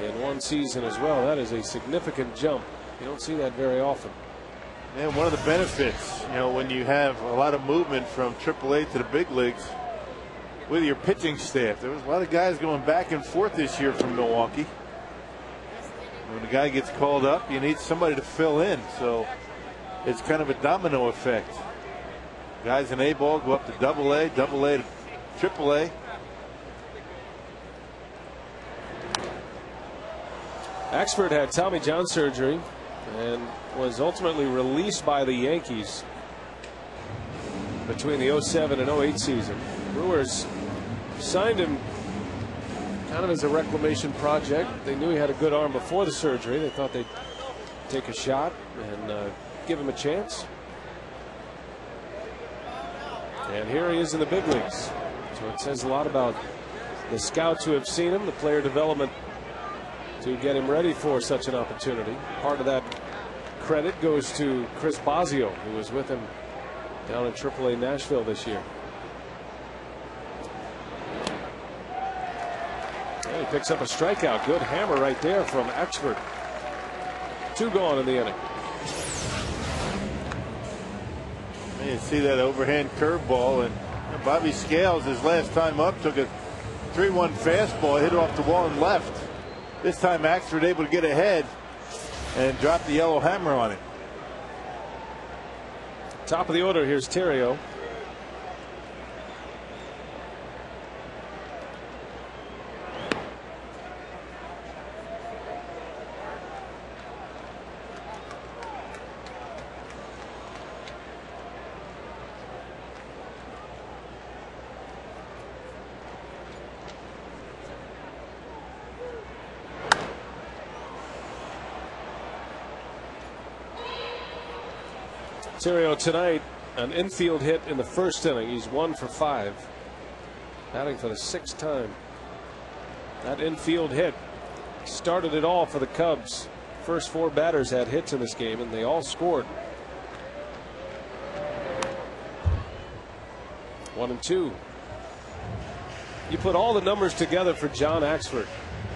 in one season as well. That is a significant jump. You don't see that very often. And one of the benefits, you know, when you have a lot of movement from AAA to the big leagues with your pitching staff. There was a lot of guys going back and forth this year from Milwaukee. When a guy gets called up, you need somebody to fill in. So it's kind of a domino effect. Guys in A-ball go up to Double-A, Double-A to Triple-A. Axford had Tommy John surgery and was ultimately released by the Yankees between the 07 and 08 season. Brewers signed him kind of as a reclamation project. They knew he had a good arm before the surgery. They thought they'd take a shot and give him a chance. And here he is in the big leagues. So it says a lot about the scouts who have seen him, the player development to get him ready for such an opportunity. Part of that credit goes to Chris Bosio, who was with him down in AAA Nashville this year. And he picks up a strikeout. Good hammer right there from Axford. 2 gone in the inning. You see that overhand curveball, and Bobby Scales, his last time up, took a 3-1 fastball, hit it off the wall and left. This time Axford able to get ahead and drop the yellow hammer on it. Top of the order, here's Terrio. Terrio tonight, an infield hit in the first inning. He's 1 for 5, batting for the 6th time. That infield hit started it all for the Cubs. First 4 batters had hits in this game, and they all scored. 1 and 2. You put all the numbers together for John Axford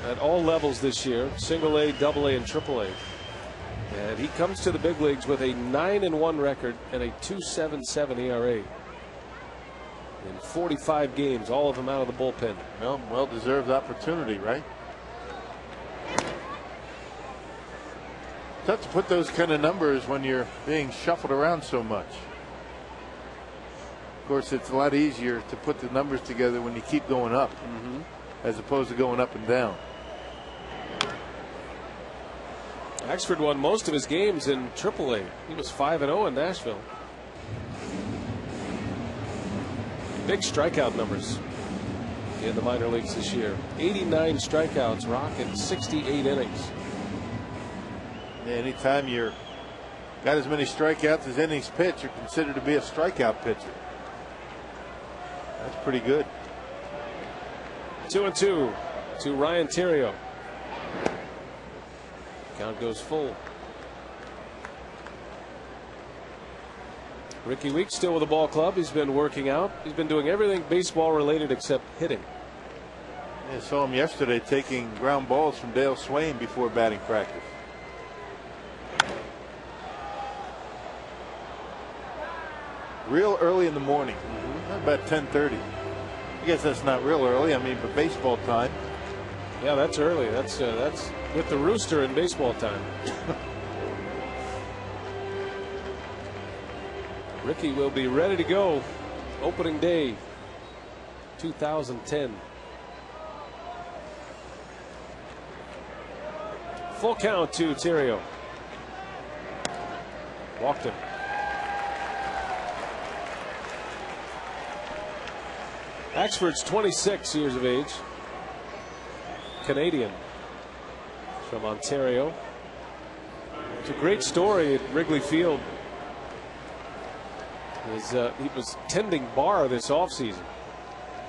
at all levels this year, single A, double A, and triple A. And he comes to the big leagues with a 9-1 record and a 2.77 ERA in 45 games, all of them out of the bullpen. Well-deserved opportunity, right? Tough to put those kind of numbers when you're being shuffled around so much. Of course, it's a lot easier to put the numbers together when you keep going up, as opposed to going up and down. Axford won most of his games in AAA. He was 5-0 in Nashville. Big strikeout numbers in the minor leagues this year. 89 strikeouts, Rock, in 68 innings. Yeah, anytime you're Got as many strikeouts as innings pitched are considered to be a strikeout pitcher. That's pretty good. 2-2 to Ryan Theriot. Count goes full. Ricky Weeks still with the ball club. He's been working out. He's been doing everything baseball related except hitting. I saw him yesterday taking ground balls from Dale Swain before batting practice. Real early in the morning, about 10:30. I guess that's not real early. I mean, for baseball time. Yeah, that's early. That's with the rooster in baseball time. Ricky will be ready to go opening day 2010. Full count to Theriot. Walked him. Axford's 26 years of age. Canadian from Ontario. It's a great story at Wrigley Field. He was tending bar this offseason,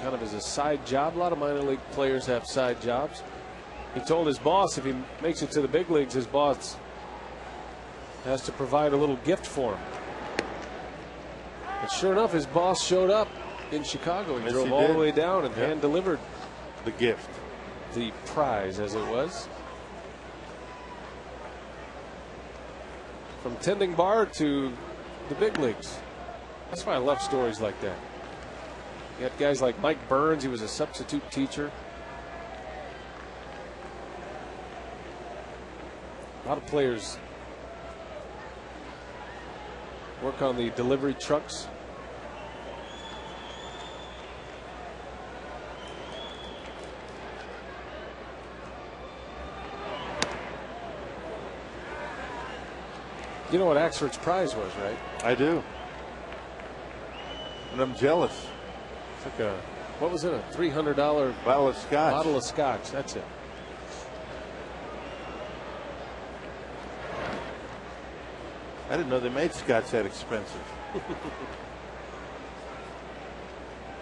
kind of as a side job. A lot of minor league players have side jobs. He told his boss if he makes it to the big leagues, his boss has to provide a little gift for him. And sure enough, his boss showed up in Chicago. He drove all the way down and hand delivered the gift, the prize, as it was. From tending bar to the big leagues. That's why I love stories like that. You had guys like Mike Burns. He was a substitute teacher. A lot of players work on the delivery trucks. You know what Axford's prize was, right? I do. And I'm jealous. It's like a, what was it, a $300 bottle of scotch. Bottle of scotch, that's it. I didn't know they made scotch that expensive.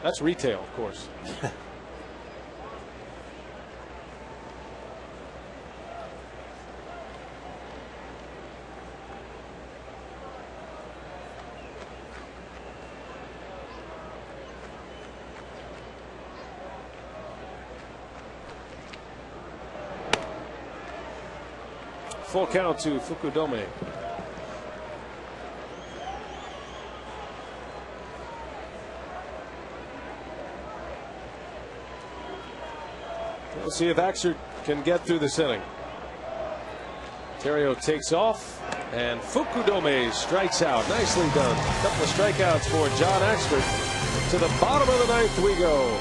That's retail, of course. Full count to Fukudome. We'll see if Axford can get through this inning. Theriot takes off, and Fukudome strikes out. Nicely done. A couple of strikeouts for John Axford. To the bottom of the ninth we go.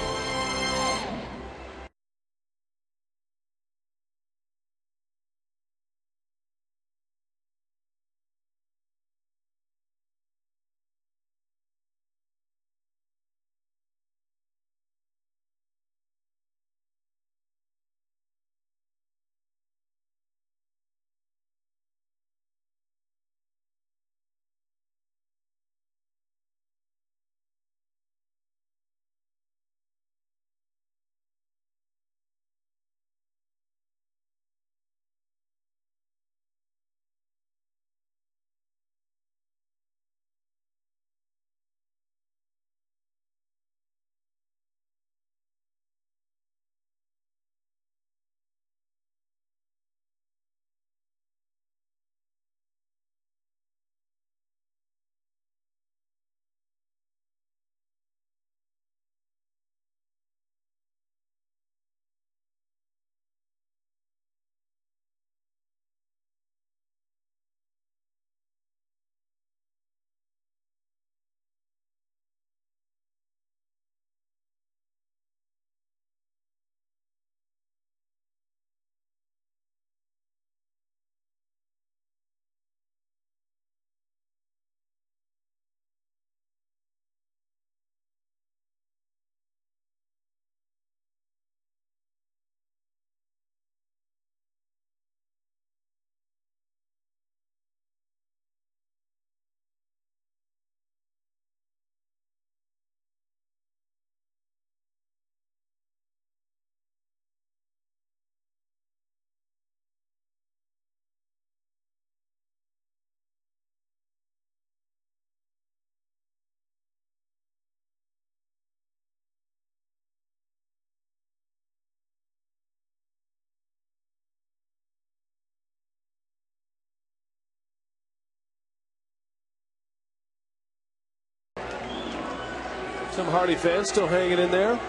Some Hardy fans still hanging in there.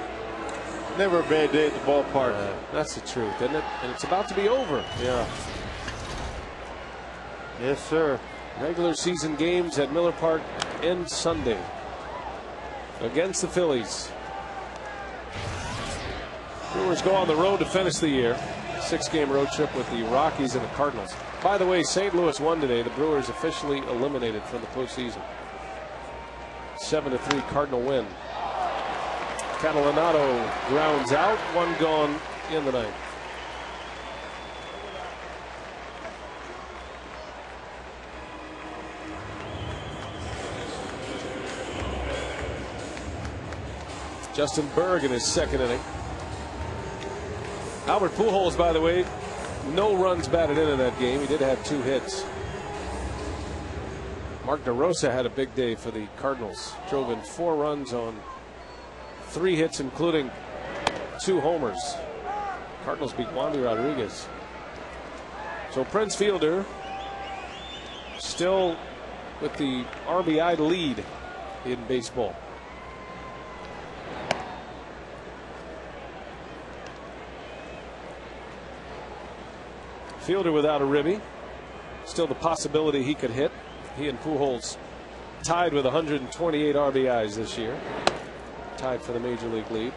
Never a bad day at the ballpark. That's the truth, isn't it? And it's about to be over. Yeah. Yes, sir. Regular season games at Miller Park end Sunday against the Phillies. Brewers go on the road to finish the year. 6-game road trip with the Rockies and the Cardinals. By the way, St. Louis won today. The Brewers officially eliminated from the postseason. 7-3 Cardinal win. Catalanato grounds out, 1 gone in the ninth. Justin Berg in his second inning. Albert Pujols, by the way, no runs batted in that game. He did have 2 hits. Mark DeRosa had a big day for the Cardinals. Drove in 4 runs on 3 hits, including 2 homers. Cardinals beat Wandy Rodriguez. So Prince Fielder still with the RBI lead in baseball. Fielder without a ribby. Still the possibility he could hit. He and Pujols tied with 128 RBIs this year. Tied for the major league lead.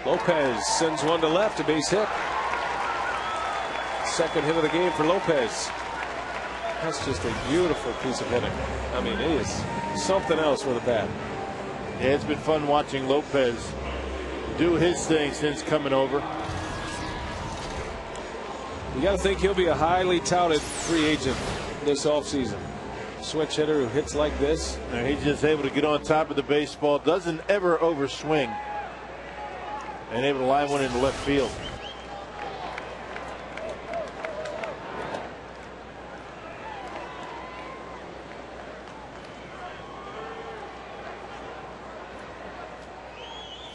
Lopez sends one to left, a base hit. Second hit of the game for Lopez. That's just a beautiful piece of hitting. I mean, it is something else with a bat. Yeah, it's been fun watching Lopez do his thing since coming over. You got to think he'll be a highly touted free agent this offseason. Switch hitter who hits like this. And he's just able to get on top of the baseball, doesn't ever overswing, and able to line one into left field.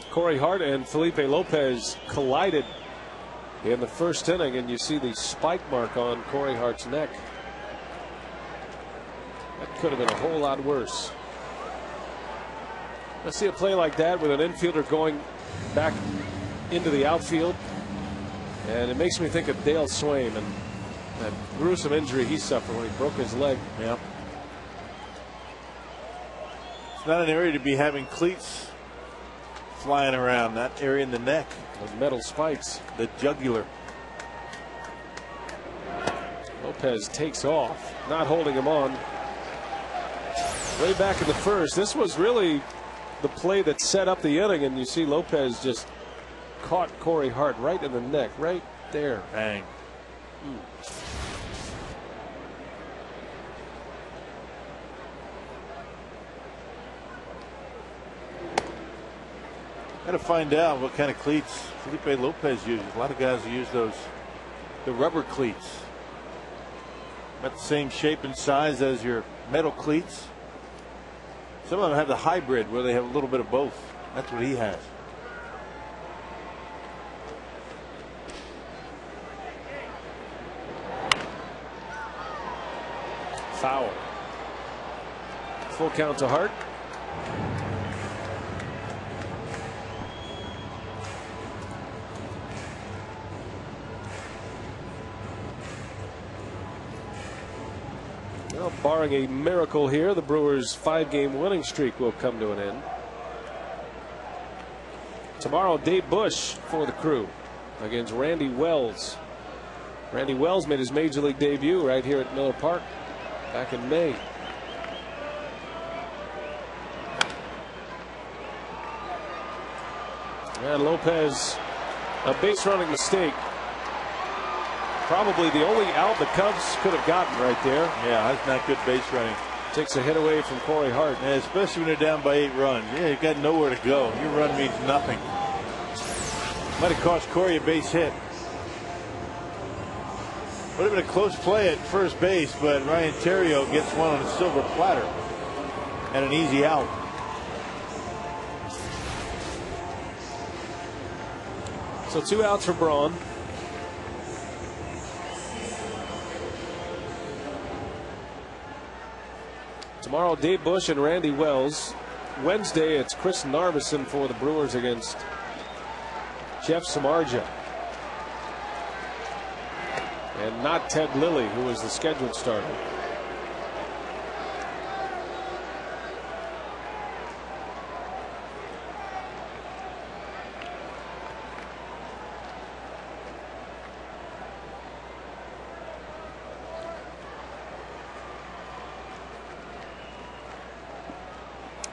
Corey Hart and Felipe Lopez collided in the first inning, and you see the spike mark on Corey Hart's neck. That could have been a whole lot worse. I see a play like that with an infielder going back into the outfield, and it makes me think of Dale Swaim and that gruesome injury he suffered when he broke his leg. Yeah. It's not an area to be having cleats flying around. That area in the neck. Those metal spikes. The jugular. Lopez takes off, not holding him on. Way back in the first, this was really the play that set up the inning, and you see Lopez just caught Corey Hart right in the neck, right there. Bang. Got to find out what kind of cleats Felipe Lopez uses. A lot of guys use those, the rubber cleats. About the same shape and size as your metal cleats. Some of them have the hybrid where they have a little bit of both. That's what he has. Foul. Full count to Hart. Well, barring a miracle here, the Brewers' 5-game winning streak will come to an end. Tomorrow, Dave Bush for the Crew against Randy Wells. Randy Wells made his major league debut right here at Miller Park back in May. And Lopez, a base running mistake. Probably the only out the Cubs could have gotten right there. Yeah, that's not good base running. Takes a hit away from Corey Hart. And especially when they're down by 8 runs. Yeah, you've got nowhere to go. Your run means nothing. Might have cost Corey a base hit. Would have been a close play at first base, but Ryan Theriot gets one on a silver platter and an easy out. So 2 outs for Braun. Tomorrow, Dave Bush and Randy Wells. Wednesday, it's Chris Narveson for the Brewers against Jeff Samardzija. And not Ted Lilly, who was the scheduled starter.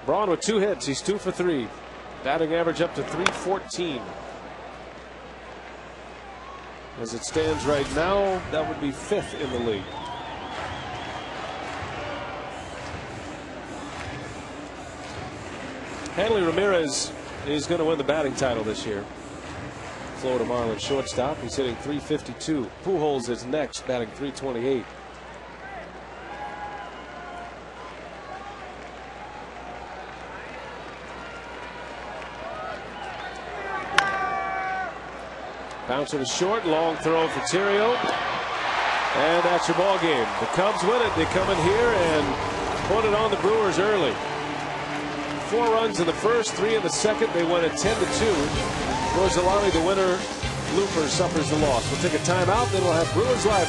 Braun with 2 hits. He's 2 for 3. Batting average up to .314. As it stands right now, that would be 5th in the league. Hanley Ramirez is going to win the batting title this year. Florida Marlins shortstop. He's hitting .352. Pujols is next, batting .328. Bouncer to short, long throw for Theriot, and that's your ball game. The Cubs win it. They come in here and put it on the Brewers early. 4 runs in the first, 3 in the second. They win it 10-2. Rosalari, the winner. Looper suffers the loss. We'll take a timeout, then we'll have Brewers Live.